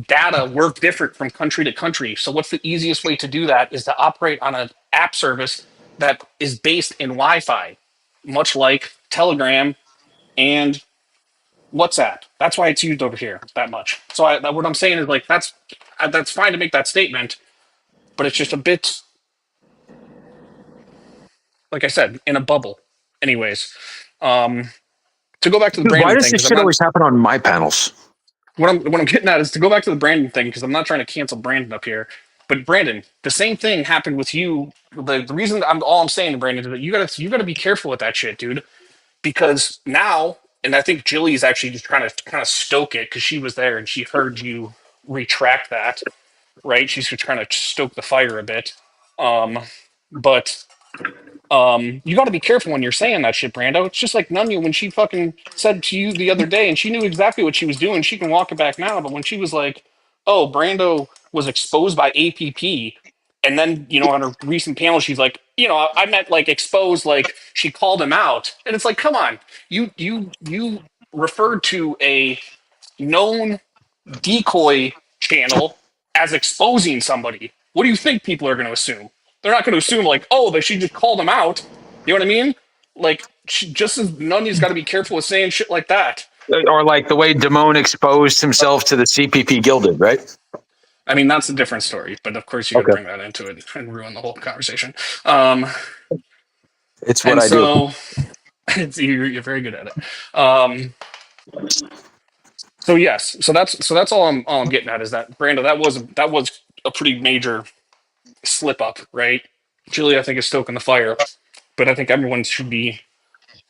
H: data work different from country to country. So what's the easiest way to do that is to operate on an app service that is based in Wi-Fi, much like Telegram and WhatsApp. That's why it's used over here that much. So what I'm saying is like that's fine to make that statement, but it's just a bit, like I said, in a bubble. Anyways, to go back to the
A: Dude, why
H: Brandon
A: does
H: thing,
A: this
H: because I'm
A: shit
H: not.
A: always happen on my panels?
H: What I'm getting at is to go back to the Brandon thing because I'm not trying to cancel Brandon up here. But Brandon, the same thing happened with you. The reason I'm saying, Brandon, is that you gotta be careful with that shit, dude. Because now, and I think Jilly's actually just trying to kind of stoke it because she was there and she heard you retract that, right? She's just trying to stoke the fire a bit. But you got to be careful when you're saying that shit, Brando. It's just like Nunya when she fucking said to you the other day, and she knew exactly what she was doing. She can walk it back now, but when she was like, "Oh, Brando was exposed by APP," and then on her recent panel, she's like, I meant like exposed, like she called him out, and it's like, come on, you referred to a known decoy channel as exposing somebody. What do you think people are going to assume? They're not going to assume like, oh, that she just called them out. You know what I mean? Like, just as Nunny's got to be careful with saying shit like that.
A: Or like the way Damone exposed himself to the CPP Gilded, right?
H: I mean, that's a different story, but of course you got to
A: Okay.
H: bring that into it and ruin the whole conversation.
A: It's what
H: And
A: I do.
H: so you're very good at it. So yes, so that's all I'm getting at is that Brando, that was a pretty major slip up, right? Julie, I think, is stoking the fire, but I think everyone should be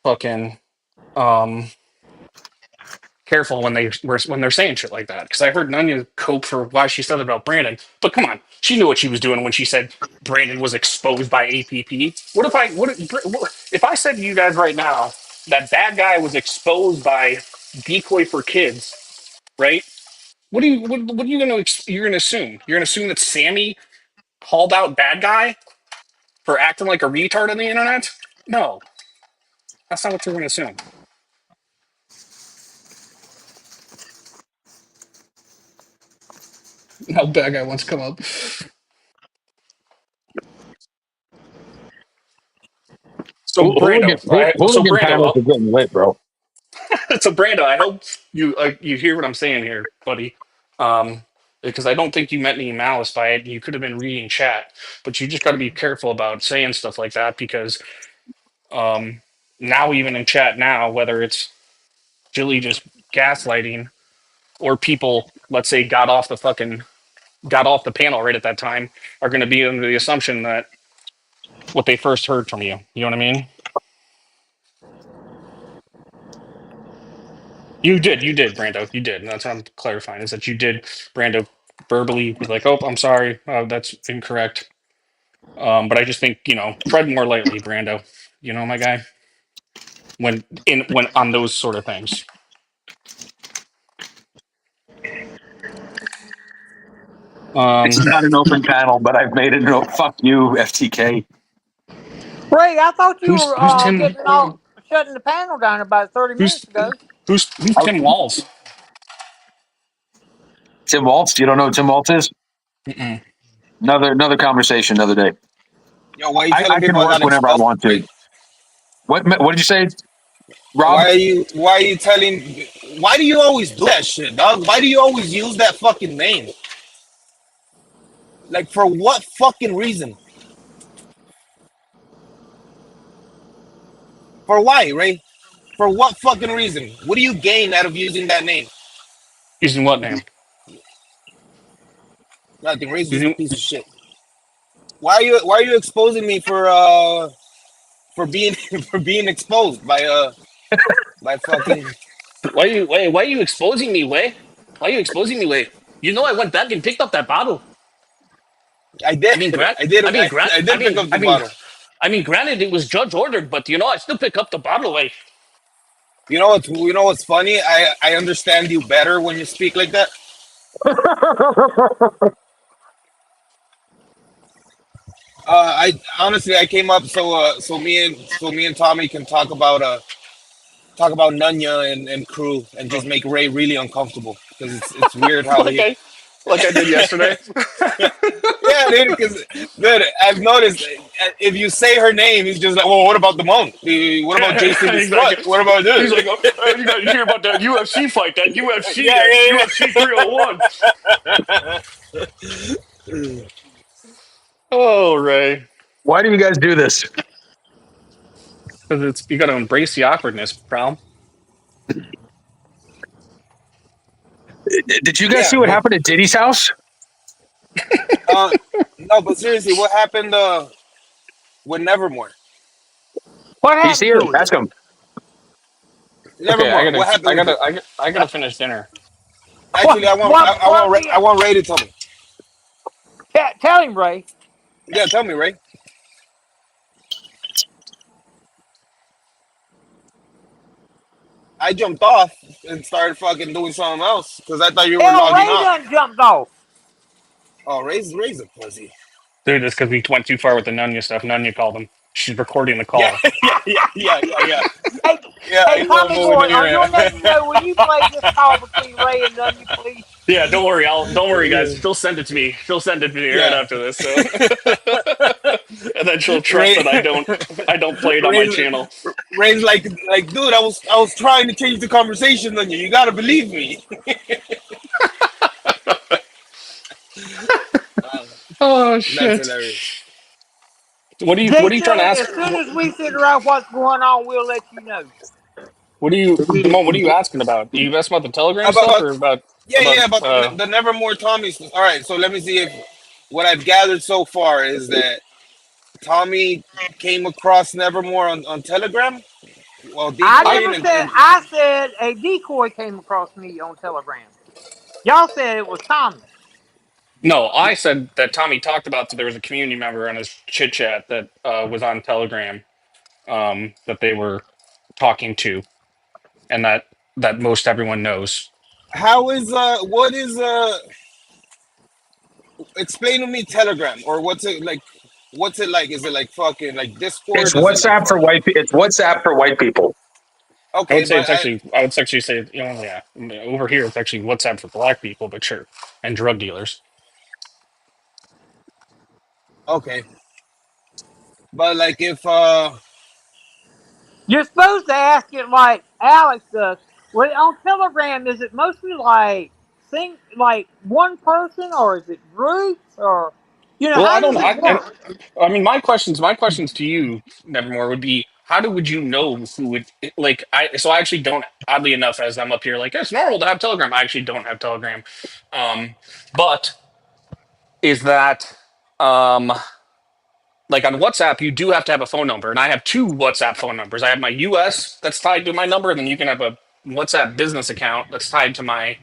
H: fucking um, careful when they're saying shit like that. Because I heard Nunya cope for why she said it about Brandon, but come on, she knew what she was doing when she said Brandon was exposed by APP. If I said to you guys right now that that guy was exposed by Decoy for Kids, right? What are you you're gonna assume? You're gonna assume that Sammy called out bad guy for acting like a retard on the internet? No, that's not what you're going to assume. How bad guy wants to come up. So Brando,
A: Hooligan panels are getting lit, bro.
H: so Brando, I hope you hear what I'm saying here, buddy. Because I don't think you meant any malice by it. You could have been reading chat, but you just got to be careful about saying stuff like that because now even in chat now, whether it's Jilly just gaslighting or people, let's say, got off the panel right at that time, are going to be under the assumption that what they first heard from you. You know what I mean? You did, Brando. You did. And that's what I'm clarifying is that you did, Brando, verbally be like, "Oh, I'm sorry, that's incorrect." But I just think tread more lightly, Brando. You know, my guy. When on those sort of things.
A: It's not an open panel, but I've made it. No, fuck you, FTK.
G: Ray, I thought you were
H: Who's Tim?
G: shutting the panel down about 30 minutes
H: Who's
G: ago.
H: who's Tim Walls?
A: Tim Waltz. You don't know who Tim Waltz is?
H: Mm-mm.
A: Another conversation, another day.
B: Yo, why you
A: I
B: telling
A: can
B: people I
A: work
B: got
A: whenever I
B: exposed?
A: want to. What did you say, Rob?
B: Why are you telling? Why do you always do that shit, dog? Why do you always use that fucking name? Like, for what fucking reason? For why, Ray? For what fucking reason? What do you gain out of using that name?
H: Using what name?
B: Nothing. Ray's just a
H: Using
B: piece of shit. Why are you exposing me for being for being exposed by fucking?
H: why are you exposing me, Way? Why are you exposing me, Way? You know I went back and picked up that bottle.
B: I did.
H: I mean, grant.
B: I did.
H: I mean, grant.
B: I did pick up the bottle.
H: I mean, granted, it was judge ordered, but I still pick up the bottle. Way.
B: You know what's funny? I understand you better when you speak like that. I honestly I came up so me and Tommy can talk about Nunya and crew and just make Ray really uncomfortable because it's weird how he
H: Okay. like I did yesterday.
B: Yeah, dude, because dude, I've noticed if you say her name, he's just like, well, what about the monk? What about JSILLYS
H: Exactly.
B: strut? What about
H: He's
B: this?
H: like, oh, you got to hear about that UFC fight, that UFC,
B: Yeah, yeah,
H: UFC 301. Oh, Ray,
A: Why do you guys do this?
H: because you got to embrace the awkwardness, pal.
A: Did you guys
B: yeah.
A: see what
B: But
A: happened at Diddy's house?
B: no, but seriously, what happened with Nevermore?
G: What
A: Do you see
G: happened
A: her?
G: to him?
A: Ask him.
H: Okay,
B: Nevermore. What happened with it?
H: I gotta finish dinner.
B: Actually, I
G: What?
B: want Ray to tell me.
G: Tell him, Ray.
B: Yeah, tell me, Ray. I jumped off and started fucking doing something else because I thought you were
G: Hell,
B: logging
G: Ray
B: off.
G: done jumped off.
B: Oh, Ray's a pussy.
H: Dude, it's because we went too far with the Nunya stuff. Nunya called him. She's recording the
B: Yeah,
H: call.
B: yeah.
G: Hey,
B: Yeah,
G: hey,
B: I know
G: Tommy
B: what we're
G: boy,
B: doing
G: on your
B: here.
G: name, will you play this call between Ray and Dungy, please?
H: Yeah, don't worry. Don't worry, guys. She'll send it to me. She'll send it to me right
B: Yeah.
H: after this. So, and then she'll trust
B: Ray,
H: that I don't play it on my
B: Ray's,
H: channel.
B: Ray's like, dude, I was trying to change the conversation on you. You gotta believe me. Wow,
H: Oh
B: that's
H: shit!
B: hilarious.
H: What are you trying to
G: J-Silly,
H: ask?
G: as soon as we figure out what's going on, we'll let you know.
H: Damone, what are you asking about? You asking about the Telegram stuff
B: About
H: or about
B: yeah, about the Nevermore Tommy. All right, so let me see if what I've gathered so far is that Tommy came across Nevermore on Telegram while
G: I
B: decoying,
G: never said,
B: and
G: I said a decoy came across me on Telegram. Y'all said it was Tommy.
H: No, I said that Tommy talked about that there was a community member on his chit chat that was on Telegram that they were talking to, and that most everyone knows.
B: how is what is explain to me Telegram or what's it like? What's it like? Is it like fucking like
A: It's
B: Discord? Is it like
A: WhatsApp for
B: fucking
A: white. It's WhatsApp for white people.
B: okay? But
H: I would actually say, yeah, over here it's actually WhatsApp for black people, but sure, and drug dealers.
B: okay, but like if
G: You're supposed to ask it like Alex does. Well, on Telegram, is it mostly like one person, or is it groups, or
H: Well,
G: how does it work?
H: I mean, my questions to you, Nevermore, would be would you know who would like I actually don't, oddly enough, as I'm up here like it's normal to have Telegram. I actually don't have Telegram, but is that um like on WhatsApp, you do have to have a phone number, and I have two WhatsApp phone numbers. I have my US that's tied to my number, and then you can have a WhatsApp business account that's tied to my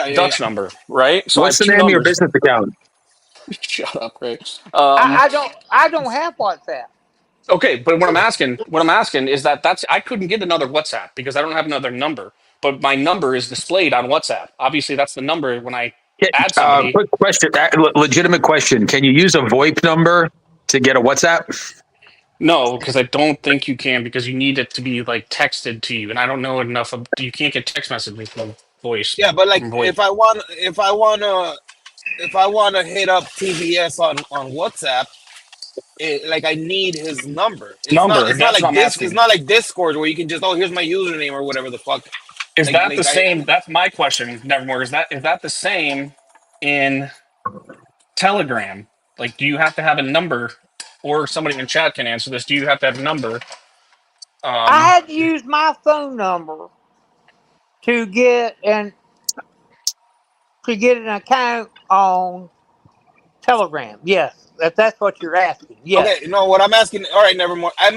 B: yeah.
H: Dutch number, right? So I
A: What's
H: have
A: the
H: two
A: name of your
H: numbers.
A: business account?
H: Shut up, right?
G: I don't have WhatsApp.
H: Okay, but what I'm asking is that's I couldn't get another WhatsApp because I don't have another number, but my number is displayed on WhatsApp. Obviously, that's the number when I
A: Yeah,
H: add somebody.
A: quick question. Legitimate question. Can you use a VoIP number to get a WhatsApp?
H: No, because I don't think you can because you need it to be like texted to you, and I don't know enough of. You can't get text messages from voice
B: Yeah, but like
H: from VoIP.
B: if I wanna hit up TVS on WhatsApp, like I need his number.
H: Number.
B: It's not
H: That's what
B: like
H: I'm
B: this. It's
H: asking.
B: not like Discord where you can just here's my username or whatever the fuck.
H: Is that the
B: Like I
H: same? That's my question, Nevermore. Is that the same in Telegram? Like, do you have to have a number, or somebody in chat can answer this? Do you have to have a number?
G: I
H: Um,
G: had to use my phone number to get an account on Telegram. Yes, that's what you're asking. Yes.
B: okay, no, what I'm asking. All right, never more. I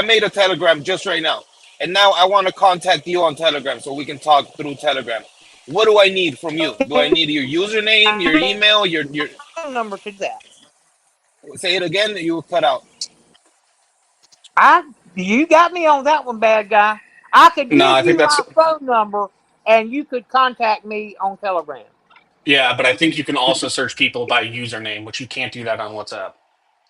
B: made a Telegram just right now, and now I want to contact you on Telegram so we can talk through Telegram. What do I need from you? Do I need your username, your email, your
G: Phone number to that.
B: say it again? You were cut out.
G: You got me on that one, bad guy. I could
H: no,
G: give
H: I think
G: you
H: that's
G: my phone number, and you could contact me on Telegram.
H: yeah, but I think you can also search people by username, which you can't do that on WhatsApp.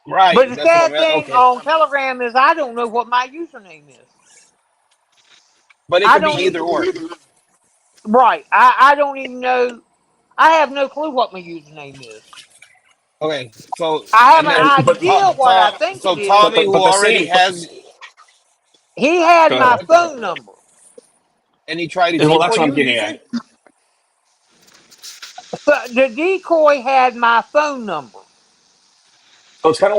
B: Right,
G: But the
B: that's what
G: sad
B: I'm.
G: thing
B: Okay,
G: on Telegram is I don't know what my username is.
B: but it
G: I
B: could be
G: don't
B: either
G: even
B: or.
G: right. I don't even know. I have no clue what my username is.
B: Okay, so
G: I have
B: and then
G: an
D: But
G: idea what I think
B: So
G: it is.
B: Tommy, who
D: but the
B: already
D: same.
B: has,
G: He had
D: Go
G: my
D: ahead.
G: phone number.
B: and he tried to
D: Well, that's
B: decoy
D: what I'm
B: you. You
D: getting
B: say?
D: at.
G: So the decoy had my phone number.
H: So it's kind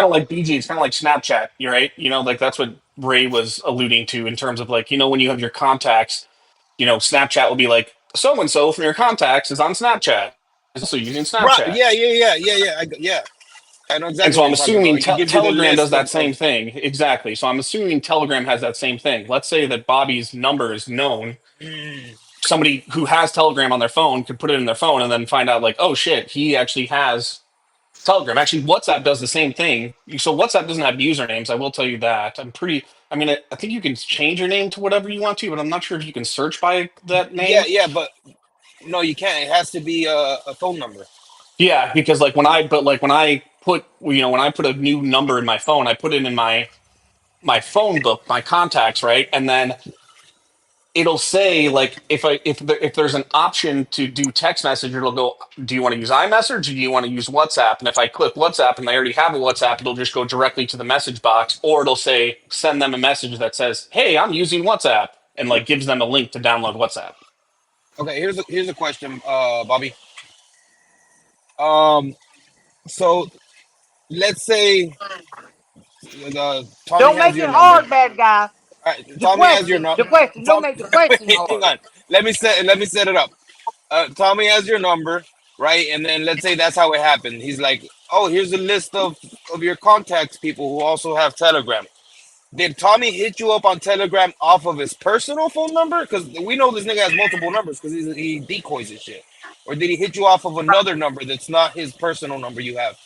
H: of like BG. It's kind of like Snapchat. You're right. You know, like that's what Ray was alluding to in terms of like, you know, when you have your contacts, you know, Snapchat will be like, so and so from your contacts is on Snapchat. Is also using
B: Right?
H: Snapchat.
B: Yeah. I know
D: And
B: exactly
D: so
B: what
D: I'm
B: you're talking
D: assuming
B: about. He gives you the
D: Telegram does
B: list
D: that
B: of
D: same thing. Exactly. So I'm assuming Telegram has that same thing. Let's say that Bobby's number is known. Somebody who has Telegram on their phone could put it in their phone and then find out, like, oh shit, he actually has Telegram. Actually, WhatsApp does the same thing. So WhatsApp doesn't have usernames. I will tell you that. I mean, I think you can change your name to whatever you want to, but I'm not sure if you can search by that name.
B: yeah, but no, you can't. It has to be a phone number.
D: Yeah, because when I put, you know, when I put a new number in my phone, I put it in my phone book, my contacts, right? And then it'll say like if there's an option to do text message, it'll go, do you want to use iMessage or do you want to use WhatsApp? And if I click WhatsApp and they already have a WhatsApp, it'll just go directly to the message box, or it'll say send them a message that says, hey, I'm using WhatsApp, and like gives them a link to download WhatsApp.
B: Okay, here's a question, Bobby. So let's say Tommy
G: Don't
B: has
G: make
B: your
G: it
B: number.
G: hard, bad guy.
B: All right,
G: The
B: Tommy has your
G: question,
B: number.
G: the question. Don't
B: Tom,
G: make the question
B: hang
G: hard.
B: on. Let me set it up. Tommy has your number, right? And then let's say that's how it happened. He's like, "Oh, here's a list of your contacts, people who also have Telegram." Did Tommy hit you up on Telegram off of his personal phone number? Because we know this nigga has multiple numbers because he decoys and shit. Or did he hit you off of another number that's not his personal number you have?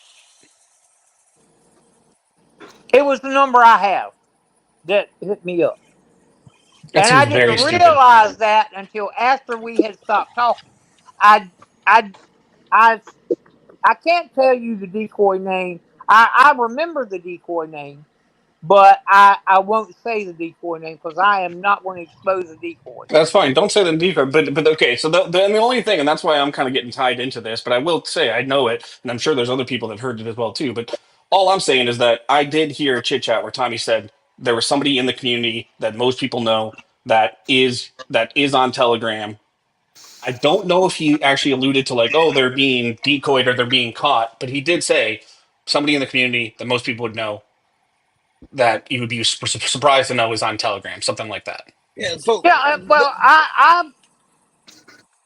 G: It was the number I have that hit me up.
D: That
G: And I
D: seems
G: didn't
D: very stupid.
G: realize that until after we had stopped talking. I, I, I, I can't tell you the decoy name. I remember the decoy name, but I won't say the decoy name because I am not going to expose a decoy.
D: That's fine. Don't say the decoy, but okay. So and the only thing, and that's why I'm kind of getting tied into this, but I will say I know it, and I'm sure there's other people that heard it as well too. But all I'm saying is that I did hear a chit chat where Tommy said there was somebody in the community that most people know that is on Telegram. I don't know if he actually alluded to like, oh, they're being decoyed or they're being caught, but he did say somebody in the community that most people would know that you would be surprised to know is on Telegram, something like that.
B: Yeah. So,
G: Yeah, well,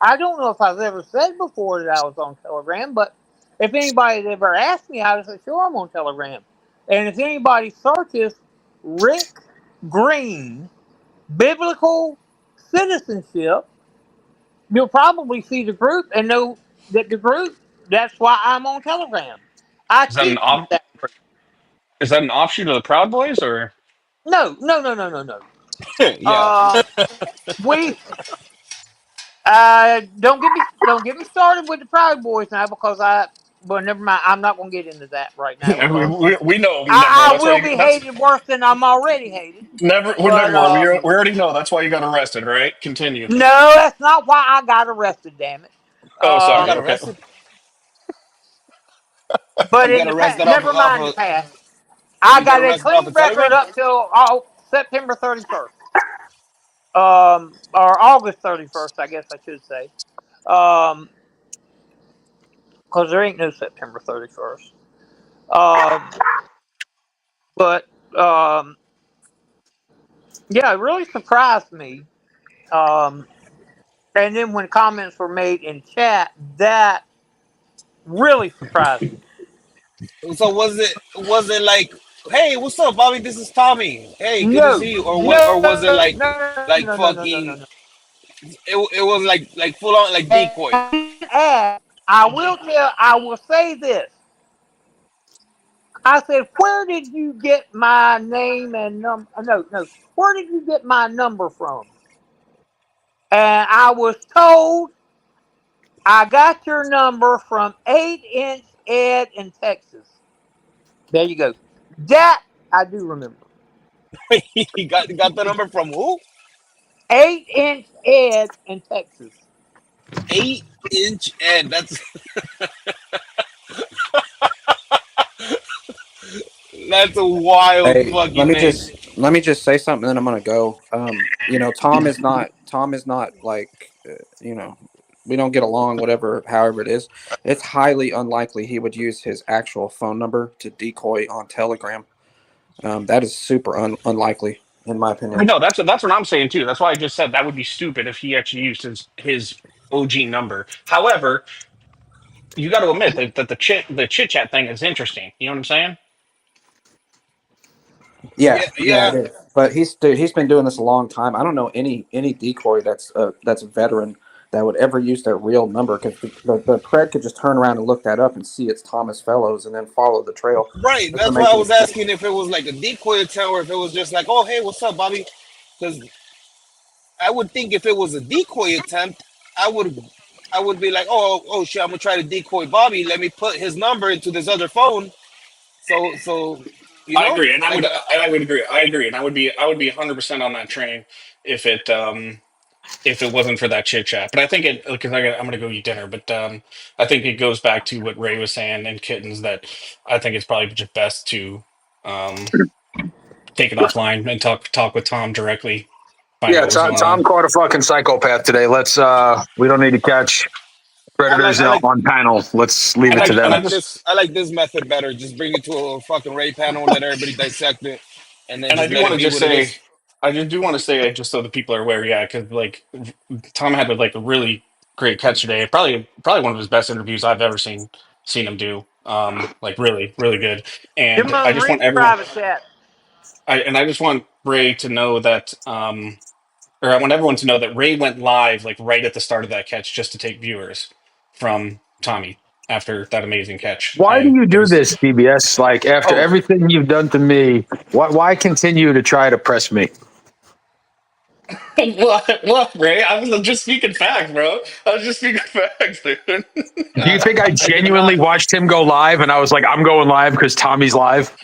G: I don't know if I've ever said before that I was on Telegram, but if anybody had ever asked me, I would say, sure, I'm on Telegram. And if anybody searches Rick Green biblical citizenship, you'll probably see the group and know that the group. That's why I'm on Telegram. I
D: Is that an
G: teach with that group.
D: Is that an offshoot of the Proud Boys, or
G: No.
B: yeah.
G: Uh, we don't get me started with the Proud Boys now because well, never mind. I'm not going to get into that right now because
D: we know never.
G: I
D: That's why
G: will be
D: that's
G: hated worse than I'm already hated.
D: never. We're
G: But
D: never. We already know. That's why you got arrested, right? Continue.
G: no, that's not why I got arrested. Damn it.
D: Oh,
B: You
D: sorry.
B: got
D: Okay.
B: arrested.
G: But
B: You
G: in
B: got
G: the
B: arrested
G: past,
B: off
G: never
B: off
G: mind the
B: of.
G: past. I
B: You got
G: got a
B: arrested off
G: clean
B: of
G: record
B: Telegram.
G: up till September 31st. Or August 31st, I guess I should say. Because there ain't no September 31st. Um, but yeah, it really surprised me. Um, and then when comments were made in chat, that really surprised me.
B: So was it like, hey, what's up, Bobby? This is Tommy. Hey, good to
G: No,
B: see you. Or what? Or was it
G: no,
B: like
G: no.
B: fucking? It was like full on like decoy.
G: And I will say this. I said, where did you get my name and number? No. Where did you get my number from? And I was told I got your number from 8-inch Ed in Texas. There you go. That I do remember.
B: He got the number from who?
G: 8-inch Ed in Texas.
B: 8 Inch Ed. That's that's a wild
F: Hey,
B: fucking name.
F: let me just say something, then I'm gonna go. You know, Tom is not like you know, we don't get along, whatever, however it is. It's highly unlikely he would use his actual phone number to decoy on Telegram. That is super unlikely, in my
H: I
F: opinion.
H: know that's what I'm saying too. That's why I just said that would be stupid if he actually used his OG number. However, you got to admit that the chit chat thing is interesting. You know what I'm saying?
F: Yeah,
B: Yeah,
F: yeah, it
B: yeah.
F: is. But he's been doing this a long time. I don't know any decoy that's a veteran that would ever use their real number, because the pred could just turn around and look that up and see it's Thomas Fellows and then follow the trail.
B: Right.
F: Doesn't
B: That's why
F: make
B: I
F: any
B: was
F: sense.
B: asking if it was like a decoy attempt or if it was just like, oh hey, what's up, Bobby? Because I would think if it was a decoy attempt, I would be like, oh shit, I'm gonna try to decoy Bobby. Let me put his number into this other phone. So you
H: I
B: know,
H: agree, and
B: I got
H: I would agree. I agree, and I would be 100% on that train if it wasn't for that chit chat. But I think it because I'm gonna go eat dinner. But I think it goes back to what Ray was saying and Kittens, that I think it's probably just best to um, take it offline and talk with Tom directly, find out
A: Yeah,
H: what's going on.
A: Tom caught a fucking psychopath today. Let's we don't need to catch
B: I like
A: predators
B: I like
A: on panel. Let's leave
H: And
A: it to
B: I
H: I
A: them.
B: like
H: just
B: this I like this method better. Just bring it to a fucking Ray panel, let everybody dissect it, and then
H: and I
B: just
H: do
B: let
H: want
B: it
H: to
B: be
H: just
B: what it
H: say,
B: is.
H: I just do want to say, just so the people are aware, yeah, because like Tom had like a really great catch today. Probably one of his best interviews I've ever seen him do. Like really good. And I
G: Demone,
H: just
G: read
H: want
G: the
H: everyone,
G: private chat.
H: I just want Ray to know that, or I want everyone to know that Ray went live like right at the start of that catch just to take viewers from Tommy after that amazing catch.
A: Why do you
H: It
A: do
H: was
A: this, DBS? Like after
H: oh.
A: everything you've done to me, why continue to try to press me?
H: What, Ray? I was just speaking facts, bro. I was just speaking facts, dude.
A: Do you think I
B: I did
A: genuinely
B: not.
A: watched him go live and I was like, I'm going live because Tommy's live?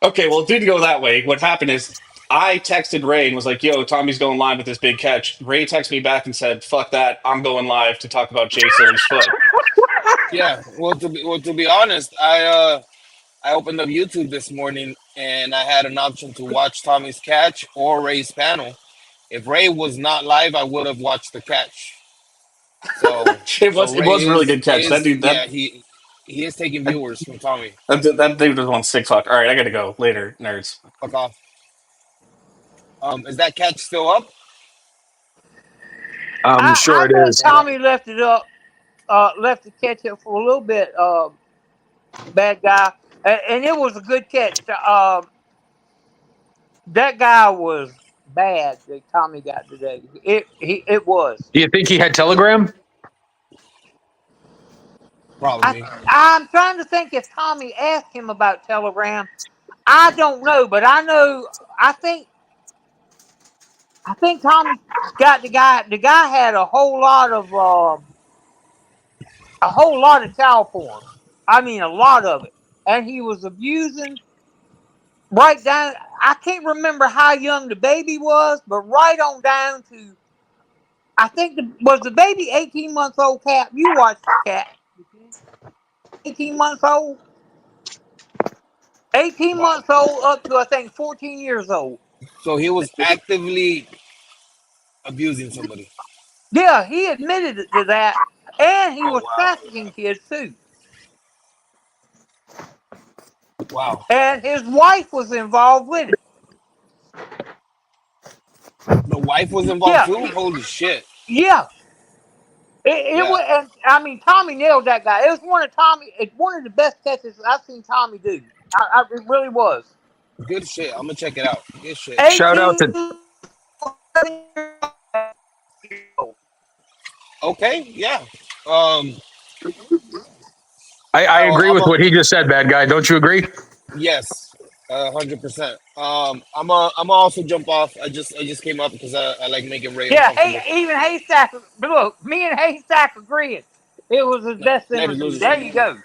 H: Okay, well, it didn't go that way. What happened is I texted Ray and was like, yo, Tommy's going live with this big catch. Ray texted me back and said, fuck that. I'm going live to talk about JSILLYS foot.
B: Yeah. Well, to be honest, I opened up YouTube this morning and I had an option to watch Tommy's catch or Ray's panel. If Ray was not live, I would have watched the catch. So so
H: It
B: Ray
H: was a really
B: is
H: good catch. That
B: is
H: dude,
B: yeah, he is taking viewers from Tommy.
H: that dude was on sick fuck. All right, I gotta go later, nerds.
B: Fuck off. Is that catch still up?
A: I'm
G: I
A: sure it
G: bet
A: is.
G: Tommy left it up, left the catch up for a little bit. Bad guy, and it was a good catch. That guy was bad that Tommy got today. It was.
A: Do you think he had Telegram?
B: Probably.
G: I'm trying to think if Tommy asked him about Telegram. I don't know, but I know. I think Tommy got the guy. The guy had a whole lot of child porn. I mean, a lot of it, and he was abusing right down. I can't remember how young the baby was, but right on down to. I think was the baby 18 months old. Cat, you watched the cat. 18 months old. 18
B: Wow.
G: months old up to I think 14 years old.
B: So he was actively abusing somebody.
G: Yeah, he admitted to that, and he
B: Oh
G: was
B: wow.
G: trafficking kids too.
B: Wow.
G: And his wife was involved with it.
B: The wife was involved
G: Yeah,
B: too? Holy shit.
G: yeah. It
B: Yeah.
G: was, and I mean, Tommy nailed that guy. It was one of the best catches I've seen Tommy do. It really was.
B: Good shit. I'm gonna check it out. Good shit.
A: Shout out
G: 18.
A: to
B: Okay, yeah. Um
A: I
B: I'll,
A: agree
B: I'm
A: with
B: a
A: what he just said, bad guy. Don't you agree?
B: yes. 100%. I'm also jump off. I just came up because I like making Ray
G: Yeah,
B: uncomfortable.
G: even Haystack. Look, me and Haystack agreeing. It was his best
B: Later,
G: interview.
B: losers.
G: There you go.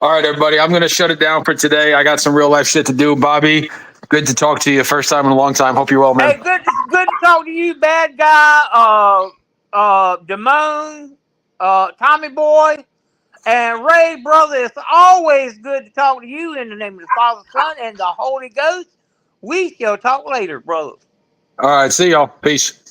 A: All right, everybody. I'm going to shut it down for today. I got some real life shit to do. Bobby, good to talk to you. First time in a long time. Hope you're well, man.
G: Hey, good to talk to you, bad guy. Damone, Tommy Boy, and Ray, brother. It's always good to talk to you in the name of the Father, Son, and the Holy Ghost. We shall talk later, brother.
A: All right. See y'all. Peace.